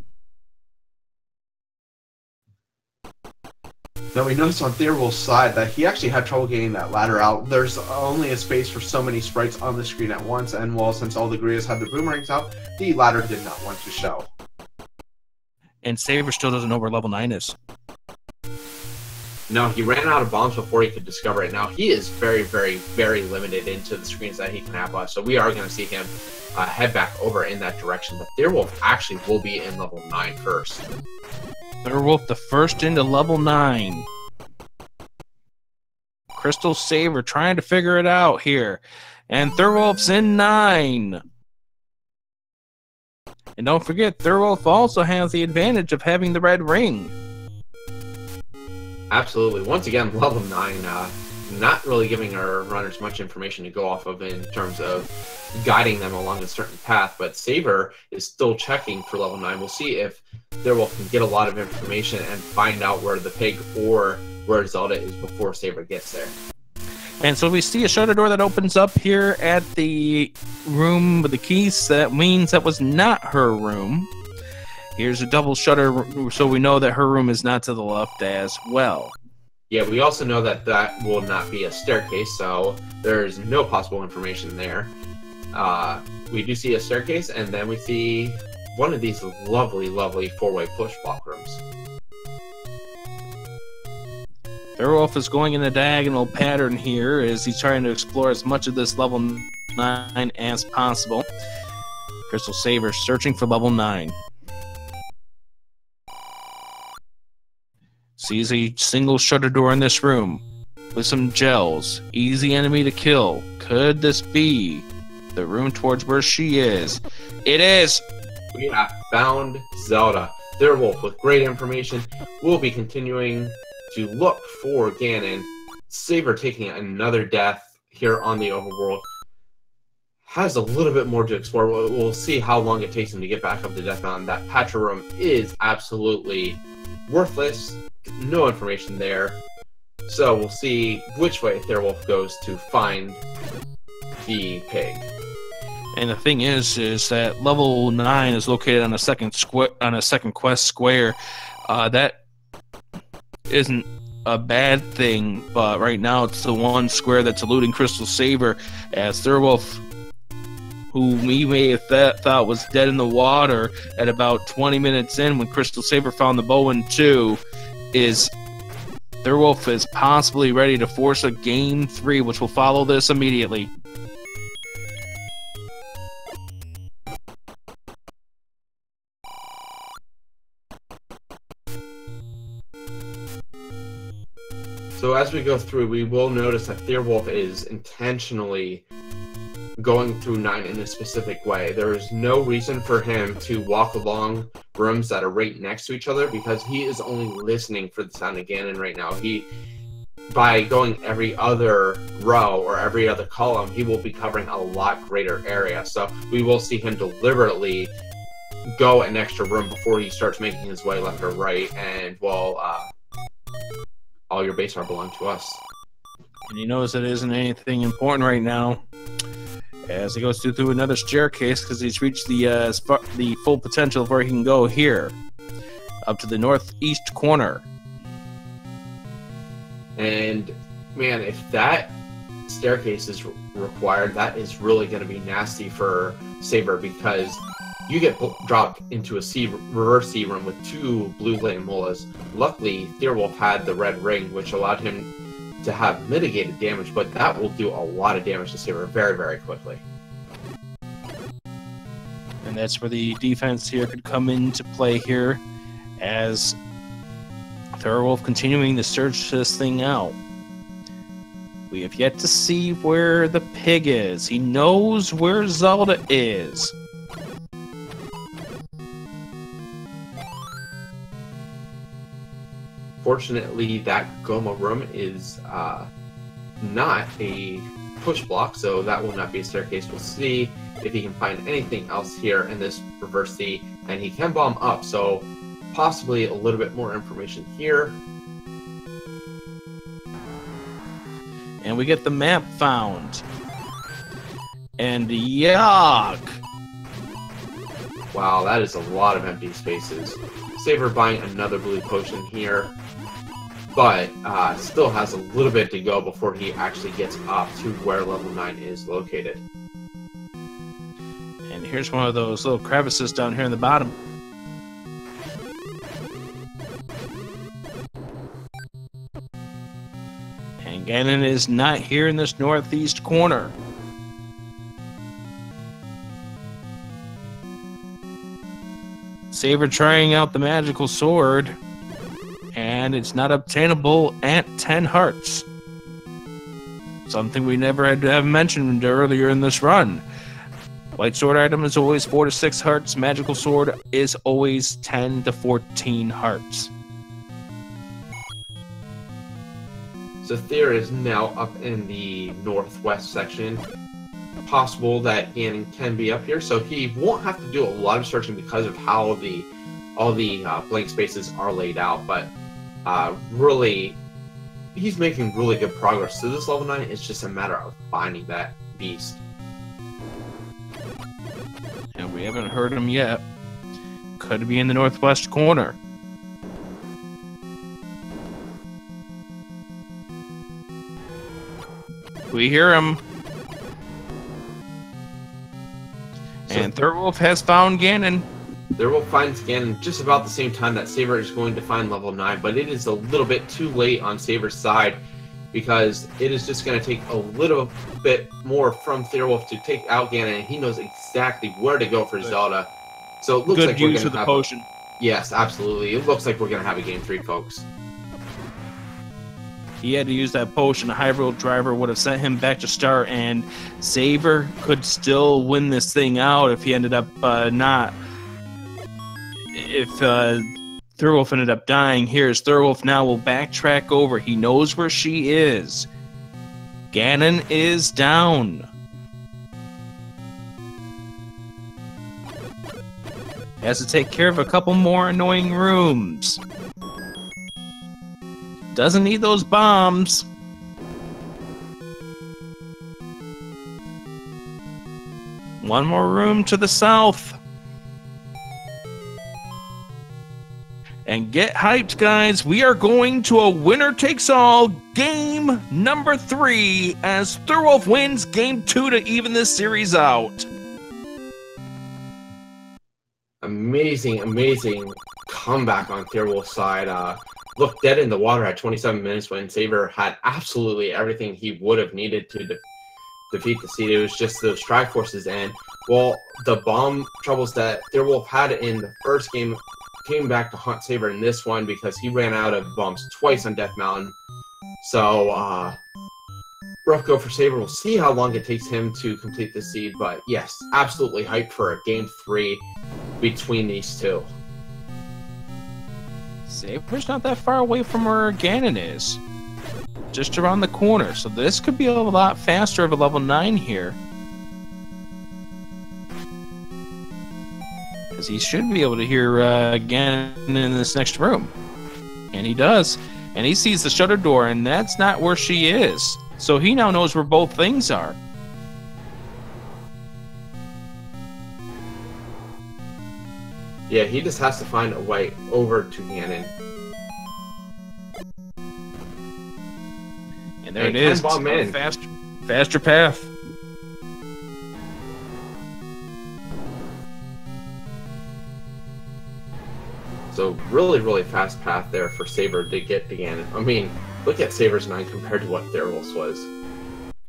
Now we noticed on Thirwolf's side that he actually had trouble getting that ladder out. There's only a space for so many sprites on the screen at once, and well, since all the Grias had the boomerangs out, the ladder did not want to show. And Saver still doesn't know where level 9 is. No, he ran out of bombs before he could discover it. Now, he is very, very, very limited into the screens that he can have left, so we are going to see him head back over in that direction. But Thirwolf actually will be in level 9 first. Thirwolf the first into level 9. CrystalSaver trying to figure it out here. And Thirwolf's in 9. And don't forget, Thirwolf also has the advantage of having the red ring. Absolutely. Once again, level 9, not really giving our runners much information to go off of in terms of guiding them along a certain path, but Saver is still checking for level 9. We'll see if Thirwolf can get a lot of information and find out where the pig or where Zelda is before Saver gets there. And so we see a shutter door that opens up here at the room with the keys. That means that was not her room. Here's a double shutter, so we know that her room is not to the left as well. Yeah, we also know that that will not be a staircase, so there's no possible information there. We do see a staircase, and then we see one of these lovely, lovely four-way push block rooms. Thirwolf is going in a diagonal pattern here as he's trying to explore as much of this level 9 as possible. CrystalSaver searching for level 9. Sees a single shutter door in this room with some gels. Easy enemy to kill. Could this be the room towards where she is? It is! We have found Zelda. Thirwolf, with great information, will be continuing to look for Ganon. Saver taking another death here on the Overworld. Has a little bit more to explore. We'll see how long it takes him to get back up to Death Mountain. That Patra room is absolutely worthless. No information there. So we'll see which way Thirwolf goes to find the pig. And the thing is that level 9 is located on a second quest square. That isn't a bad thing, but right now it's the one square that's eluding CrystalSaver, as Thirwolf, who we may have thought was dead in the water at about 20 minutes in when CrystalSaver found the bow in 2, Thirwolf is possibly ready to force a game 3, which will follow this immediately. So as we go through, we will notice that Thirwolf is intentionally going through 9 in a specific way. There is no reason for him to walk along rooms that are right next to each other because he is only listening for the sound of Ganon right now. By going every other row or every other column, he will be covering a lot greater area. So we will see him deliberately go an extra room before he starts making his way left or right, and well, all your base are belong to us. And he knows it isn't anything important right now, as he goes through another staircase because he's reached the full potential of where he can go here, up to the northeast corner. And man, if that staircase is required, that is really going to be nasty for Saber, because you get dropped into a reverse C room with 2 blue lane mullahs. Luckily, Thirwolf had the red ring, which allowed him to have mitigated damage, but that will do a lot of damage to Saber very, very quickly. And that's where the defense here could come into play here, as Thirwolf continuing to search this thing out. We have yet to see where the pig is. He knows where Zelda is. Fortunately, that Goma room is not a push block, so that will not be a staircase. We'll see if he can find anything else here in this reverse C, and he can bomb up, so possibly a little bit more information here. And we get the map found. And yuck! Wow, that is a lot of empty spaces. Saver buying another blue potion here. but still has a little bit to go before he actually gets up to where level 9 is located. And here's one of those little crevices down here in the bottom. And Ganon is not here in this northeast corner. Saber trying out the magical sword, and it's not obtainable at 10 hearts. Something we never had to have mentioned earlier in this run. White sword item is always 4 to 6 hearts. Magical sword is always 10 to 14 hearts. So Thea is now up in the northwest section. Possible that Ganon can be up here, so he won't have to do a lot of searching because of how all the blank spaces are laid out. But really, he's making really good progress. So this level 9 is just a matter of finding that beast. And we haven't heard him yet. Could be in the northwest corner. We hear him. And Thirwolf has found Ganon. Thirwolf finds Ganon just about the same time that Saber is going to find level 9, but it is a little bit too late on Saber's side because it is just going to take a little bit more from Thirwolf to take out Ganon, and he knows exactly where to go for Zelda. So it looks like we're going to have the potion. Yes, absolutely. It looks like we're going to have a game 3, folks. He had to use that potion. A Hyrule driver would have sent him back to start, and Saber could still win this thing out if he ended up not. If Thirwolf ended up dying. Here's Thirwolf now will backtrack over. He knows where she is. Ganon is down. Has to take care of a couple more annoying rooms. Doesn't need those bombs. One more room to the south. And get hyped, guys. We are going to a winner-takes-all game number 3 as Thirwolf wins game 2 to even this series out. Amazing, amazing comeback on Thirwolf's side. Looked dead in the water at 27 minutes when Saber had absolutely everything he would have needed to defeat the seed. It was just those Triforces, and well, the bomb troubles that Thirwolf had in the first game came back to haunt Saber in this one because he ran out of bombs twice on Death Mountain. So, rough go for Saber. We'll see how long it takes him to complete the seed, but yes, absolutely hyped for a game 3 between these two. Saber's not that far away from where Ganon is. Just around the corner. So this could be a lot faster of a level 9 here. Because he should be able to hear Ganon in this next room. And he does. And he sees the shutter door, and that's not where she is. So he now knows where both things are. Yeah, he just has to find a way over to Ganon. And there it is. Faster path. So really, really fast path there for Saber to get to Ganon. I mean, look at Saber's 9 compared to what Thirwolf's was.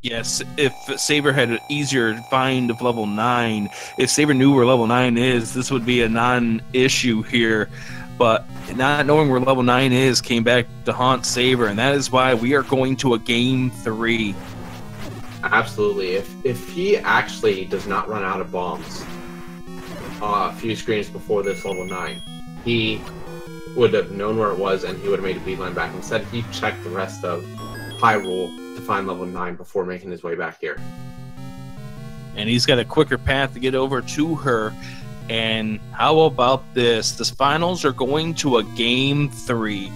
Yes, if Saber had an easier find of level 9, if Saber knew where level 9 is, this would be a non-issue here. But not knowing where level 9 is came back to haunt Saber, and that is why we are going to a game 3. Absolutely. If he actually does not run out of bombs a few screens before this level 9, he would have known where it was and he would have made a beeline back. Instead, he checked the rest of Hyrule to find level 9 before making his way back here. And he's got a quicker path to get over to her. And how about this? The finals are going to a game 3.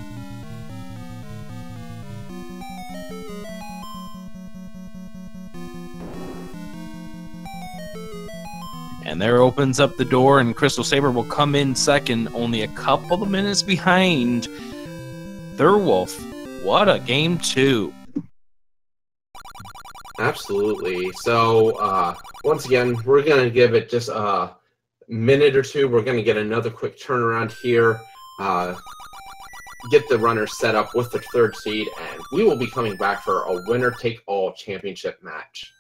And there opens up the door, and CrystalSaver will come in second, only a couple of minutes behind Thirwolf. what a game 2. Absolutely. So, once again, we're going to give it just a minute or two. We're going to get another quick turnaround here, get the runners set up with the 3rd seed, and we will be coming back for a winner-take-all championship match.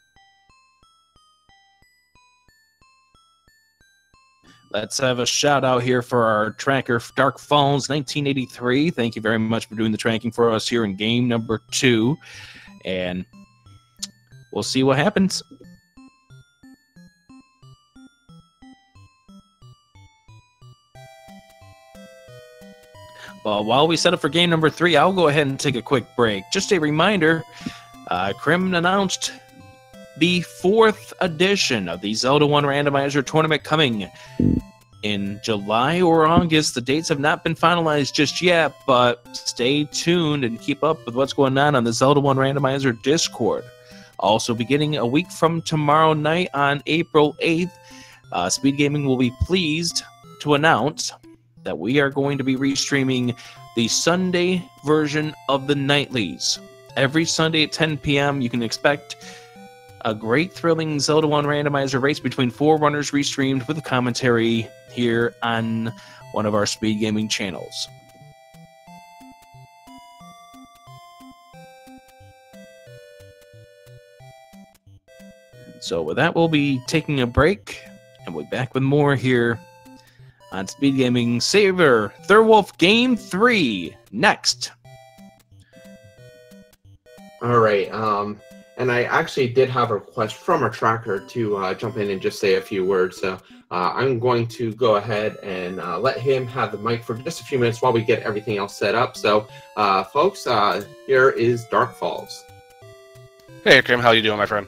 Let's have a shout out here for our tracker, Dark Falls 1983. Thank you very much for doing the tracking for us here in game number 2. And we'll see what happens. Well, while we set up for game number 3, I'll go ahead and take a quick break. Just a reminder, Crim announced the 4th edition of the Zelda 1 Randomizer tournament coming in July or August. The dates have not been finalized just yet, but stay tuned and keep up with what's going on the Zelda 1 Randomizer Discord. Also, beginning a week from tomorrow night on April 8th, Speed Gaming will be pleased to announce that we are going to be restreaming the Sunday version of the Nightlies. Every Sunday at 10 p.m., you can expect a great, thrilling Zelda 1 Randomizer race between 4 runners restreamed with commentary here on one of our Speed Gaming channels. So with that, we'll be taking a break, and we'll be back with more here on Speed Gaming Saver Thirwolf Game 3 next. All right. And I actually did have a request from our tracker to jump in and just say a few words. So I'm going to go ahead and let him have the mic for just a few minutes while we get everything else set up. So, folks, here is Dark Falls. Hey, Kim, how you doing, my friend?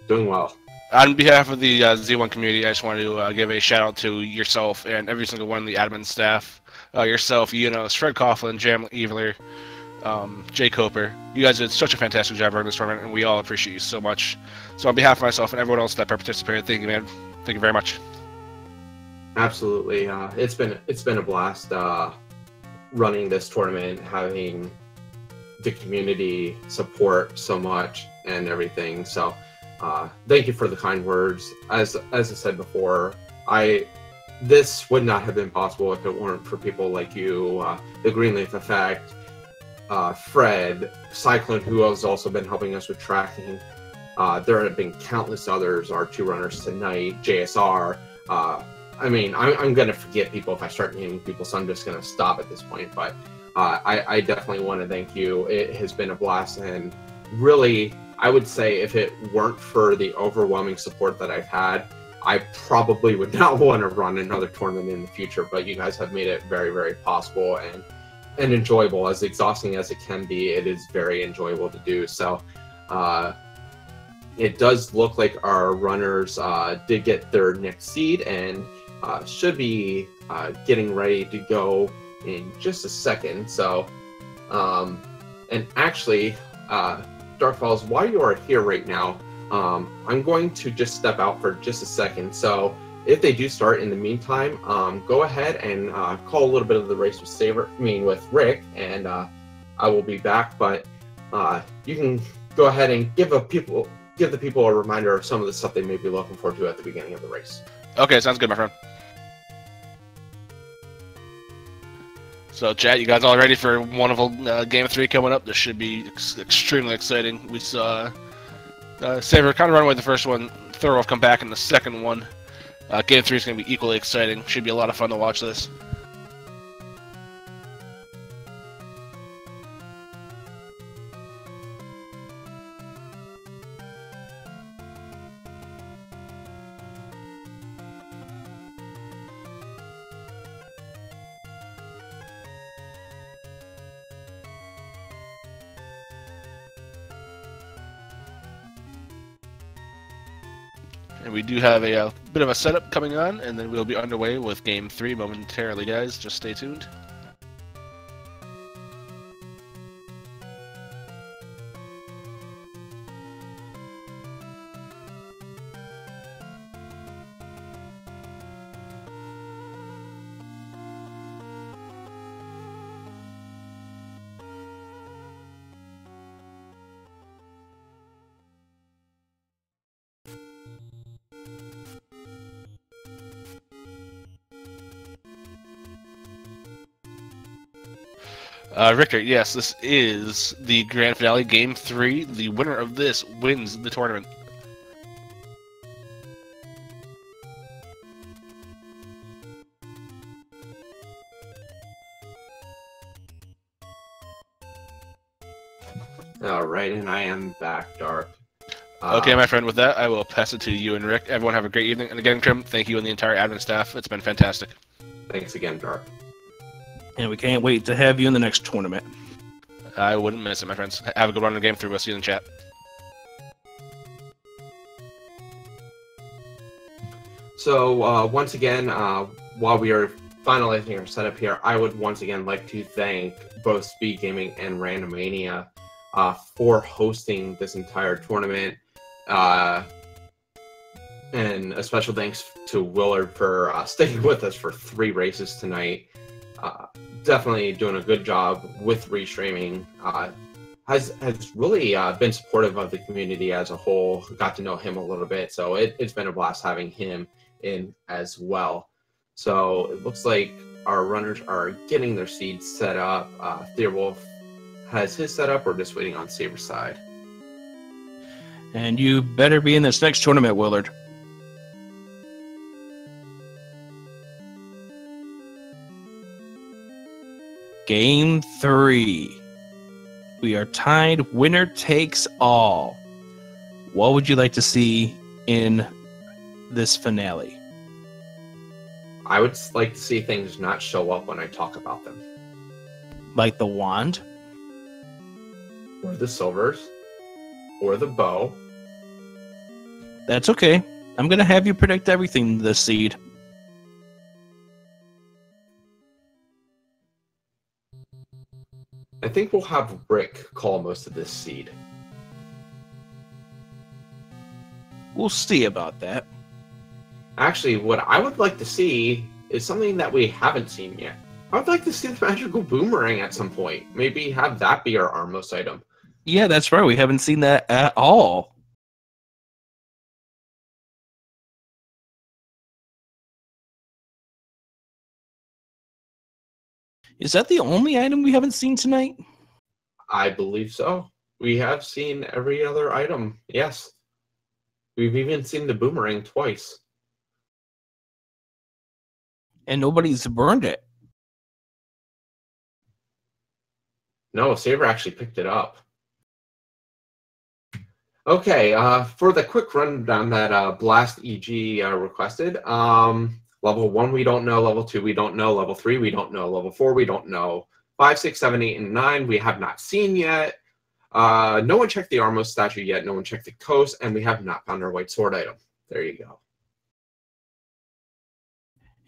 Doing well. On behalf of the Z1 community, I just wanted to give a shout out to yourself and every single one of the admin staff. Yourself, Fred Coughlin, Jam Eveler, Jay Coper. You guys did such a fantastic job running this tournament, and we all appreciate you so much. So on behalf of myself and everyone else that participated, thank you, man. Thank you very much. Absolutely. It's been a blast running this tournament, having the community support so much and everything. So thank you for the kind words. As I said before, this would not have been possible if it weren't for people like you, the Greenleaf Effect, Fred, Cyclone, who has also been helping us with tracking. There have been countless others, our 2 runners tonight, JSR. I mean, I'm going to forget people if I start naming people, so I'm just going to stop at this point. But I definitely want to thank you. It has been a blast, and really, I would say if it weren't for the overwhelming support that I've had, I probably would not want to run another tournament in the future. But you guys have made it very, very possible and enjoyable. As exhausting as it can be, it is very enjoyable to do. So it does look like our runners did get their next seed and should be getting ready to go in just a second. So and actually, Dark Falls, while you are here right now, I'm going to just step out for just a second. So if they do start in the meantime, go ahead and call a little bit of the race with Rick, and I will be back. But you can go ahead and give the people a reminder of some of the stuff they may be looking forward to at the beginning of the race. Okay, sounds good, my friend. So, chat, you guys all ready for wonderful Game 3 coming up? This should be extremely exciting. We saw Saver kind of run away the first one, Thirwolf come back in the second one. Game 3 is going to be equally exciting. Should be a lot of fun to watch this. And we do have a bit of a setup coming on, and then we'll be underway with Game 3 momentarily, guys. Just stay tuned. Richter, yes, this is the grand finale, Game 3. The winner of this wins the tournament. Alright, and I am back, Dark. Okay, my friend, with that, I will pass it to you and Rick. Everyone have a great evening. And again, Krim, thank you and the entire admin staff. It's been fantastic. Thanks again, Dark. And we can't wait to have you in the next tournament. I wouldn't miss it, my friends. Have a good run in Game 3. We'll see you in the chat. So, once again, while we are finalizing our setup here, I would once again like to thank both Speed Gaming and Randomania for hosting this entire tournament. And a special thanks to Willard for sticking with us for 3 races tonight. Definitely doing a good job with restreaming. Has really been supportive of the community as a whole. Got to know him a little bit, so it's been a blast having him in as well. So it looks like our runners are getting their seeds set up. Thirwolf has his set up. We're just waiting on Saber's side. And you better be in this next tournament, Willard. Game 3. We are tied. Winner takes all. What would you like to see in this finale? I would like to see things not show up when I talk about them. Like the wand? Or the silvers. Or the bow. That's okay. I'm going to have you predict everything this seed. I think we'll have Rick call most of this seed. We'll see about that. Actually, what I would like to see is something that we haven't seen yet. I would like to see the magical boomerang at some point. Maybe have that be our Armos item. Yeah, that's right. We haven't seen that at all. Is that the only item we haven't seen tonight? I believe so. We have seen every other item, yes. We've even seen the boomerang twice. And nobody's burned it. No, Saber actually picked it up. Okay, for the quick rundown that Blast EG requested, level 1 we don't know, level 2 we don't know, level 3 we don't know, level 4 we don't know, 5, 6, 7, 8, and 9 we have not seen yet. No one checked the Armos statue yet, no one checked the coast, and we have not found our white sword item. There you go.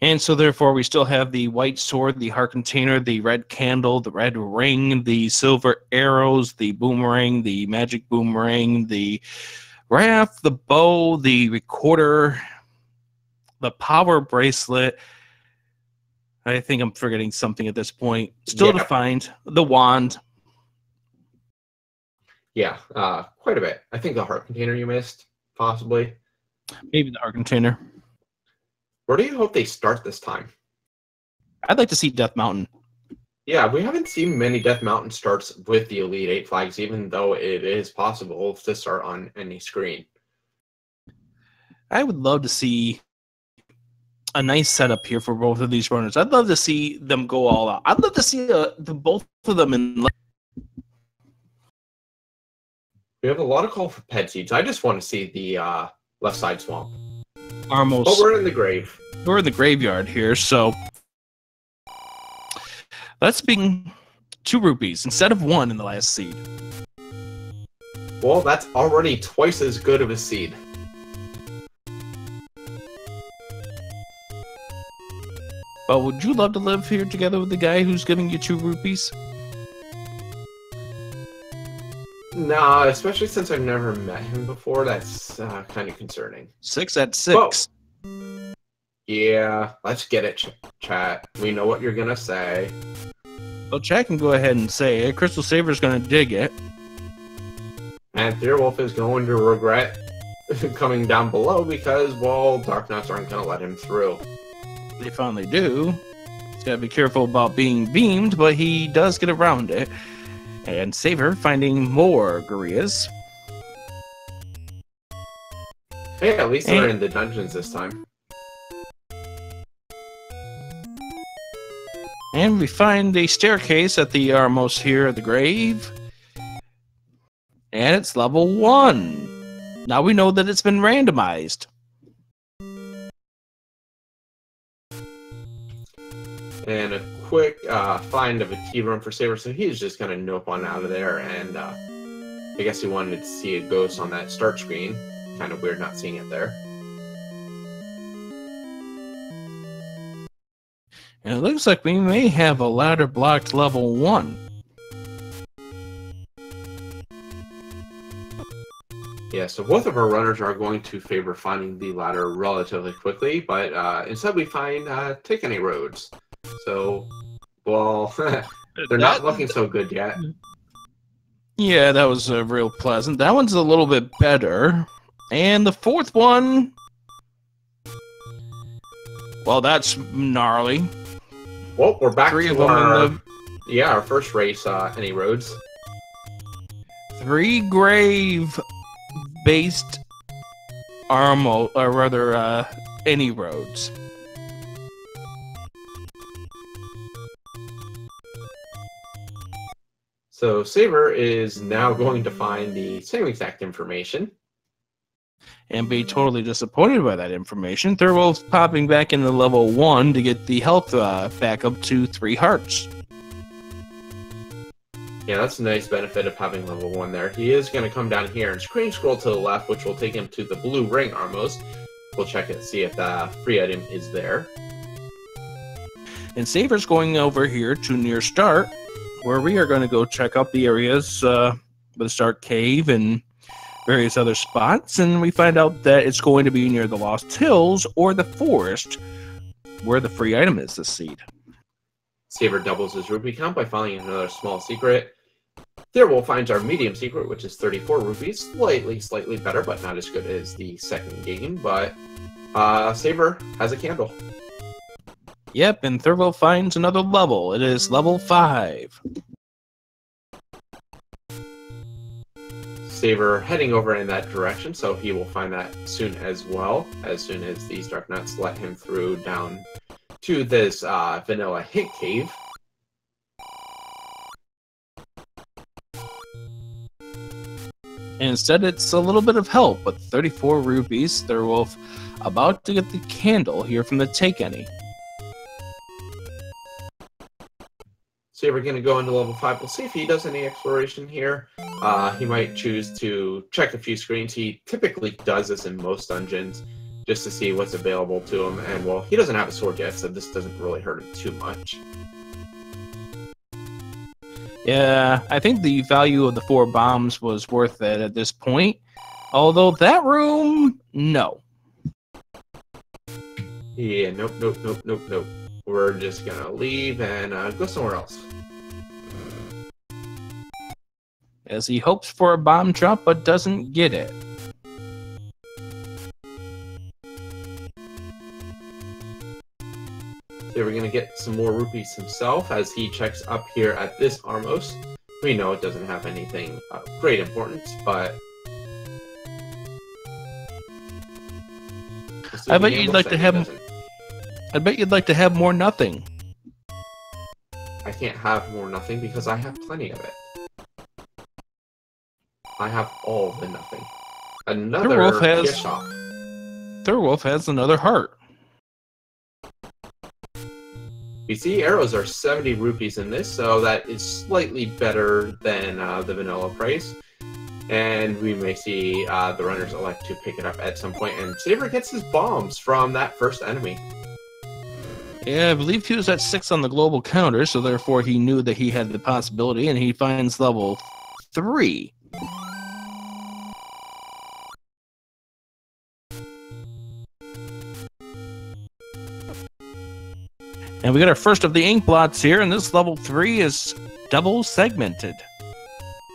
And so therefore we still have the white sword, the heart container, the red candle, the red ring, the silver arrows, the boomerang, the magic boomerang, the raft, the bow, the recorder, the power bracelet. I think I'm forgetting something at this point. Still to find. The wand. Yeah, quite a bit. I think the heart container you missed, possibly. Maybe the heart container. Where do you hope they start this time? I'd like to see Death Mountain. Yeah, we haven't seen many Death Mountain starts with the Elite 8 flags, even though it is possible to start on any screen. I would love to see a nice setup here for both of these runners. I'd love to see them go all out. I'd love to see both of them in. We have a lot of call for pet seeds. I just want to see the left side swamp. Almost. Oh, we're in the grave. We're in the graveyard here, so let's be 2 rupees instead of 1 in the last seed. Well, that's already twice as good of a seed. But would you love to live here together with the guy who's giving you 2 rupees? Nah, especially since I've never met him before. That's kind of concerning. 6 at 6. Whoa. Yeah, let's get it, chat. We know what you're gonna say. Well, chat can go ahead and say it. CrystalSaver's gonna dig it. And Thirwolf is going to regret coming down below because, well, Dark Knights aren't gonna let him through. They finally do. He's got to be careful about being beamed, but he does get around it. And Saver finding more Gurias. Hey, at least they're in the dungeons this time. And we find a staircase at the Armos here at the grave. And it's level 1. Now we know that it's been randomized. And a quick find of a key room for Saber, so he's just gonna nope on out of there, and I guess he wanted to see a ghost on that start screen. Kind of weird not seeing it there. And it looks like we may have a ladder blocked level 1. Yeah, so both of our runners are going to favor finding the ladder relatively quickly, but instead we find take any roads. So, well, they're not looking so good yet. Yeah, that was real pleasant. That one's a little bit better. And the fourth one... Well, that's gnarly. Well, we're back Three to of them our, in the... our first race, any roads. 3 grave-based Armo, or rather, any roads. So Saber is now going to find the same exact information. And be totally disappointed by that information. Thirwolf's popping back into level 1 to get the health back up to 3 hearts. Yeah, that's a nice benefit of having level 1 there. He is going to come down here and screen scroll to the left, which will take him to the blue ring Armos. We'll check it, see if the free item is there. And Saber's going over here to near start, where we are going to go check out the areas with the Start Cave and various other spots, and we find out that it's going to be near the Lost Hills or the forest, where the free item is, the seed. Saber doubles his rupee count by finding another small secret. Thirwolf finds our medium secret, which is 34 rupees. Slightly better, but not as good as the second game. But Saber has a candle. Yep, and Thirwolf finds another level. It is level 5. Saber heading over in that direction, so he will find that soon as well, as soon as these Dark Nuts let him through down to this vanilla hint cave. And instead, it's a little bit of help, but 34 rupees. Thirwolf about to get the candle here from the Take Any. Saber going to go into level 5. We'll see if he does any exploration here. He might choose to check a few screens. He typically does this in most dungeons, just to see what's available to him. And, well, he doesn't have a sword yet, so this doesn't really hurt him too much. Yeah, I think the value of the 4 bombs was worth it at this point. Although that room, no. Yeah, nope. We're just going to leave and go somewhere else. As he hopes for a bomb drop, but doesn't get it. So we're going to get some more rupees himself as he checks up here at this Armos. We know it doesn't have anything of great importance, but... I bet you'd like to have... I bet you'd like to have more nothing. I can't have more nothing because I have plenty of it. I have all the nothing. Another gift shop. Thirwolf has another heart. You see, arrows are 70 rupees in this, so that is slightly better than the vanilla price. And we may see the runners elect to pick it up at some point. And Saber gets his bombs from that first enemy. Yeah, I believe he was at 6 on the global counter, so therefore he knew that he had the possibility, and he finds level 3. And we got our first of the ink blots here, and this level 3 is double segmented.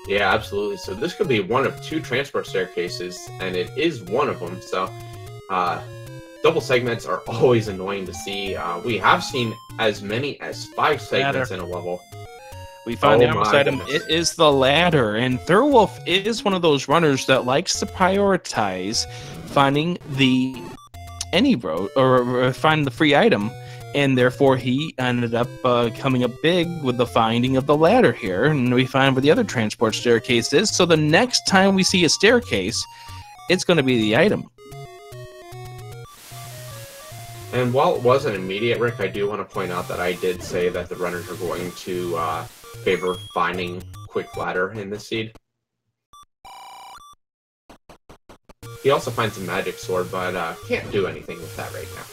Yeah, absolutely. So this could be one of 2 transport staircases, and it is one of them. So double segments are always annoying to see. We have seen as many as 5 segments in a level. We found the Oh armor my item. goodness. It is the ladder, and Thirwolf is one of those runners that likes to prioritize finding the any road or find the free item, and therefore he ended up coming up big with the finding of the ladder here, and we find where the other transport staircase is. So the next time we see a staircase, it's going to be the item. And while it wasn't immediate, Rick, I do want to point out that I did say that the runners are going to favor finding quick ladder in this seed. He also finds a magic sword, but can't do anything with that right now.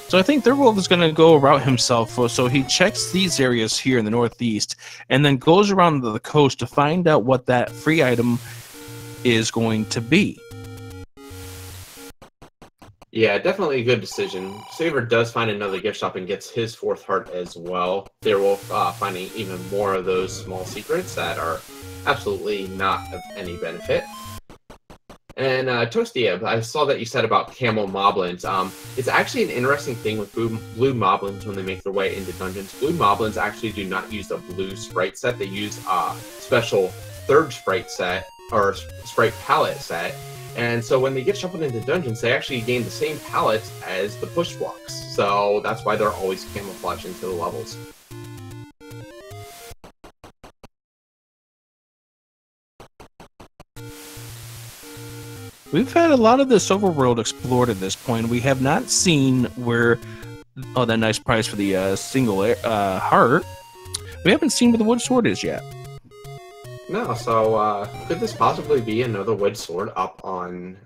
So I think Thirwolf is going to go route himself. So he checks these areas here in the northeast and then goes around to the coast to find out what that free item is going to be. Yeah, definitely a good decision. Saver does find another gift shop and gets his 4th heart as well. Thirwolf finding even more of those small secrets that are absolutely not of any benefit. And Toasty, I saw that you said about camel moblins. It's actually an interesting thing with blue moblins when they make their way into dungeons. Blue moblins actually do not use a blue sprite set. They use a special 3rd sprite set, or sprite palette set. And so when they get shuffled into dungeons, they actually gain the same palettes as the push blocks. So that's why they're always camouflaged into the levels. We've had a lot of this overworld explored at this point. We have not seen where... Oh, that nice price for the single heart. We haven't seen where the wood sword is yet. No, so could this possibly be another wood sword up on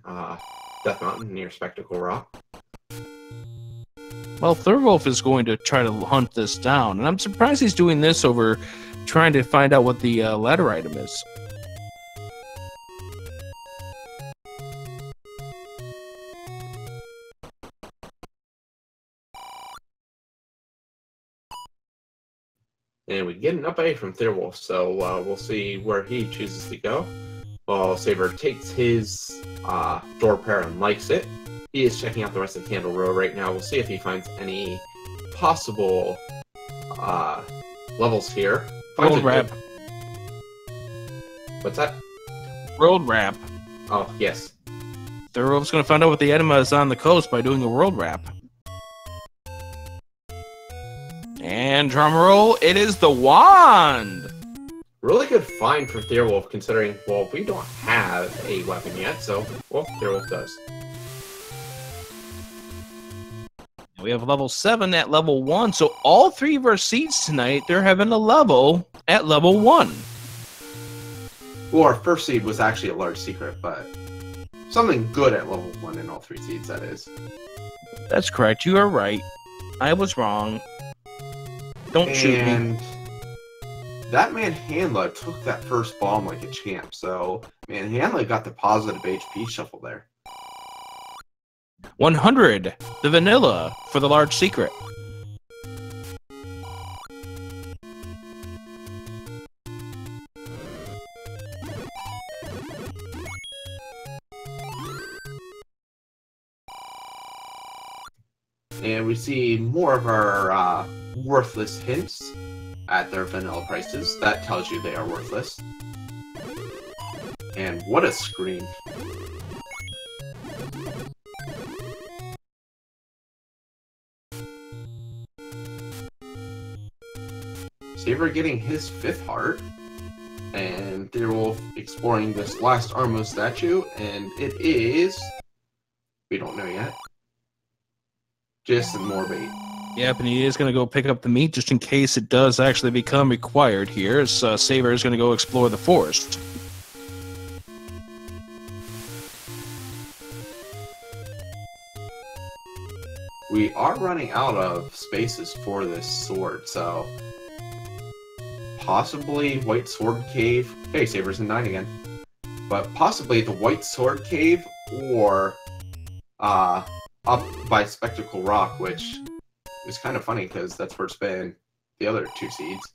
Death Mountain near Spectacle Rock? Well, Thirwolf is going to try to hunt this down, and I'm surprised he's doing this over trying to find out what the ladder item is. And we get an up A from Thirwolf, so we'll see where he chooses to go. Well, Saber takes his door pair and likes it. He is checking out the rest of Candle Row right now. We'll see if he finds any possible levels here. Road wrap. What's that? World wrap. Oh, yes. Thirwolf's going to find out what the item is on the coast by doing a world wrap. And drum roll, it is the wand! Really good find for Thirwolf, considering, well, we don't have a weapon yet, so, well, Thirwolf does. We have level 7 at level 1, so all 3 of our seeds tonight, they're having a level at level 1. Well, our first seed was actually a large secret, but something good at level 1 in all 3 seeds, that is. That's correct, you are right. I was wrong. Don't shoot me. And that man Hanla took that first bomb like a champ, so man Hanla got the positive HP shuffle there. 100, the vanilla for the large secret. And we see more of our worthless hints at their vanilla prices. That tells you they are worthless. And what a screen. Saber getting his 5th heart. And Thirwolf exploring this last Armo statue. And it is... we don't know yet. Just some more bait. Yep, and he is going to go pick up the meat just in case it does actually become required here. So Saber is going to go explore the forest. We are running out of spaces for this sword, so possibly White Sword Cave. Hey, Saber's in 9 again. But possibly the White Sword Cave or up by Spectacle Rock, which is kind of funny because that's where it's been the other 2 seeds.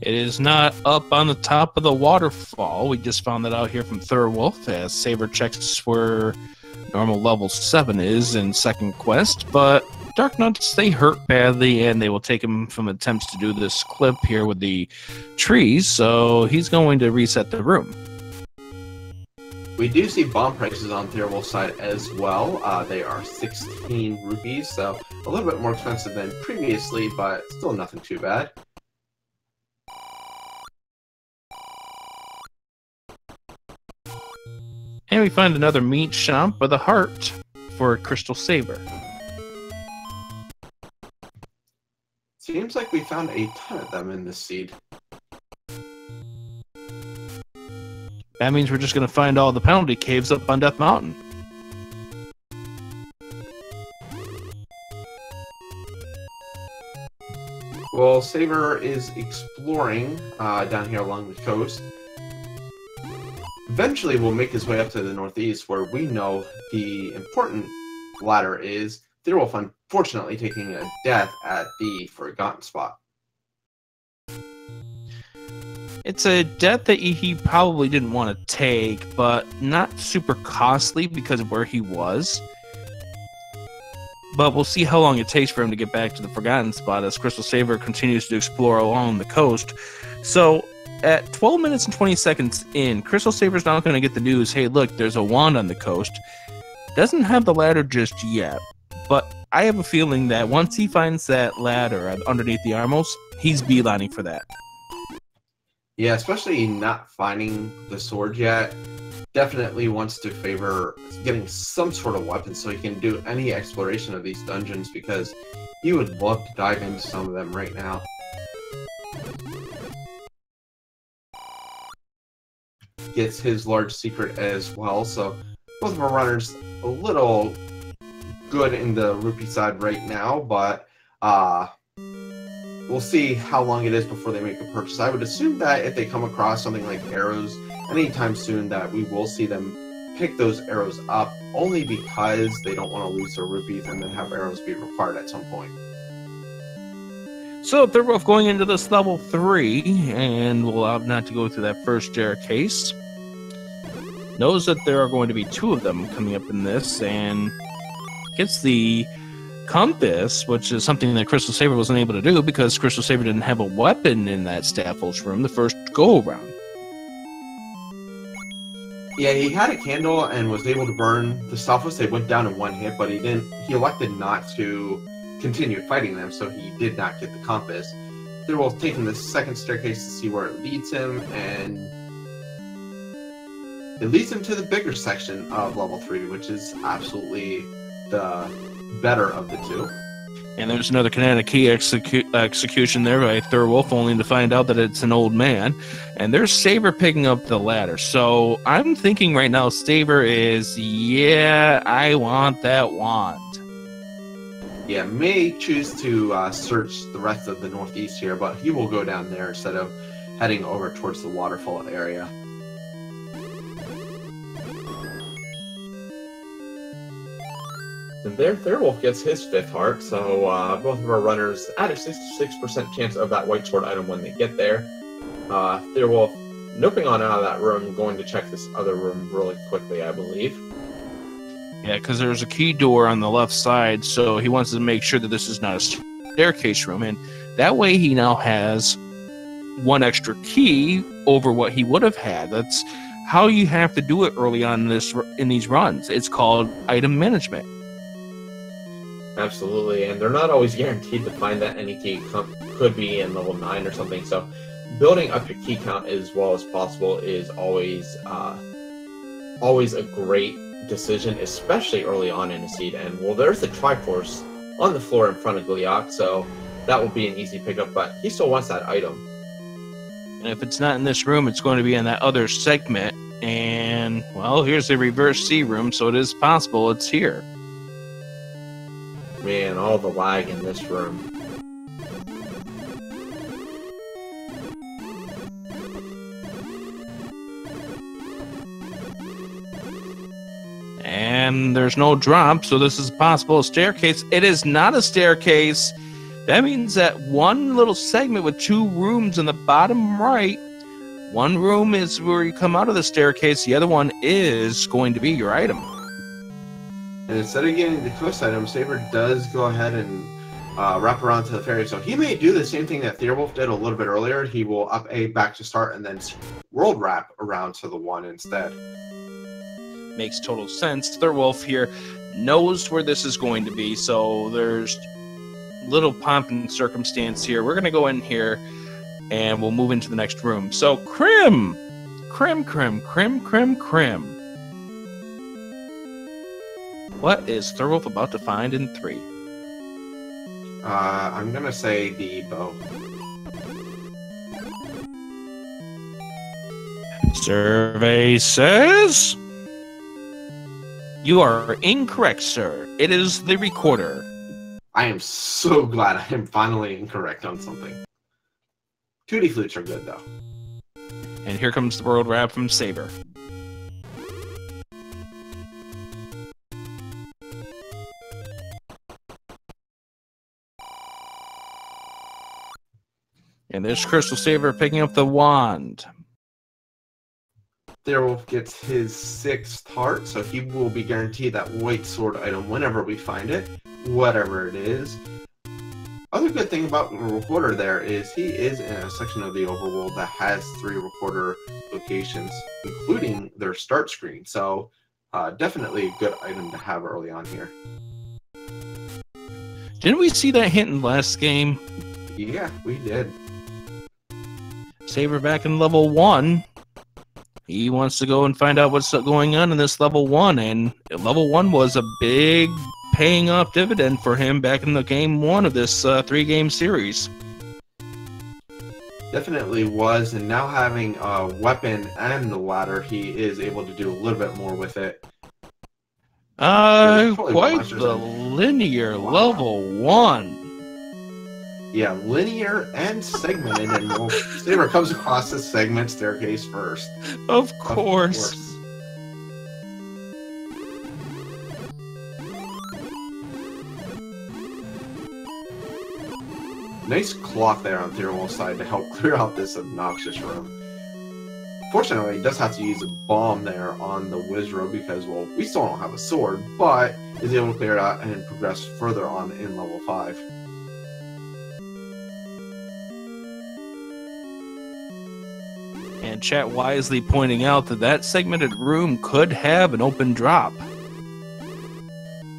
It is not up on the top of the waterfall. We just found that out here from Thirwolf, as Saber checks where normal level 7 is in second quest, but Darknuts, they hurt badly, and they will take him from attempts to do this clip here with the trees, so he's going to reset the room. We do see bomb prices on Thirwolf's side as well. They are 16 rupees, so a little bit more expensive than previously, but still nothing too bad. And we find another meat shop with a heart for CrystalSaver. Seems like we found a ton of them in this seed. That means we're just going to find all the penalty caves up on Death Mountain. Well, Saber is exploring down here along the coast. Eventually, we'll make his way up to the northeast, where we know the important ladder is. Thirwolf, unfortunately, taking a death at the Forgotten Spot. It's a death that he probably didn't want to take, but not super costly because of where he was. But we'll see how long it takes for him to get back to the Forgotten Spot as CrystalSaver continues to explore along the coast. So, at 12 minutes and 20 seconds in, CrystalSaver's not going to get the news, hey, look, there's a wand on the coast. Doesn't have the ladder just yet, but I have a feeling that once he finds that ladder underneath the Armos, he's beelining for that. Yeah, especially not finding the sword yet. Definitely wants to favor getting some sort of weapon so he can do any exploration of these dungeons, because he would love to dive into some of them right now. Gets his large secret as well, so both of our runners a little good in the rupee side right now, but we'll see how long it is before they make a purchase. I would assume that if they come across something like arrows anytime soon, that we will see them pick those arrows up, only because they don't want to lose their rupees and then have arrows be required at some point. So they're both going into this level 3, and we'll opt not to go through that first staircase. Knows that there are going to be 2 of them coming up in this, and gets the compass, which is something that CrystalSaver wasn't able to do because CrystalSaver didn't have a weapon in that Staffos room the first go-around. Yeah, he had a candle and was able to burn the Staffos. They went down in one hit, but he elected not to continue fighting them, so he did not get the compass. Thirwolf taking the second staircase to see where it leads him, and it leads him to the bigger section of level 3, which is absolutely the better of the 2. And there's another kinetic key execution there by Thirwolf, only to find out that it's an old man. And there's Saber picking up the ladder. So I'm thinking right now Saber is, yeah, I want that wand. Yeah, may choose to search the rest of the northeast here, but he will go down there instead of heading over towards the waterfall area. And there, Thirwolf gets his 5th heart, so both of our runners at a 66% chance of that white sword item when they get there. Thirwolf noping on out of that room, going to check this other room really quickly, I believe. Yeah, because there's a key door on the left side, so he wants to make sure that this is not a staircase room, and that way he now has 1 extra key over what he would have had. That's how you have to do it early on in these runs. It's called item management. Absolutely, and they're not always guaranteed to find that any key could be in level 9 or something, so building up your key count as well as possible is always a great decision, especially early on in a seed. And well, there's the Triforce on the floor in front of Gliok, so that will be an easy pickup, but he still wants that item. And if it's not in this room, it's going to be in that other segment, and well, here's the reverse C room, so it is possible it's here. Man, all the lag in this room. And there's no drop, so this is a possible staircase. It is not a staircase. That means that one little segment with 2 rooms in the bottom right, one room is where you come out of the staircase, the other one is going to be your item. And instead of getting the quest item, Saber does go ahead and wrap around to the fairy. So he may do the same thing that Thirwolf did a little bit earlier. He will up A back to start and then world wrap around to the 1 instead. Makes total sense. Thirwolf here knows where this is going to be, so there's little pomp and circumstance here. We're going to go in here and we'll move into the next room. So Crim. What is Thirwolf about to find in 3? I'm going to say the bow. Survey says you are incorrect, sir. It is the recorder. I am so glad I am finally incorrect on something. 2D flutes are good, though. And here comes the world wrap from Saber. And there's CrystalSaver picking up the wand. Thirwolf gets his 6th heart, so he will be guaranteed that white sword item whenever we find it, whatever it is. Other good thing about the recorder there is he is in a section of the overworld that has 3 recorder locations, including their start screen. So definitely a good item to have early on here. Didn't we see that hint in last game? Yeah, we did. Saber back in level 1. He wants to go and find out what's going on in this level 1, and level 1 was a big paying off dividend for him back in the game 1 of this 3-game series. Definitely was, and now having a weapon and the ladder, he is able to do a little bit more with it. Quite the linear level 1. Yeah, linear and segmented, and Saber comes across the segment staircase first. Of course. Nice clock there on Thirwolf's side to help clear out this obnoxious room. Fortunately, he does have to use a bomb there on the Wizro because, well, we still don't have a sword, but is able to clear it out and progress further on in level 5. And chat wisely pointing out that that segmented room could have an open drop.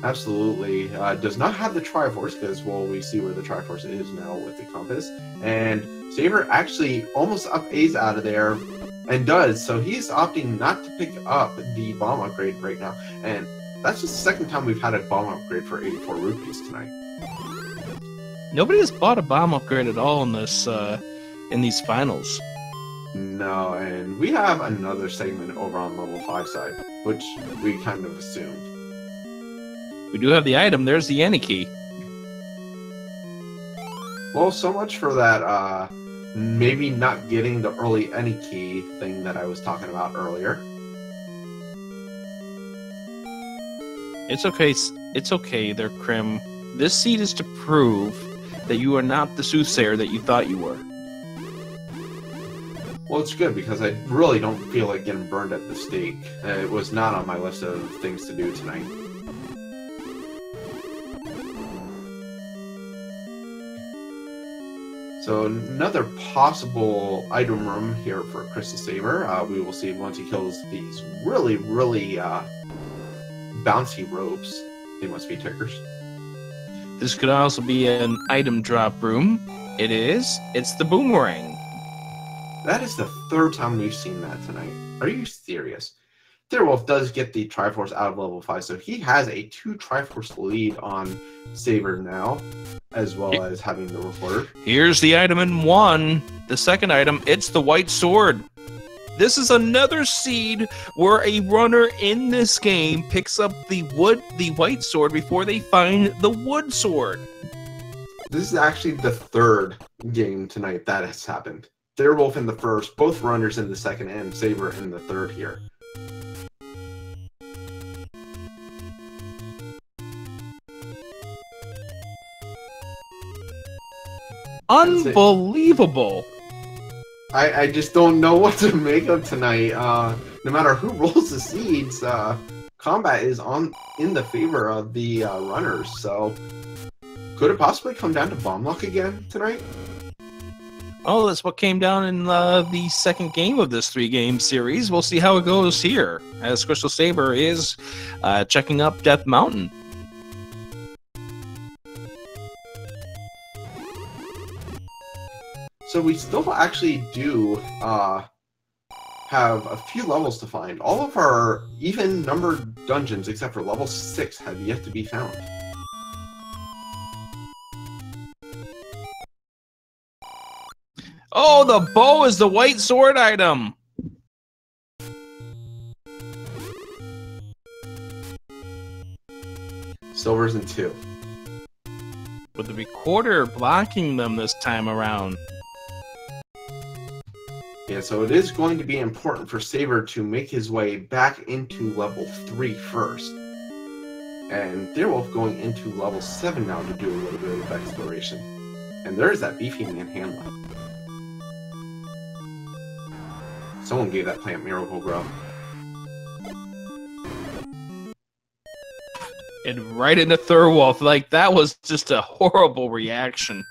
Absolutely. Does not have the Triforce because, well, we see where the Triforce is now with the compass. And Saber actually almost up A's out of there and does. So he's opting not to pick up the bomb upgrade right now. And that's the 2nd time we've had a bomb upgrade for 84 rupees tonight. Nobody has bought a bomb upgrade at all in this in these finals. No, and we have another segment over on level 5 side, which we kind of assumed. We do have the item. There's the Any key. Well, so much for that, maybe not getting the early Any key thing that I was talking about earlier. It's okay. It's okay there, Crim. This seed is to prove that you are not the soothsayer that you thought you were. Well, it's good because I really don't feel like getting burned at the stake. It was not on my list of things to do tonight. So another possible item room here for CrystalSaver. We will see once he kills these really bouncy ropes. They must be tickers. This could also be an item drop room. It is. It's the boomerang. That is the 3rd time we've seen that tonight. Are you serious? Thirwolf does get the Triforce out of level 5, so he has a 2 Triforce lead on Saber now, as well as having the recorder. Here's the item in 1. The 2nd item, it's the white sword. This is another seed where a runner in this game picks up the white sword before they find the wood sword. This is actually the 3rd game tonight that has happened. Thirwolf in the 1st, both runners in the 2nd, and Saber in the 3rd here. Unbelievable. I just don't know what to make of tonight. No matter who rolls the seeds, combat is in the favor of the runners. So, could it possibly come down to bomb luck again tonight? Oh, that's what came down in the second game of this 3-game series. We'll see how it goes here, as CrystalSaver is checking up Death Mountain. So we still actually do have a few levels to find. All of our even-numbered dungeons, except for level 6, have yet to be found. Oh, the bow is the white sword item. Silver's in 2. With the recorder blocking them this time around. Yeah, so it is going to be important for Saver to make his way back into level 3 first. And Thirwolf going into level 7 now to do a little bit of exploration. And there's that beefy manhandler. Someone gave that plant Miracle Grow. And right into Thirwolf. Like, that was just a horrible reaction.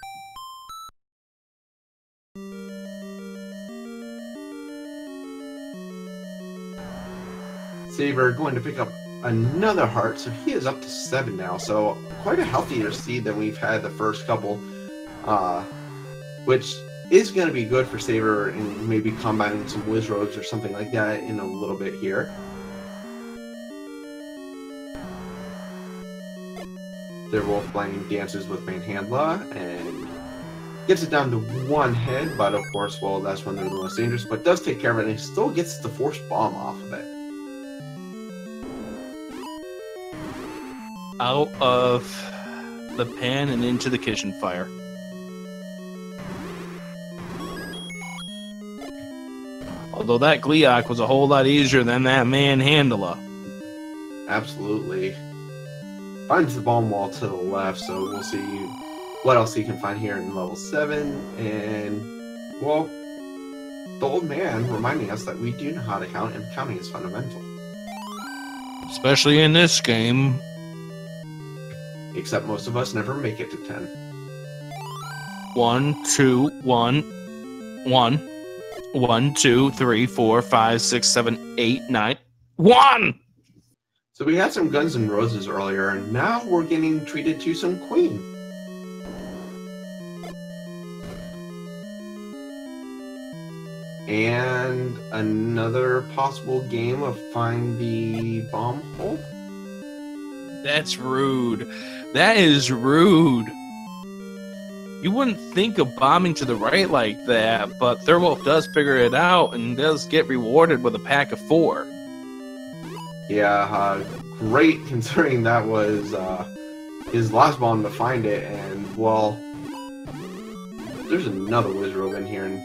Saver going to pick up another heart, so he is up to 7 now. So quite a healthier seed than we've had the first couple, which is going to be good for Saver and maybe combating some Wizrogues or something like that in a little bit here. Thirwolf playing dances with Manhandla and gets it down to 1 head, but of course, well, that's when they're the most dangerous, but does take care of it, and he still gets the Force Bomb off of it. Out of the pan and into the kitchen fire. Although that Gleeok was a whole lot easier than that Manhandla. Absolutely. Finds the bomb wall to the left, so we'll see what else he can find here in level 7. And, well, the old man reminding us that we do know how to count, and counting is fundamental. Especially in this game. Except most of us never make it to 10. 1, 2, 1, 1. 1, 2, 3, 4, 5, 6, 7, 8, 9. 1! So we had some Guns N' Roses earlier, and now we're getting treated to some Queen. And another possible game of Find the Bomb Hole. That's rude. That is rude. You wouldn't think of bombing to the right like that, but Thirwolf does figure it out and does get rewarded with a pack of 4. Yeah, great considering that was his last bomb to find it, and well, there's another Wizrobe in here, and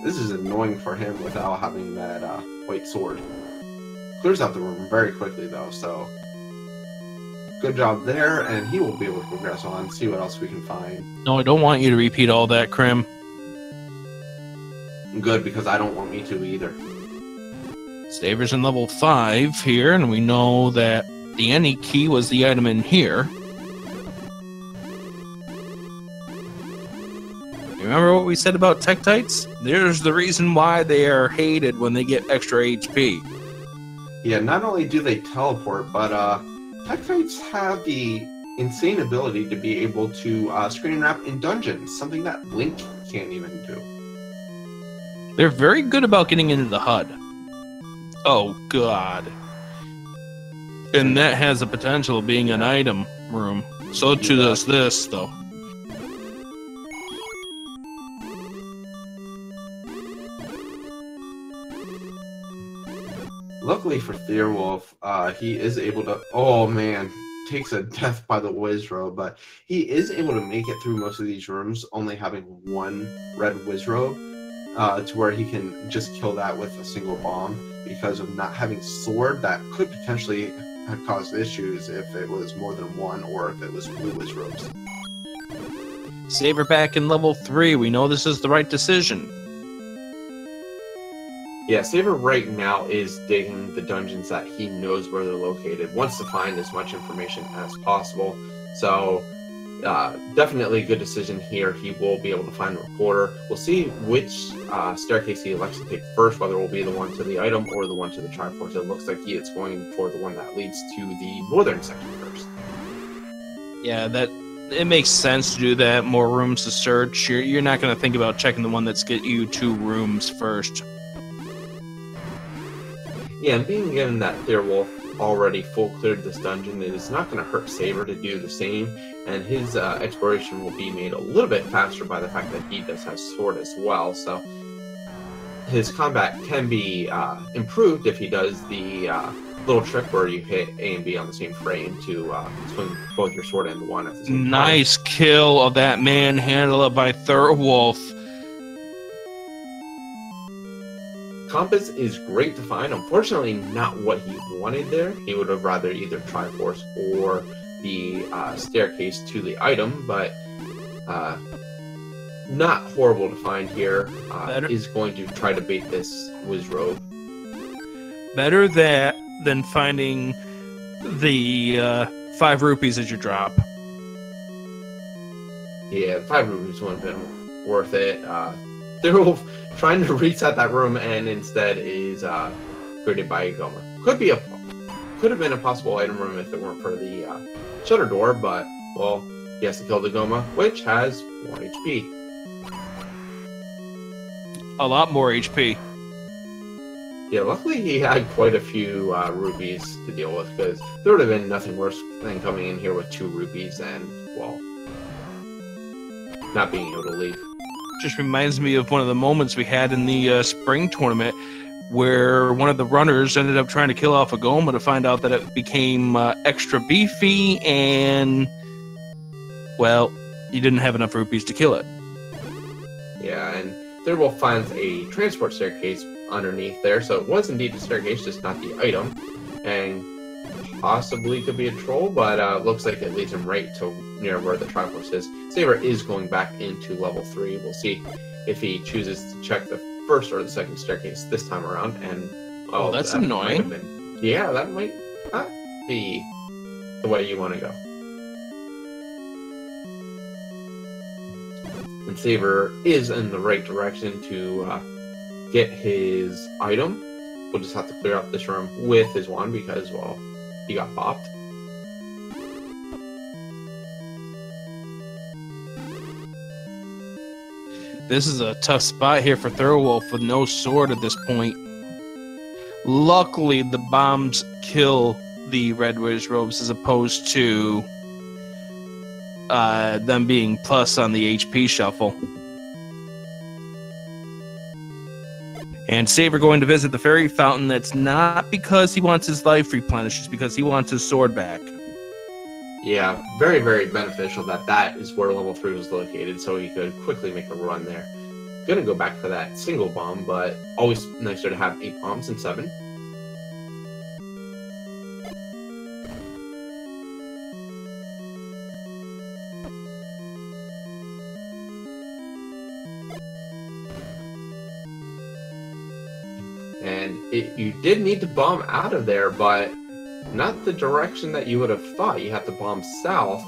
this is annoying for him without having that white sword. Clears out the room very quickly though, so good job there, and he will be able to progress on, see what else we can find. No, I don't want you to repeat all that, Krim. Good, because I don't want me to either. Saver's in level 5 here, and we know that the any key was the item in here. Remember what we said about Tektites? There's the reason why they are hated when they get extra HP. Yeah, not only do they teleport, but Tektites have the insane ability to be able to screen wrap in dungeons, something that Link can't even do. They're very good about getting into the HUD. Oh, God. And that has the potential of being an item room. So too does this, though. Luckily for Thirwolf, he is able to... Oh, man. Takes a death by the Wizrobe, but he is able to make it through most of these rooms, only having 1 red Wizrobe, to where he can just kill that with a single bomb, because of not having sword that could potentially have caused issues if it was more than 1, or if it was blue Wizrobes. Saver back in level 3. We know this is the right decision. Yeah, Saver right now is digging the dungeons that he knows where they're located, wants to find as much information as possible. So, definitely a good decision here. He will be able to find the recorder. We'll see which staircase he elects to take first, whether it will be the one to the item or the one to the Triforce. It looks like he is going for the one that leads to the northern section first. Yeah, it makes sense to do that. More rooms to search. You're not going to think about checking the one that's get you 2 rooms first. Yeah, and being given that Thirwolf already full cleared this dungeon, it is not going to hurt Saber to do the same, and his exploration will be made a little bit faster by the fact that he does have sword as well, so his combat can be improved if he does the little trick where you hit A and B on the same frame to swing both your sword and the one at the same time. Nice kill of that manhandler by Thirwolf. Compass is great to find. Unfortunately, not what he wanted there. He would have rather either Triforce or the staircase to the item, but not horrible to find here. Is going to try to bait this Wizrobe. Better that than finding the 5 rupees as your drop. Yeah, 5 rupees wouldn't have been worth it. They're trying to reset that room and instead is greeted by a Goma. Could have been a possible item room if it weren't for the shutter door, but well, he has to kill the Goma, which has more HP. A lot more HP. Yeah, luckily he had quite a few rupees to deal with, because there would have been nothing worse than coming in here with 2 rupees and, well, not being able to leave. Just reminds me of one of the moments we had in the spring tournament where one of the runners ended up trying to kill off a Goma to find out that it became extra beefy and, well, you didn't have enough rupees to kill it. Yeah, and Thirwolf finds a transport staircase underneath there, so it was indeed the staircase, just not the item, and possibly could be a troll, but looks like it leads him right to near where the Triforce is. Saber is going back into level 3. We'll see if he chooses to check the first or the second staircase this time around, and oh, that's annoying. Yeah, that might not be the way you want to go. And Saber is in the right direction to get his item. We'll just have to clear out this room with his wand because, well, he got popped. This is a tough spot here for Thirwolf with no sword at this point. Luckily, the bombs kill the Red Wizrobes as opposed to them being plus on the HP shuffle. And Saber going to visit the fairy fountain. That's not because he wants his life replenished, it's because he wants his sword back. Yeah, very, very beneficial that is where level 3 was located, so he could quickly make a run there. Gonna go back for that single bomb, but always nicer to have 8 bombs than 7. And you did need to bomb out of there, but not the direction that you would have thought. You have to bomb south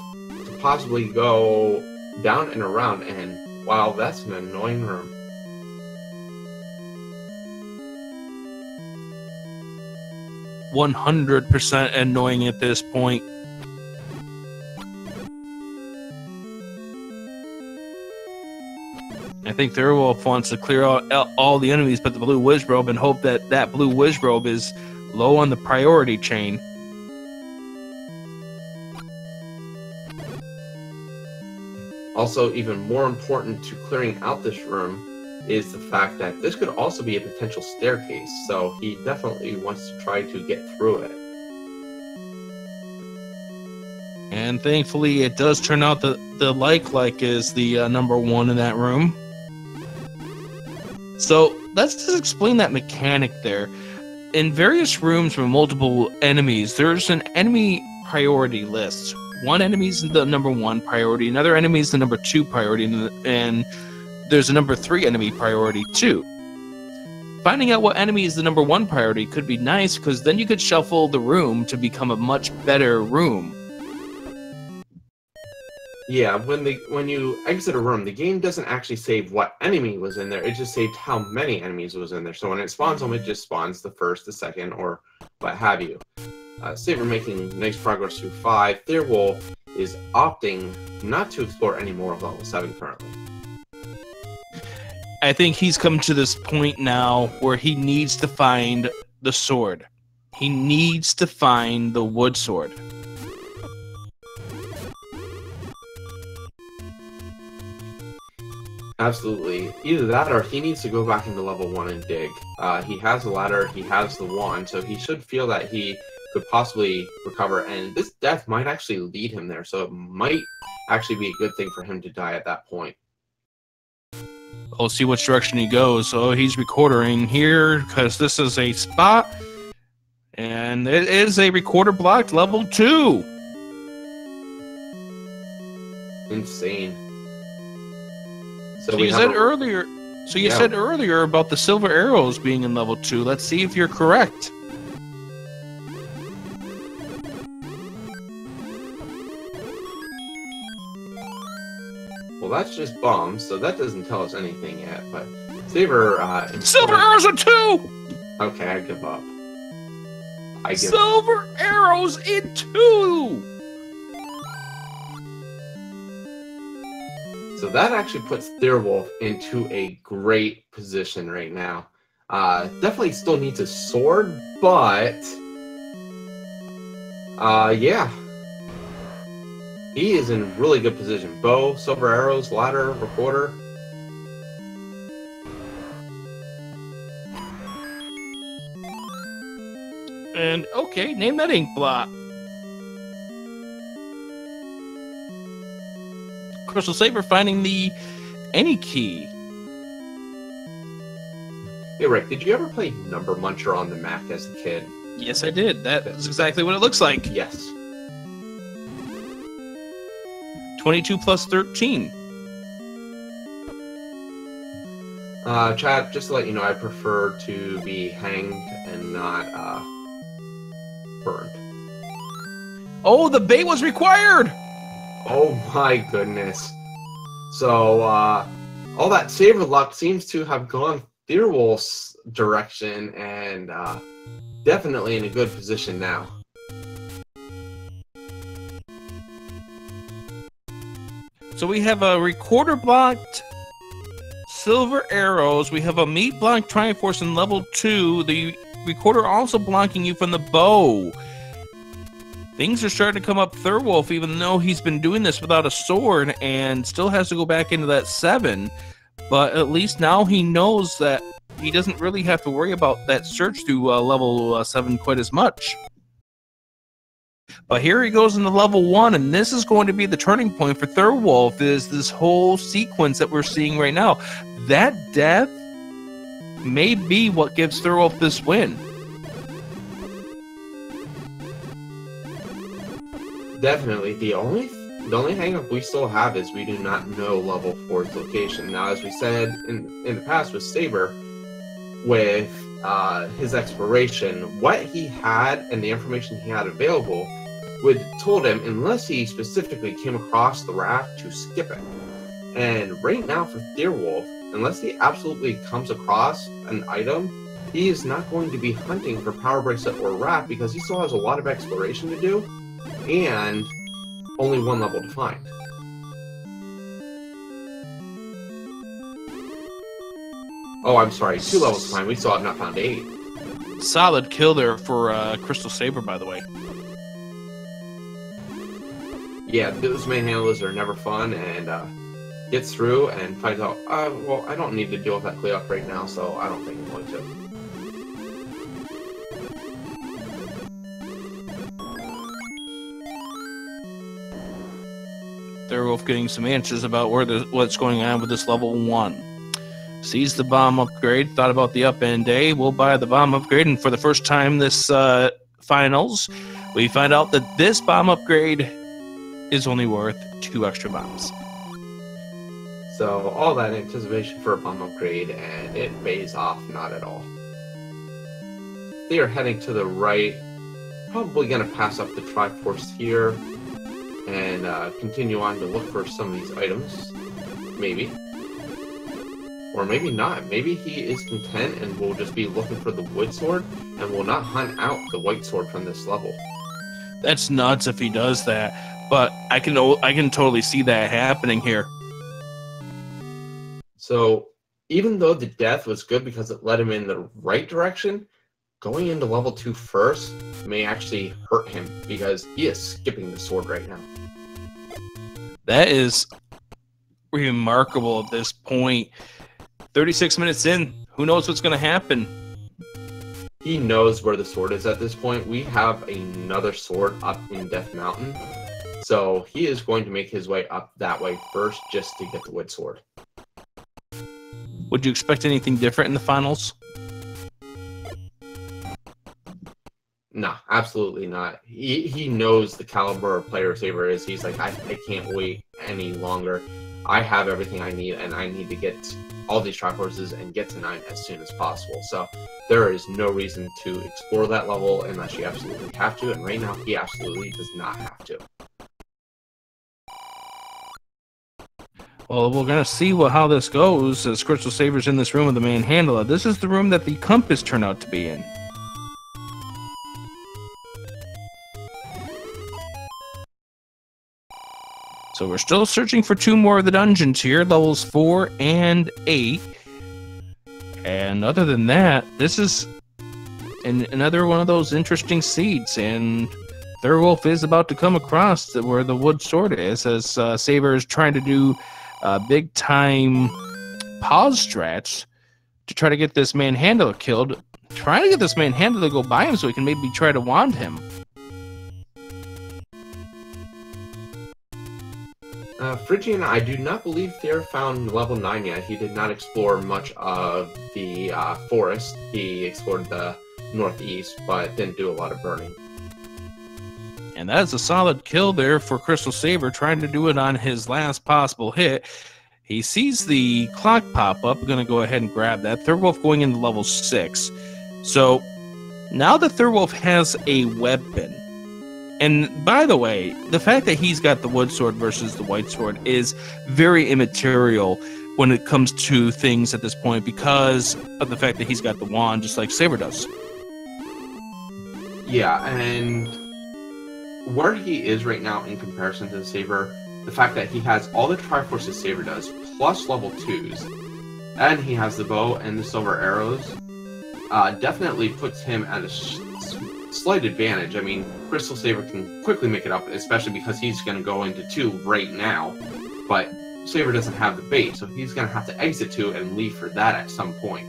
to possibly go down and around, and wow, that's an annoying room. %100 annoying at this point. I think Thirwolf wants to clear out all the enemies but the blue Wizrobe and hope that that blue Wizrobe is low on the priority chain. Also, even more important to clearing out this room is the fact that this could also be a potential staircase, so he definitely wants to try to get through it. And thankfully it does turn out that the like is the number 1 in that room. So let's just explain that mechanic there. In various rooms with multiple enemies, there's an enemy priority list one enemy is the number 1 priority, another enemy is the number 2 priority, and there's a number 3 enemy priority too. Finding out what enemy is the number 1 priority could be nice, because then you could shuffle the room to become a much better room. Yeah, when you exit a room, the game doesn't actually save what enemy was in there. It just saved how many enemies was in there. So when it spawns them, it just spawns the first, the second, or what have you. Saver making nice progress through 5. Thirwolf is opting not to explore any more of level 7 currently. I think he's come to this point now where he needs to find the sword. He needs to find the wood sword. Absolutely. Either that or he needs to go back into level 1 and dig. He has the ladder, he has the wand, so he should feel that he could possibly recover, and this death might actually lead him there, so it might actually be a good thing for him to die at that point. We'll see which direction he goes. So he's recording here because this is a spot, and it is a recorder blocked level 2. Insane. So you said earlier. So you said earlier about the silver arrows being in level 2. Let's see if you're correct. Well, that's just bombs, so that doesn't tell us anything yet. But Saver, silver arrows are 2. Okay, I give up. Silver arrows in 2. So that actually puts Thirwolf into a great position right now. Definitely still needs a sword, but yeah. He is in really good position. Bow, silver arrows, ladder, recorder. And okay, name that ink blot. CrystalSaver finding the any key. Hey Rick, did you ever play Number Muncher on the Mac as a kid? Yes, I did. That is exactly what it looks like. Yes. 22 plus 13. Chad, just to let you know, I prefer to be hanged and not burned. Oh, the bait was required! Oh my goodness. So, all that Saver luck seems to have gone Thirwolf's direction, and definitely in a good position now. So we have a recorder blocked silver arrows. We have a meat blocked Triforce in level 2. The recorder also blocking you from the bow. Things are starting to come up Thirwolf, even though he's been doing this without a sword and still has to go back into that 7. But at least now he knows that he doesn't really have to worry about that search through level 7 quite as much. But here he goes into level 1, and this is going to be the turning point for Thirwolf, is this whole sequence that we're seeing right now. That death may be what gives Thirwolf this win. Definitely. The only hang-up we still have is we do not know level 4's location. Now, as we said in the past with Saber, with his exploration, what he had and the information he had available would told him, unless he specifically came across the raft, to skip it. And right now for Thirwolf, unless he absolutely comes across an item, he is not going to be hunting for Power Bracelet or raft because he still has a lot of exploration to do and only 1 level to find. Oh, I'm sorry, 2 levels to find. We still have not found 8. Solid kill there for CrystalSaver, by the way. Yeah, those manhandlers are never fun, and gets through and finds out, well, I don't need to deal with that Cleoc right now, so I don't think I'm going to. Thirwolf getting some answers about what's going on with this level 1. Sees the bomb upgrade, thought about the up-end A, we'll buy the bomb upgrade, and for the first time this finals, we find out that this bomb upgrade is only worth 2 extra bombs. So all that anticipation for a bomb upgrade, and it pays off not at all. They are heading to the right, probably going to pass up the Triforce here, and continue on to look for some of these items, maybe. Or maybe not. Maybe he is content and will just be looking for the wood sword, and will not hunt out the white sword from this level. That's nuts if he does that, but I can totally see that happening here. So, even though the death was good because it led him in the right direction, going into level 2 first may actually hurt him because he is skipping the sword right now. That is remarkable at this point. 36 minutes in, who knows what's going to happen? He knows where the sword is at this point. We have another sword up in Death Mountain, so he is going to make his way up that way first just to get the wood sword. Would you expect anything different in the finals? No, absolutely not. He knows the caliber of player Saver is. He's like, I can't wait any longer. I have everything I need, and I need to get all these Triforces and get to 9 as soon as possible. So there is no reason to explore that level unless you absolutely have to, and right now he absolutely does not have to. Well, we're going to see how this goes as CrystalSaver's in this room with the Manhandler. This is the room that the compass turned out to be in. So we're still searching for 2 more of the dungeons here, levels 4 and 8. And other than that, this is another one of those interesting seeds, and Thirwolf is about to come across where the wood sword is, as Saber is trying to do big time pause strats to try to get this Manhandler killed. Trying to get this Manhandler to go by him so he can maybe try to wand him. Phrygian, I do not believe Thayer found level 9 yet. He did not explore much of the forest. He explored the northeast, but didn't do a lot of burning. And that is a solid kill there for CrystalSaver, trying to do it on his last possible hit. He sees the clock pop up. We're going to go ahead and grab that. Thirwolf going into level 6. So now that Thirwolf has a weapon, and by the way, the fact that he's got the wood sword versus the white sword is very immaterial when it comes to things at this point because of the fact that he's got the wand just like Saber does. Yeah, and where he is right now in comparison to the Saber, the fact that he has all the Triforces Saber does, plus level 2s, and he has the bow and the silver arrows, definitely puts him at a slight advantage. I mean, CrystalSaver can quickly make it up, especially because he's going to go into 2 right now, but Saber doesn't have the bait, so he's going to have to exit 2 and leave for that at some point.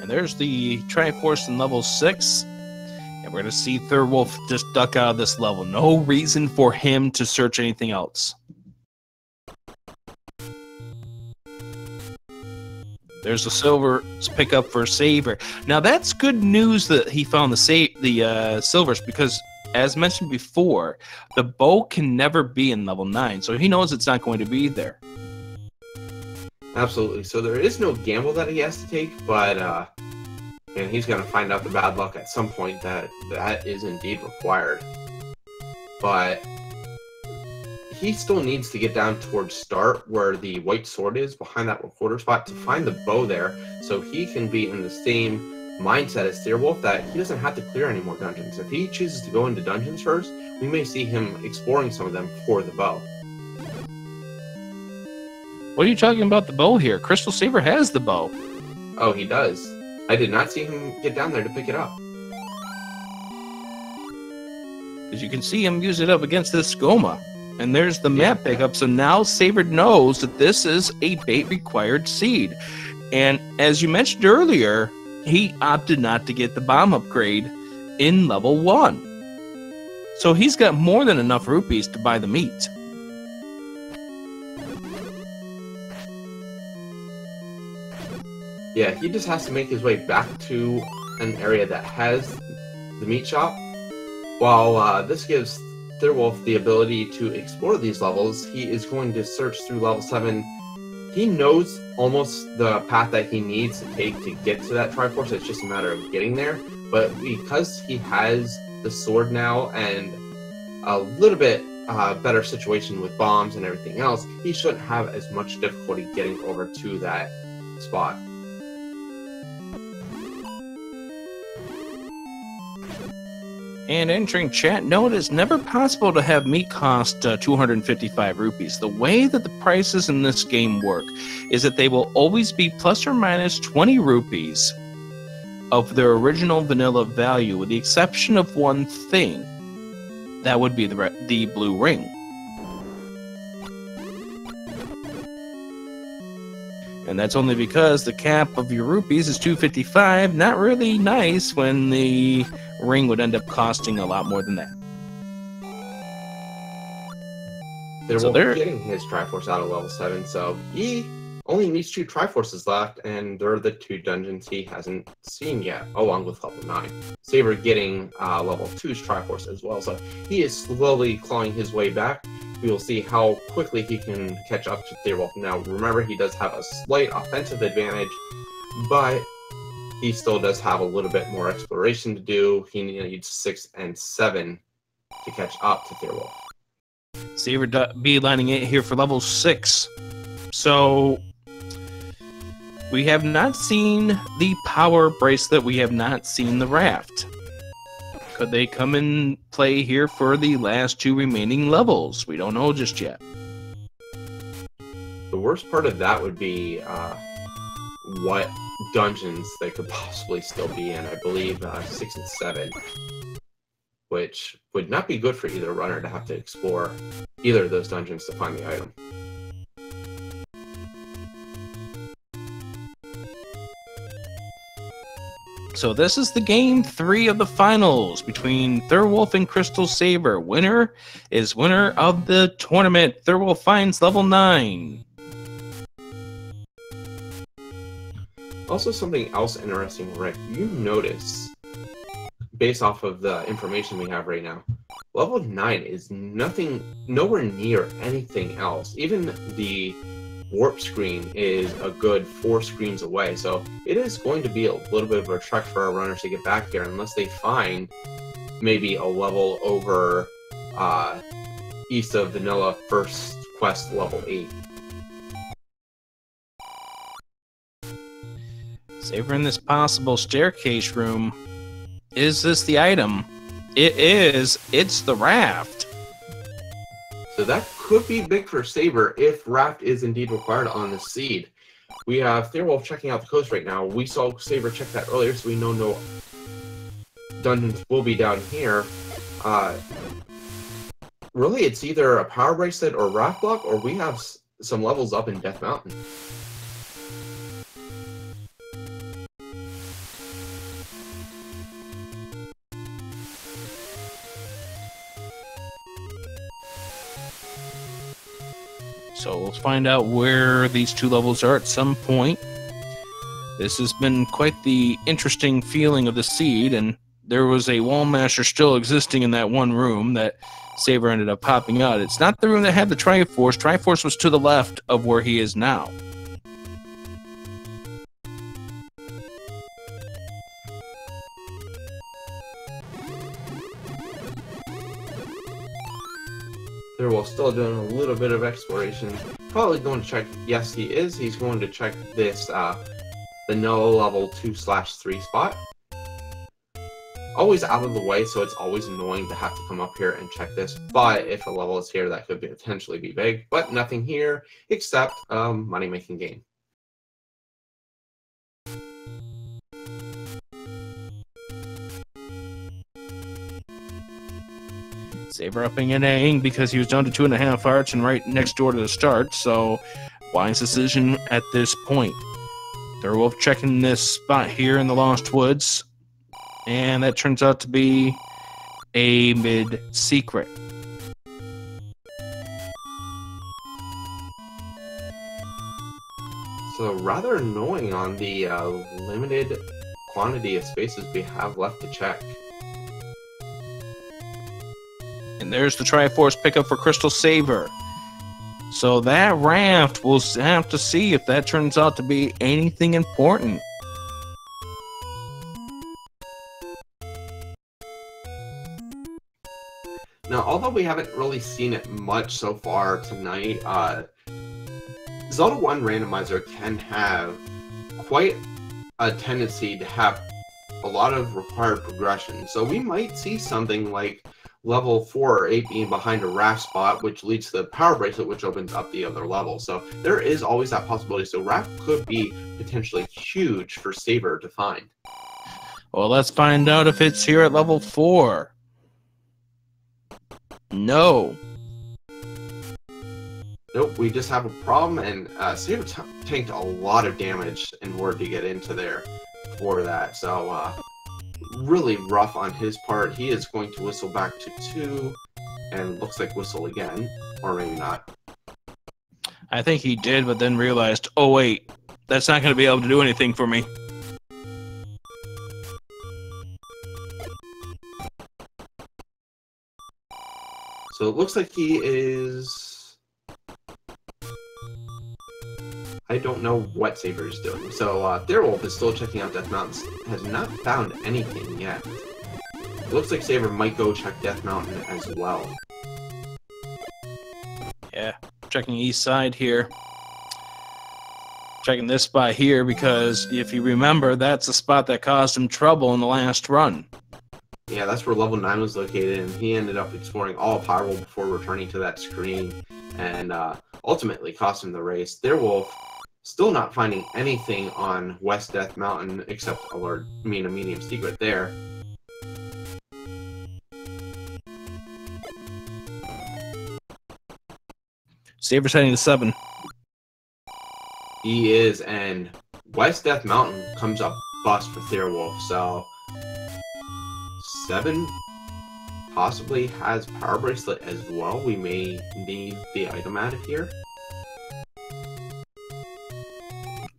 And there's the Triforce in level 6. And we're going to see Thirwolf just duck out of this level. No reason for him to search anything else. There's the silver pickup for Saver. Now that's good news that he found the silvers, because as mentioned before, the bow can never be in level 9, so he knows it's not going to be there. Absolutely. So there is no gamble that he has to take, but and he's going to find out the bad luck at some point that is indeed required. But he still needs to get down towards start where the white sword is, behind that recorder spot, to find the bow there, so he can be in the same mindset as Thirwolf that he doesn't have to clear any more dungeons. If he chooses to go into dungeons first, we may see him exploring some of them for the bow. What are you talking about the bow here? CrystalSaver has the bow. Oh, he does. I did not see him get down there to pick it up. As you can see him use it up against this Skoma. And there's the map pickup, so now Saber knows that this is a bait required seed. And as you mentioned earlier, he opted not to get the bomb upgrade in level 1. So he's got more than enough rupees to buy the meat. Yeah, he just has to make his way back to an area that has the meat shop. While this gives Thirwolf the ability to explore these levels, he is going to search through level 7. He knows almost the path that he needs to take to get to that Triforce. It's just a matter of getting there. But because he has the sword now and a little bit better situation with bombs and everything else, he shouldn't have as much difficulty getting over to that spot. And entering chat, no, it is never possible to have meat cost 255 rupees. The way that the prices in this game work is that they will always be plus or minus 20 rupees of their original vanilla value, with the exception of one thing. That would be the blue ring. And that's only because the cap of your rupees is 255. Not really nice when the ring would end up costing a lot more than that. They're getting his Triforce out of level 7, so he only needs 2 Triforces left, and they're the 2 dungeons he hasn't seen yet, along with level 9. Saver getting level 2's Triforce as well, so he is slowly clawing his way back. We will see how quickly he can catch up to Thirwolf. Now, remember, he does have a slight offensive advantage, but he still does have a little bit more exploration to do. He needs 6 and 7 to catch up to Thirwolf. Saver beelining it here for level 6. So we have not seen the power bracelet. We have not seen the raft. Could they come and play here for the last 2 remaining levels? We don't know just yet. The worst part of that would be what dungeons they could possibly still be in. I believe 6 and 7, which would not be good for either runner to have to explore either of those dungeons to find the item. So this is the game 3 of the finals between Thirwolf and CrystalSaver. Winner is winner of the tournament. Thirwolf finds level 9. Also, something else interesting, Rick, you notice, based off of the information we have right now, level 9 is nowhere near anything else. Even the warp screen is a good 4 screens away, so it is going to be a little bit of a trek for our runners to get back here unless they find maybe a level over east of vanilla first quest level 8. Saver in this possible staircase room. Is this the item? It is. It's the raft. So that could be big for Saber if raft is indeed required on the seed. We have Thirwolf checking out the coast right now. We saw Saber check that earlier, so we know no dungeons will be down here. Really, it's either a power bracelet or raft block, or we have some levels up in Death Mountain. So we'll find out where these 2 levels are at some point. This has been quite the interesting feeling of the seed, and there was a wall masher still existing in that one room that Saber ended up popping out. It's not the room that had the Triforce. Triforce was to the left of where he is now. Thirwolf still doing a little bit of exploration. Probably going to check. Yes, he is. He's going to check this vanilla level 2/3 spot. Always out of the way, so it's always annoying to have to come up here and check this. But if a level is here, that could potentially be big. But nothing here except money-making game. Saber upping and A-ing because he was down to 2.5 hearts and right next door to the start, so wise decision at this point. Thirwolf checking this spot here in the Lost Woods, and that turns out to be a mid-secret. So rather annoying on the limited quantity of spaces we have left to check. And there's the Triforce pickup for CrystalSaver. So that raft, we'll have to see if that turns out to be anything important. Now, although we haven't really seen it much so far tonight, Zelda 1 Randomizer can have quite a tendency to have a lot of required progression. So we might see something like level 4 or 8 being behind a raft spot, which leads to the power bracelet, which opens up the other level. So there is always that possibility. So raft could be potentially huge for Saver to find. Well, let's find out if it's here at level 4. No. Nope, we just have a problem, and Saber tanked a lot of damage in order to get into there for that. So, really rough on his part. He is going to whistle back to 2, and looks like whistle again, or maybe not. I think he did, but then realized, oh wait, that's not going to be able to do anything for me. So it looks like he is... I don't know what Saber is doing. So Thirwolf is still checking out Death Mountain. Has not found anything yet. It looks like Saber might go check Death Mountain as well. Yeah, checking east side here. Checking this spot here because if you remember, that's the spot that caused him trouble in the last run. Yeah, that's where level 9 was located, and he ended up exploring all of Hyrule before returning to that screen, and ultimately cost him the race. Thirwolf still not finding anything on West Death Mountain except a medium secret there. Saber's heading to 7. He is, and West Death Mountain comes up bust for Thirwolf, so 7 possibly has Power Bracelet as well. We may need the item out of here.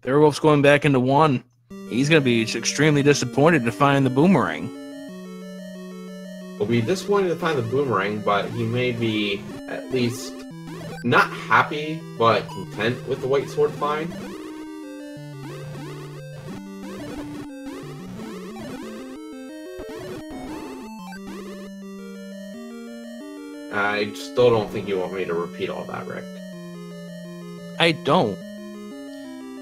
Thirwolf's going back into 1. He's going to be extremely disappointed to find the boomerang. He'll be disappointed to find the boomerang, but he may be at least not happy, but content with the white sword find. I still don't think you want me to repeat all that, Rick. I don't.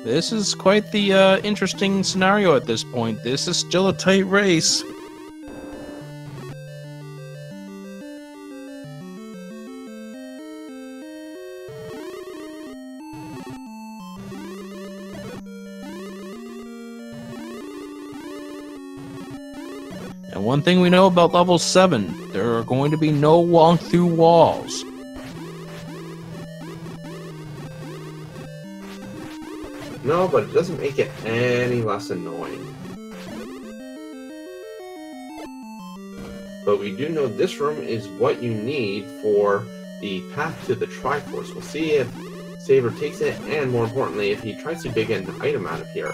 This is quite the interesting scenario at this point. This is still a tight race. And one thing we know about level 7, there are going to be no walk-through walls. No, but it doesn't make it any less annoying. But we do know this room is what you need for the path to the Triforce. We'll see if Saber takes it, and more importantly, if he tries to dig an item out of here.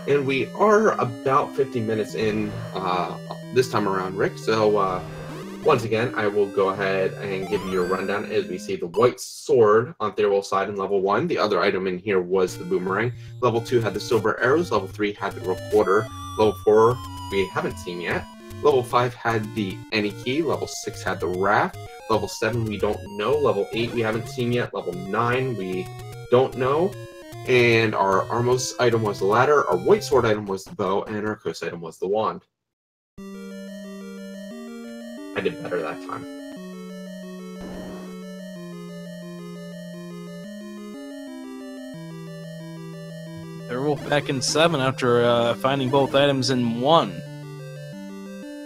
And we are about 50 minutes in this time around, Rick. So once again, I will go ahead and give you a rundown as we see the white sword on Thirwolf's side in level 1. The other item in here was the boomerang. Level 2 had the silver arrows. Level 3 had the recorder. Level 4 we haven't seen yet. Level 5 had the any key. Level 6 had the raft. Level 7 we don't know. Level 8 we haven't seen yet. Level 9 we don't know. And our Armos item was the ladder, our white sword item was the bow, and our Kos item was the wand. I did better that time. Thirwolf back in 7 after finding both items in 1.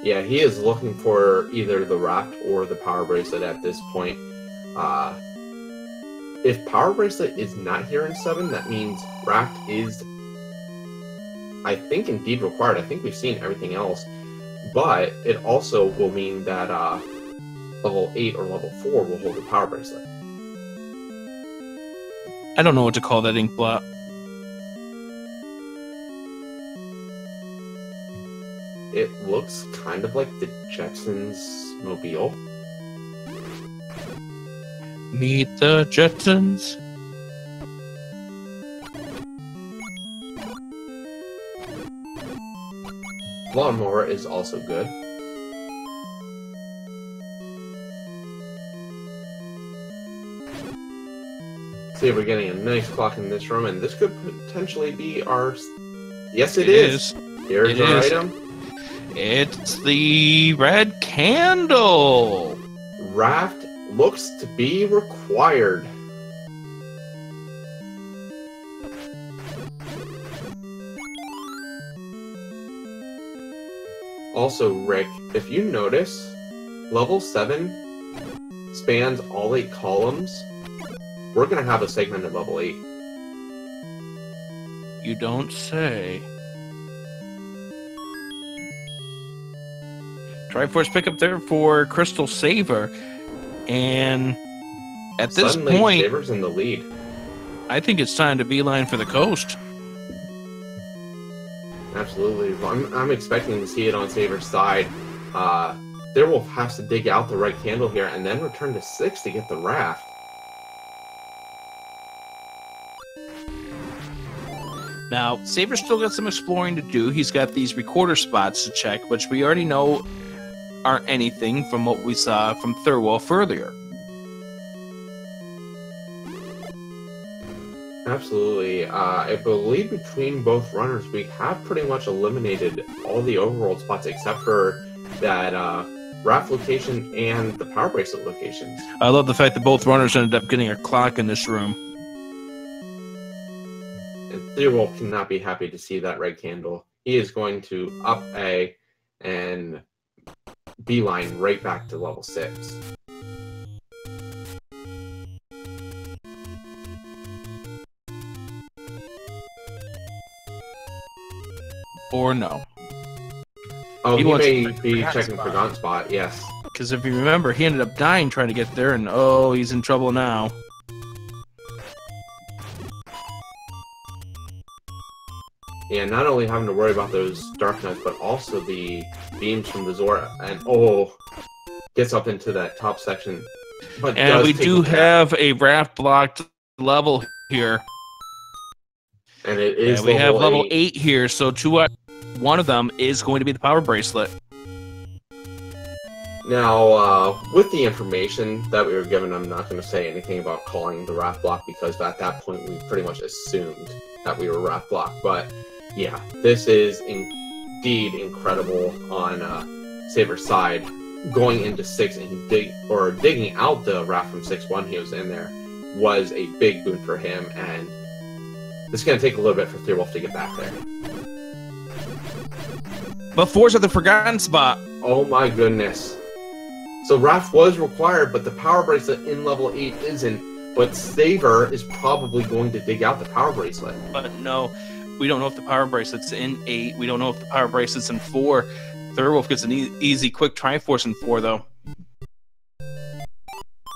Yeah, he is looking for either the raft or the power bracelet at this point. if Power Bracelet is not here in 7, that means Raft is, I think, indeed required. I think we've seen everything else. But it also will mean that level 8 or level 4 will hold the Power Bracelet. I don't know what to call that ink blot. It looks kind of like the Jetsons mobile. Meet the Jetsons. Lawnmower is also good. See, we're getting a nice clock in this room, and this could potentially be our... Yes, it is. Here's our item. It's the red candle. Raft looks to be required. Also, Rick, if you notice, level 7 spans all 8 columns. We're going to have a segment at level 8. You don't say. Triforce pickup there for CrystalSaver. And at this Suddenly, point, Saver's in the lead. I think it's time to beeline for the coast. Absolutely. I'm expecting to see it on Saver's side. Thirwolf has to dig out the red candle here and then return to 6 to get the raft. Now, Saver's still got some exploring to do. He's got these recorder spots to check, which we already know aren't anything from what we saw from Thirwolf earlier. Absolutely. I believe between both runners, we have pretty much eliminated all the overworld spots except for that raft location and the power bracelet locations. I love the fact that both runners ended up getting a clock in this room. And Thirwolf cannot be happy to see that red candle. He is going to up A and beeline right back to level 6. Or no. Oh, he wants may to be forgot checking spot. Forgotten Spot, yes. Because if you remember, he ended up dying trying to get there, and oh, he's in trouble now. Yeah, not only having to worry about those Dark Knights, but also the beams from the Zora, and gets up into that top section. But And we do have a raft blocked level here. And it is we have level 8. 8 here, so one of them is going to be the power bracelet. Now, with the information that we were given, I'm not going to say anything about calling the raft block because at that point we pretty much assumed that we were raft block. But yeah, this is indeed incredible on Saber's side. Going into 6 and digging out the raft from 6-1 he was in there was a big boon for him, and it's going to take a little bit for Thirwolf to get back there. But 4's at the Forgotten Spot. Oh my goodness. So raft was required, but the power bracelet in level 8 isn't. But Saver is probably going to dig out the power bracelet. But no, we don't know if the power bracelet's in 8. We don't know if the power bracelet's in 4. Thirwolf gets an easy, quick Triforce in 4, though.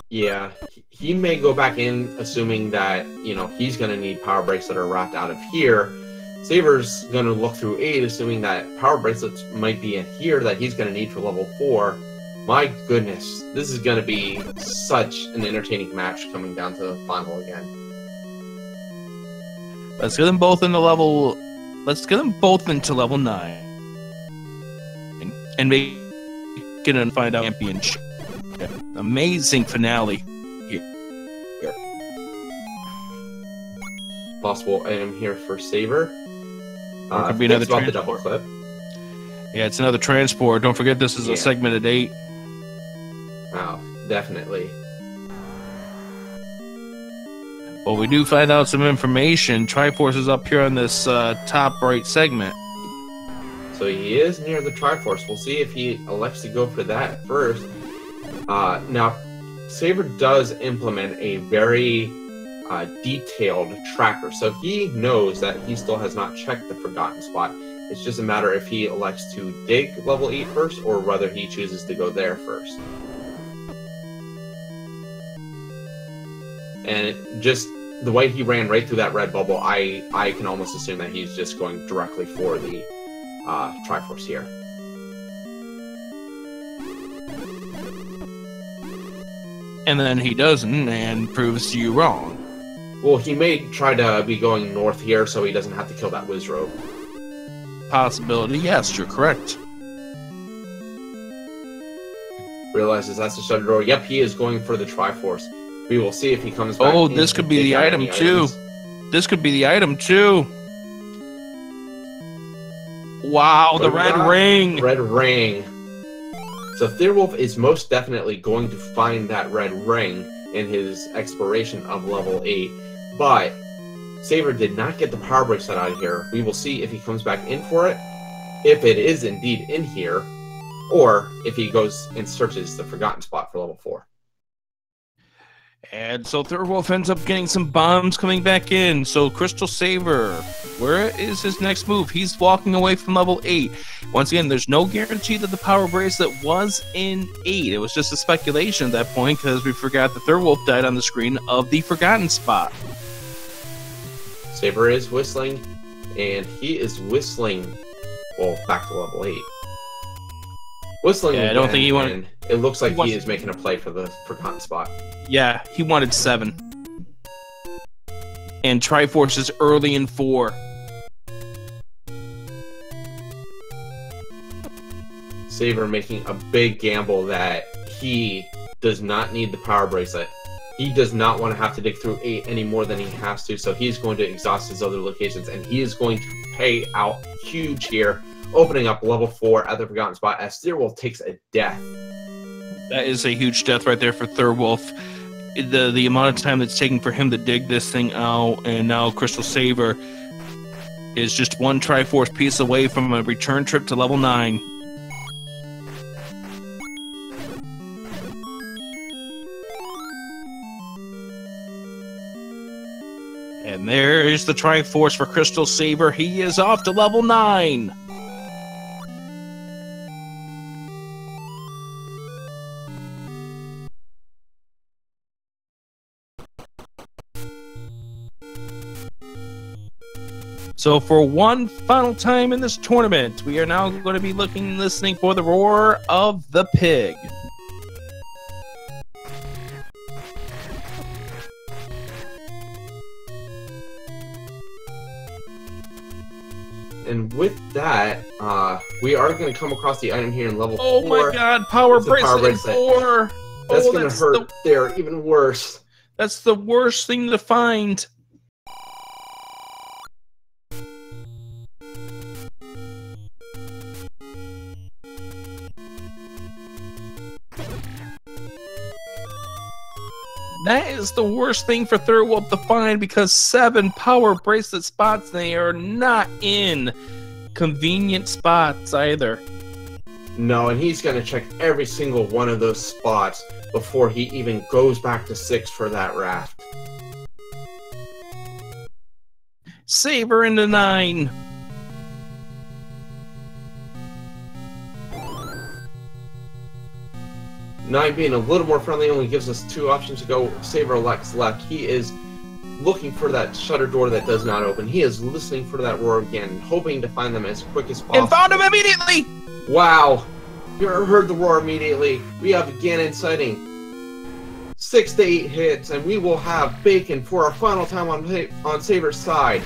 Yeah, he may go back in assuming that, he's going to need power bracelet or raft out of here. Saver's going to look through 8, assuming that power bracelets might be in here that he's going to need for level 4. My goodness, this is going to be such an entertaining match coming down to the final again. Let's get them both into level 9. And make it and find out championship. Amazing finale here. Possible item here for Saver. Could be another about the double clip. Yeah, it's another transport. Don't forget this is a segment at 8. Wow, definitely. Well, we do find out some information. Triforce is up here on this top right segment. So he is near the Triforce. We'll see if he elects to go for that first. Now, Saver does implement a very detailed tracker. So he knows that he still has not checked the forgotten spot. It's just a matter if he elects to dig level 8 first or whether he chooses to go there first. And just the way he ran right through that red bubble, I can almost assume that he's just going directly for the Triforce here. And then he doesn't and proves you wrong. Well, he may try to be going north here so he doesn't have to kill that Wizrobe. Possibility, yes, you're correct. Realizes that's the shutter door. Yep, he is going for the Triforce. We will see if he comes back. Oh, this could be the item too. This could be the item too. Wow, the red ring. Red ring. So Thirwolf is most definitely going to find that red ring in his exploration of level 8. But Saver did not get the power bracelet out of here. We will see if he comes back in for it, if it is indeed in here, or if he goes and searches the forgotten spot for level 4. And so Thirwolf ends up getting some bombs coming back in. So CrystalSaver, where is his next move? He's walking away from level 8. Once again, there's no guarantee that the power bracelet was in 8. It was just a speculation at that point because we forgot that Thirwolf died on the screen of the forgotten spot. Saber is whistling, and he is whistling, well, back to level 8. Whistling yeah, again, I don't think he wanted. It looks like he is making a play for the forgotten spot. Yeah, he wanted 7. And Triforce is early in 4. Saber making a big gamble that he does not need the power bracelet. He does not want to have to dig through 8 any more than he has to, so he's going to exhaust his other locations, and he is going to pay out huge here, opening up level 4 at the forgotten spot as Thirwolf takes a death. That is a huge death right there for Thirwolf. The amount of time that's taking for him to dig this thing out, and now CrystalSaver is just one Triforce piece away from a return trip to level 9. And there is the Triforce for CrystalSaver. He is off to level 9. So for one final time in this tournament, we are now going to be looking and listening for the roar of the pig. And with that, we are going to come across the item here in level 4. Oh my god, power bracelet 4! That's going to hurt there even worse. That's the worst thing to find. That is the worst thing for Thirwolf to find because 7 power bracelet spots, they are not in convenient spots either. No, and he's going to check every single one of those spots before he even goes back to 6 for that raft. Saber into 9. Nine being a little more friendly only gives us 2 options to go. Saber elects left. He is looking for that shutter door that does not open. He is listening for that roar again, hoping to find them as quick as possible. And found him immediately! Wow! You heard the roar immediately. We have Ganon sighting. 6 to 8 hits, and we will have Bacon for our final time on Saber's side.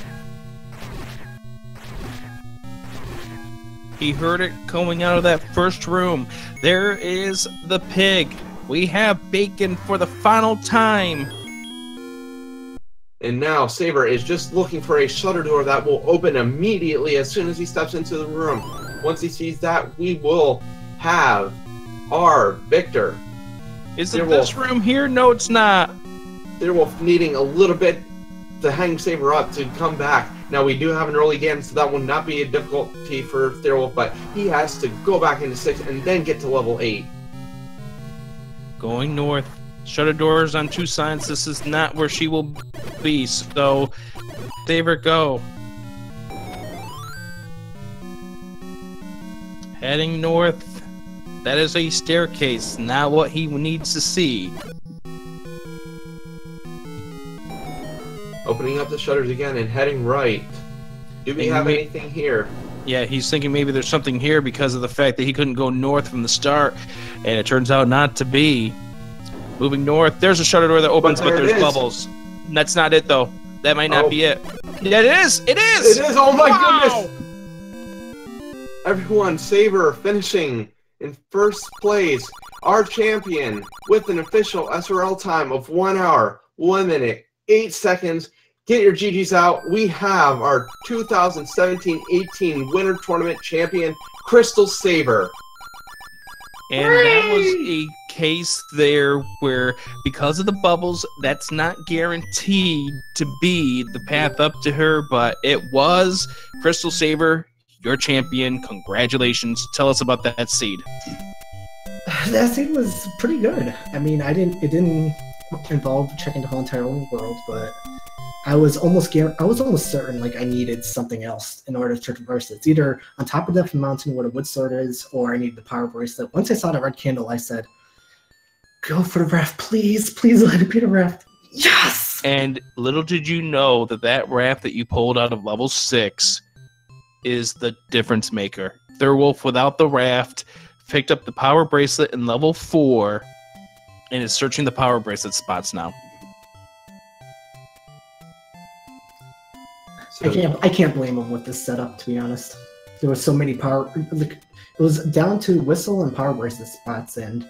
He heard it coming out of that first room. There is the pig. We have Bacon for the final time. And now Saber is just looking for a shutter door that will open immediately as soon as he steps into the room. Once he sees that, we will have our victor. Is it this room here? No, it's not. Thirwolf needing a little bit to hang Saber up to come back. Now we do have an early Ganon, so that will not be a difficulty for Thirwolf, but he has to go back into 6 and then get to level 8. Going north. Shutter doors on 2 sides. This is not where she will be. So, Saver, go. Heading north. That is a staircase, not what he needs to see. Opening up the shutters again and heading right. Do we have anything here? Yeah, he's thinking maybe there's something here because of the fact that he couldn't go north from the start, and it turns out not to be. Moving north, there's a shutter door that opens, but there's bubbles. That's not it, though. That might not be it. Yeah, it is! It is! It is! Oh my goodness! Everyone, Saber finishing in first place. Our champion with an official SRL time of 1 hour, 1 minute, 8 seconds. Get your GGs out. We have our 2017-18 Winter Tournament champion, CrystalSaver. And that was a case there where, because of the bubbles, that's not guaranteed to be the path up to her, but it was. CrystalSaver, your champion. Congratulations. Tell us about that seed. That seed was pretty good. I mean, it didn't involve checking the whole entire world, but I was almost certain like I needed something else in order to traverse it. It's either on top of that mountain where the wood sword is, or I need the power bracelet. Once I saw the red candle, I said, "Go for the raft, please! Please let it be the raft." Yes! And little did you know that raft that you pulled out of level 6 is the difference maker. Thirwolf, without the raft, picked up the power bracelet in level 4 and is searching the power bracelet spots now. I can't blame him with this setup, to be honest. There was so many power... It was down to whistle and power bracelet spots and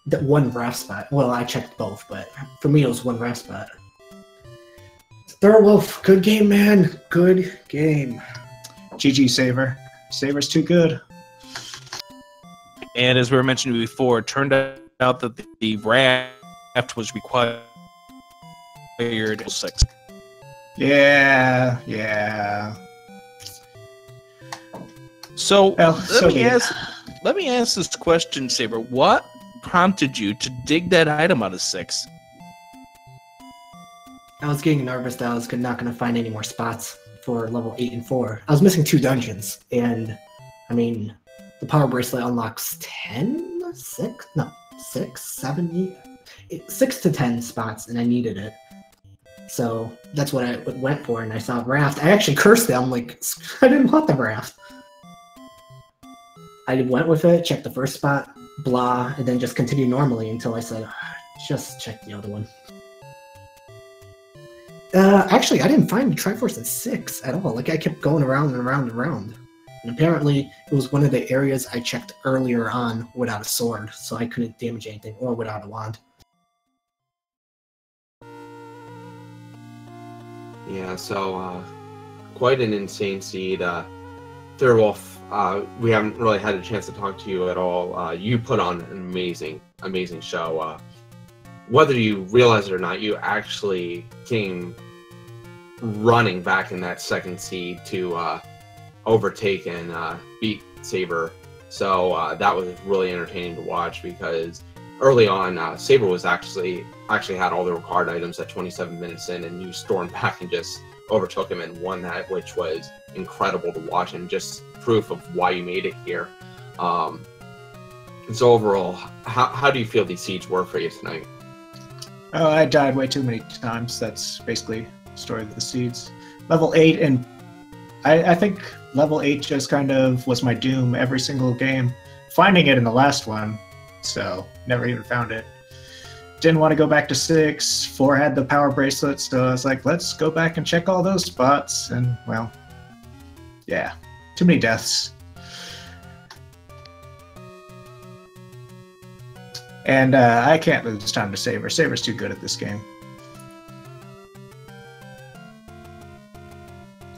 that one raft spot. Well, I checked both, but for me it was one raft spot. Thirwolf, good game, man. Good game. GG, Saver. Saver's too good. And as we were mentioning before, it turned out that the raft was required 6. Yeah. So, let me ask this question, Saber. What prompted you to dig that item out of 6? I was getting nervous that I was not going to find any more spots for level 8 and 4. I was missing 2 dungeons, and I mean, the power bracelet unlocks 6, 7, 8, 6 to 10 spots, and I needed it. So that's what I went for, and I saw raft. I actually cursed them, like, I didn't want the raft. I went with it, checked the first spot, blah, and then just continued normally until I said, just check the other one. Actually, I didn't find Triforce in 6 at all. Like, I kept going around and around and around. And apparently, it was one of the areas I checked earlier on without a sword, so I couldn't damage anything, or without a wand. Yeah, so, quite an insane seed. Thirwolf, we haven't really had a chance to talk to you at all. You put on an amazing show. Whether you realize it or not, you actually came running back in that second seed to overtake and beat Saber. So that was really entertaining to watch because early on, Saber was actually had all the required items at 27 minutes in, and you stormed back and just overtook him and won that, which was incredible to watch and just proof of why you made it here. And so overall, how do you feel these seeds were for you tonight? Oh, I died way too many times. That's basically the story of the seeds. Level 8, and I think level 8 just kind of was my doom every single game. Finding it in the last one, so never even found it. Didn't want to go back to 6. 4 had the power bracelet, so I was like, let's go back and check all those spots. And, well, yeah, too many deaths. And I can't lose time to Saber. Saber's too good at this game.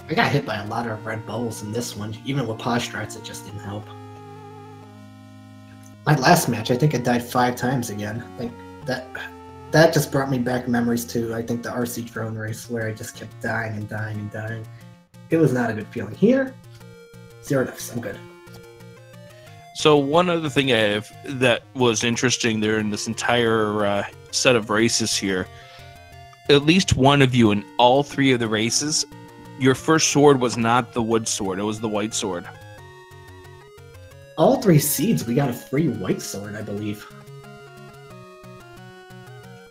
I got hit by a lot of red bubbles in this one. Even with pause strats, it just didn't help. My last match, I think I died 5 times again. Like, that just brought me back memories to, I think, the RC drone race where I just kept dying and dying and dying. It was not a good feeling. Here, 0 deaths. I'm good. So one other thing that was interesting there in this entire set of races here, at least one of you in all three of the races, your first sword was not the wood sword, it was the white sword. All 3 seeds, we got a free white sword, I believe.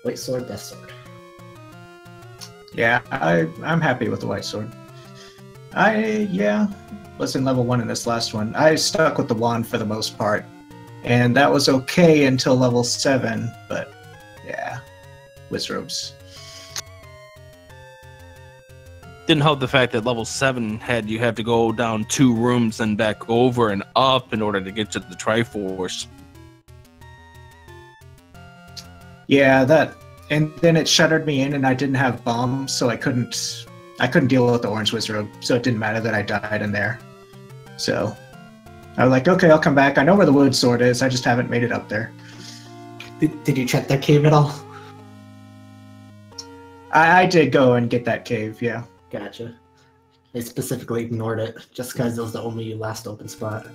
White sword, best sword. Yeah, I'm happy with the white sword. Was in level 1 in this last one. I stuck with the wand for the most part, and that was okay until level 7, but yeah, wizrobes. Didn't help the fact that level 7 you have to go down 2 rooms and back over and up in order to get to the Triforce. Yeah, and then it shuttered me in, and I didn't have bombs, so I couldn't deal with the orange wizrobe, so it didn't matter that I died in there. So I was like, okay, I'll come back. I know where the wood sword is, I just haven't made it up there. Did you check that cave at all? I did go and get that cave, yeah. Gotcha. I specifically ignored it, just because it was the only last open spot.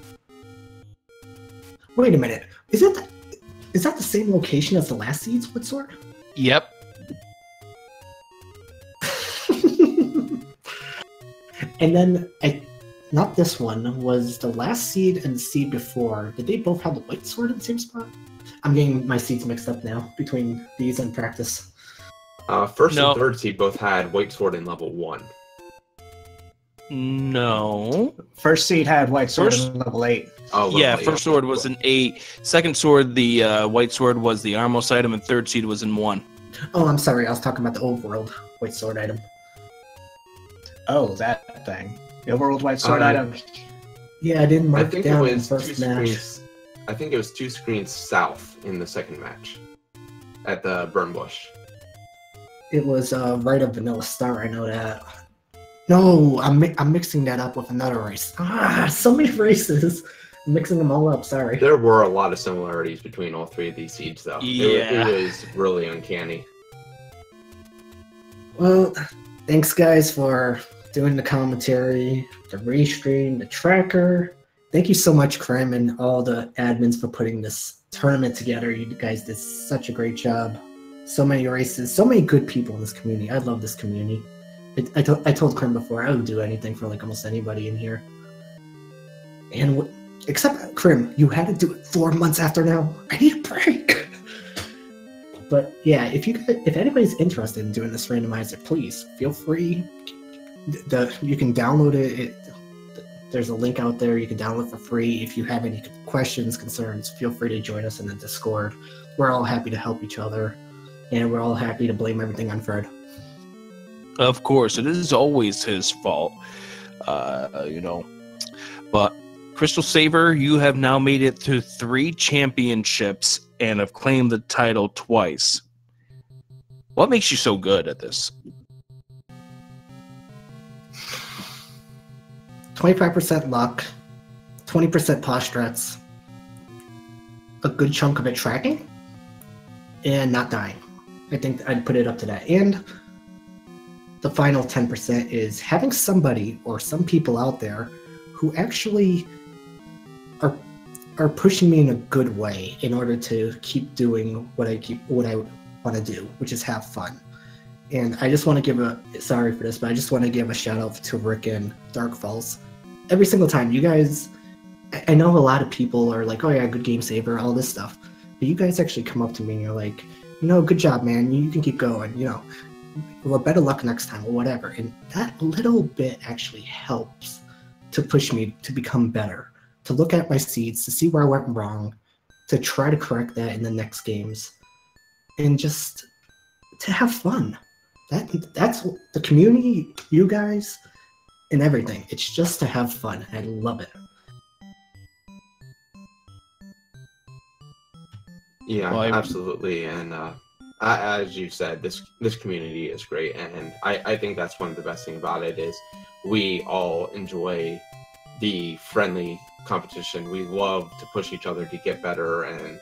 Wait a minute. Is that the same location as the last seed's wood sword? Yep. And then, not this one, was the last seed and the seed before. Did they both have the white sword in the same spot? I'm getting my seeds mixed up now between these and practice. First and third seed both had white sword in level 1. No. First seed had white sword in level 8. Oh, yeah, first sword was an 8. Second sword, the white sword was the Armos item, and third seed was in 1. Oh, I'm sorry. I was talking about the Overworld white sword item. Oh, that thing. The Overworld white sword item. Yeah, I didn't mark I think down it was the first match. I think it was 2 screens south in the second match at the burn bush. It was right of Vanilla Star, I know that. No, I'm mixing that up with another race. So many races. I'm mixing them all up, sorry. There were a lot of similarities between all 3 of these seeds, though. Yeah. It was really uncanny. Well, thanks guys for doing the commentary, the restream, the tracker. Thank you so much, Krim, and all the admins for putting this tournament together. You guys did such a great job. So many races, so many good people in this community. I love this community. I told Krim before, I would do anything for like almost anybody in here. And except Krim, you had to do it 4 months after now. I need a break. But yeah, if anybody's interested in doing this randomizer, please feel free. You can download it. There's a link out there. You can download it for free. If you have any questions, concerns, feel free to join us in the Discord. We're all happy to help each other, and we're all happy to blame everything on Fred. Of course, it is always his fault, But CrystalSaver, you have now made it to 3 championships and have claimed the title twice. What makes you so good at this? 25% luck, 20% postrets, a good chunk of it tracking, and not dying. I think I'd put it up to that. And the final 10% is having somebody or some people out there who actually are pushing me in a good way in order to keep doing what I want to do, which is have fun. And I just want to give sorry for this, but I just want to give a shout out to Rick and Dark Falls. Every single time, you guys, I know a lot of people are like, oh yeah, good game saver, all this stuff. But you guys actually come up to me and you're like, good job, man. You can keep going, well, better luck next time or whatever. And that little bit actually helps to push me to become better, to look at my seeds, to see where I went wrong, to try to correct that in the next games, and just to have fun. That's the community, you guys, and everything. It's just to have fun. I love it. Yeah, well, absolutely. And as you said, this community is great, and I think that's one of the best things about it is we all enjoy the friendly competition. We love to push each other to get better, and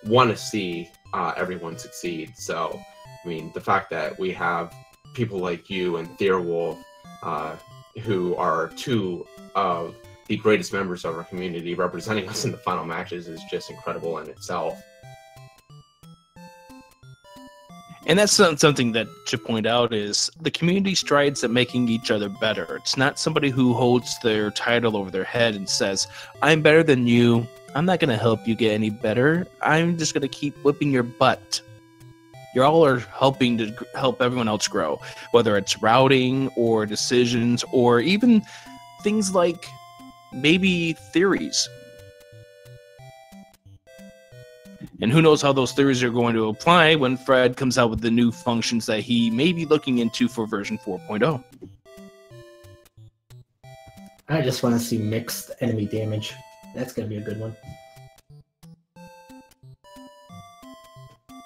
want to see everyone succeed. So, I mean, the fact that we have people like you and Thirwolf, who are 2 of the greatest members of our community representing us in the final matches is just incredible in itself. And that's something that to point out is the community strides at making each other better. It's not somebody who holds their title over their head and says, I'm better than you. I'm not going to help you get any better. I'm just going to keep whipping your butt. You all are helping to help everyone else grow, whether it's routing or decisions or even things like maybe theories. And who knows how those theories are going to apply when Fred comes out with the new functions that he may be looking into for version 4.0. I just want to see mixed enemy damage. That's going to be a good one.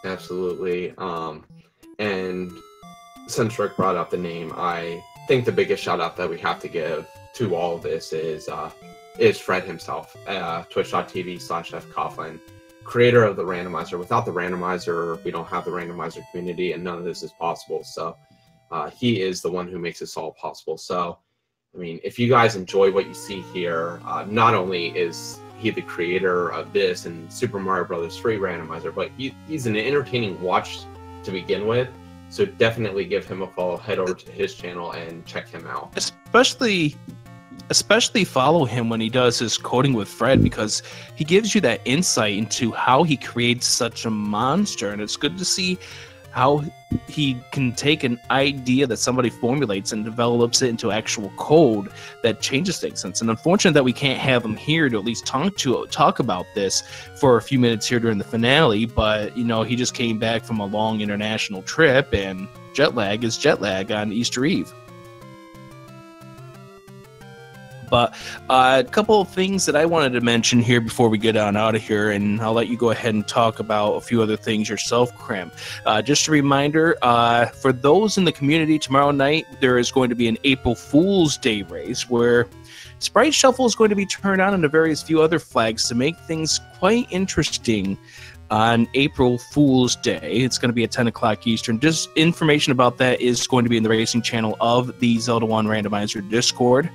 Absolutely. And since Rick brought up the name, I think the biggest shout out that we have to give to all of this is Fred himself, twitch.tv/FCoughlin, creator of the Randomizer. Without the Randomizer, we don't have the Randomizer community, and none of this is possible. So he is the one who makes this all possible. So, I mean, if you guys enjoy what you see here, not only is he the creator of this and Super Mario Bros. 3 Randomizer, but he's an entertaining watch to begin with. So definitely give him a follow. Head over to his channel and check him out. Especially follow him when he does his coding with Fred, because he gives you that insight into how he creates such a monster, and it's good to see how he can take an idea that somebody formulates and develops it into actual code that changes things. It's unfortunate that we can't have him here to at least talk about this for a few minutes here during the finale, but you know, he just came back from a long international trip, and jet lag is jet lag on Easter Eve. But a couple of things that I wanted to mention here before we get on out of here, and I'll let you go ahead and talk about a few other things yourself, Krim. Just a reminder, for those in the community, tomorrow night there is going to be an April Fool's Day race where Sprite Shuffle is going to be turned on and a various few other flags to make things quite interesting on April Fool's Day. It's going to be at 10 o'clock Eastern. Just information about that is going to be in the racing channel of the Zelda 1 Randomizer Discord.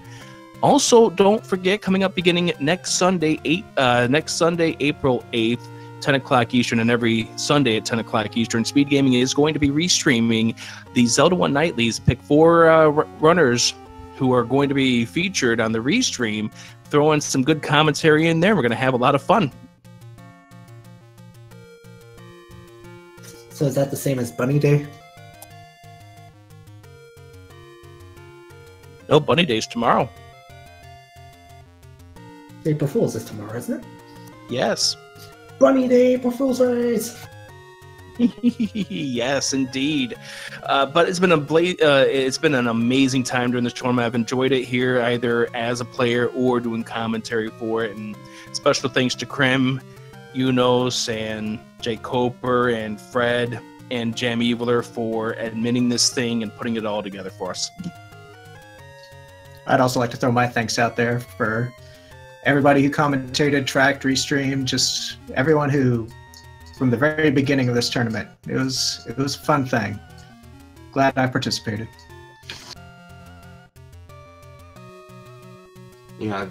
Also, don't forget, coming up beginning next Sunday, April 8th, 10 o'clock Eastern, and every Sunday at 10 o'clock Eastern, Speed Gaming is going to be restreaming the Zelda 1 Nightlies. Pick 4 runners who are going to be featured on the restream, throw in some good commentary in there. We're going to have a lot of fun. So is that the same as Bunny Day? No, Bunny Day's tomorrow. April Fool's is tomorrow, isn't it? Yes. Bunny Day, April Fool's race. Yes, indeed. But it's been an amazing time during this tournament. I've enjoyed it here, either as a player or doing commentary for it. And special thanks to Krim, Unos, and Jay Coper, and Fred, and Jam Eviler for admitting this thing and putting it all together for us. I'd also like to throw my thanks out there for everybody who commentated, tracked, restreamed, just everyone who, from the very beginning of this tournament. It was a fun thing. Glad I participated. Yeah,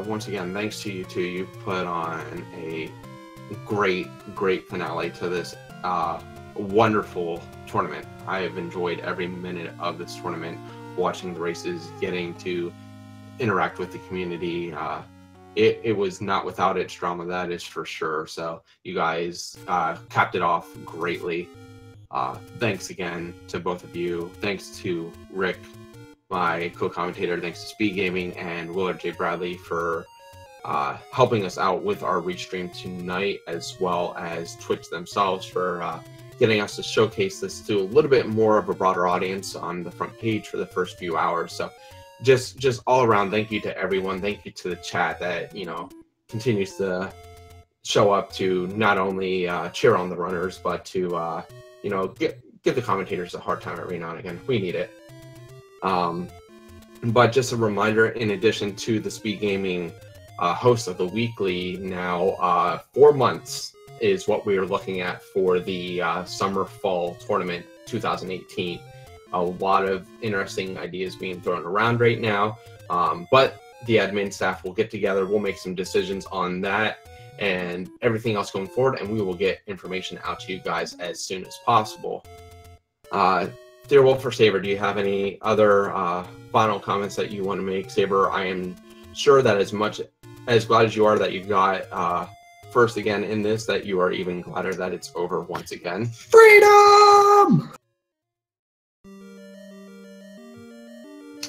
once again, thanks to you two. You put on a great finale to this wonderful tournament. I have enjoyed every minute of this tournament, watching the races, getting to interact with the community. It was not without its drama, that is for sure. So you guys capped it off greatly. Thanks again to both of you. Thanks to Rick, my co-commentator. Thanks to Speed Gaming and Willard J. Bradley for helping us out with our restream tonight, as well as Twitch themselves for getting us to showcase this to a little bit more of a broader audience on the front page for the first few hours. So just all around, thank you to everyone. Thank you to the chat that, you know, continues to show up to not only cheer on the runners, but to you know, give the commentators a hard time every now and again. We need it. But just a reminder, in addition to the Speed Gaming host of the weekly, now 4 months is what we are looking at for the summer fall tournament 2018. A lot of interesting ideas being thrown around right now, but the admin staff will get together. We'll make some decisions on that and everything else going forward, and we will get information out to you guys as soon as possible. Thirwolf or Saber, do you have any other final comments that you want to make? Saber, I am sure that as glad as you are that you got first again in this, that you are even gladder that it's over once again. Freedom!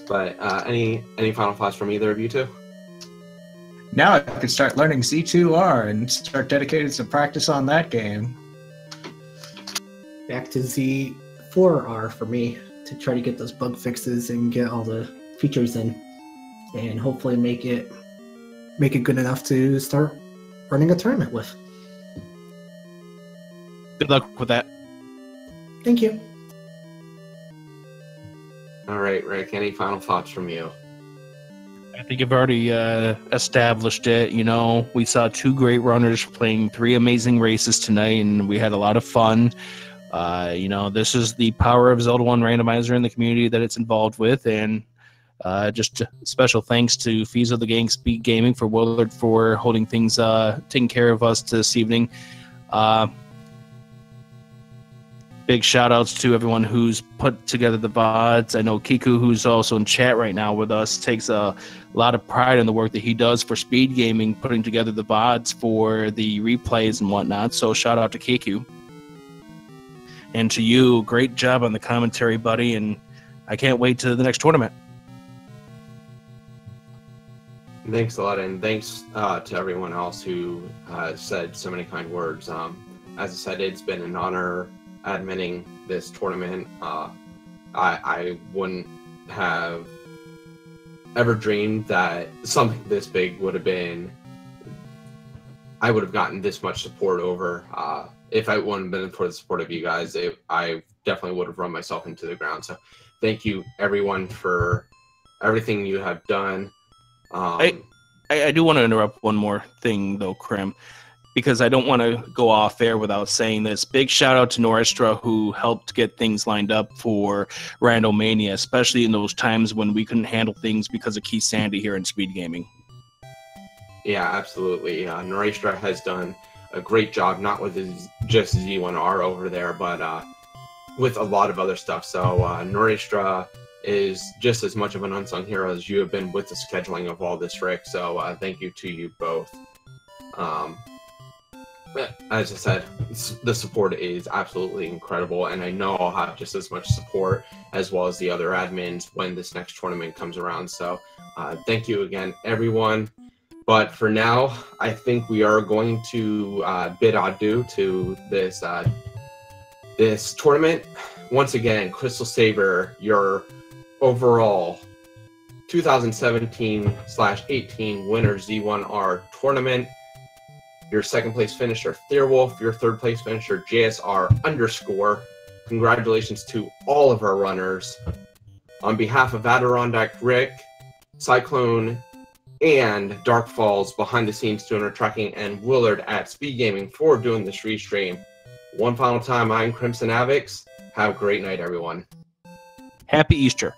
But any final thoughts from either of you two? Now I can start learning Z2R and start dedicating some practice on that game. Back to Z4R for me to try to get those bug fixes and get all the features in, and hopefully make it good enough to start running a tournament with. Good luck with that. Thank you. All right, Rick, any final thoughts from you? I think you've already established it. You know, we saw 2 great runners playing 3 amazing races tonight, and we had a lot of fun. You know, this is the power of Zelda 1 Randomizer in the community that it's involved with, and just special thanks to Fizo the Gang Speed Gaming for Willard for holding things, taking care of us this evening. Big shout outs to everyone who's put together the VODs. I know Kiku, who's also in chat right now with us, takes a lot of pride in the work that he does for Speed Gaming, putting together the VODs for the replays and whatnot. So shout out to Kiku. And to you, great job on the commentary, buddy, and I can't wait to the next tournament. Thanks a lot, and thanks to everyone else who said so many kind words. As I said, it's been an honor admitting this tournament. I wouldn't have ever dreamed that something this big would have been, I would have gotten this much support over. If I wouldn't have been for the support of you guys, I definitely would have run myself into the ground. So thank you everyone for everything you have done. I do want to interrupt one more thing though, Krim, because I don't want to go off air without saying this. Big shout out to Noristra, who helped get things lined up for Randomania, especially in those times when we couldn't handle things because of Keith Sandy here in Speed Gaming. Yeah, absolutely. Noristra has done a great job, not with just Z1R over there, but with a lot of other stuff. So Noristra is just as much of an unsung hero as you have been with the scheduling of all this, Rick. So thank you to you both. As I said, the support is absolutely incredible, and I know I'll have just as much support as well as the other admins when this next tournament comes around. So thank you again, everyone. But for now, I think we are going to bid adieu to this this tournament. Once again, CrystalSaver, your overall 2017/18 winner Z1R tournament. Your second place finisher, Thirwolf. Your third place finisher, JSR_. Congratulations to all of our runners. On behalf of Adirondack Rick, Cyclone, and Dark Falls behind the scenes doing our tracking, and Willard at Speed Gaming for doing this restream. One final time, I'm Crimson Avix. Have a great night, everyone. Happy Easter.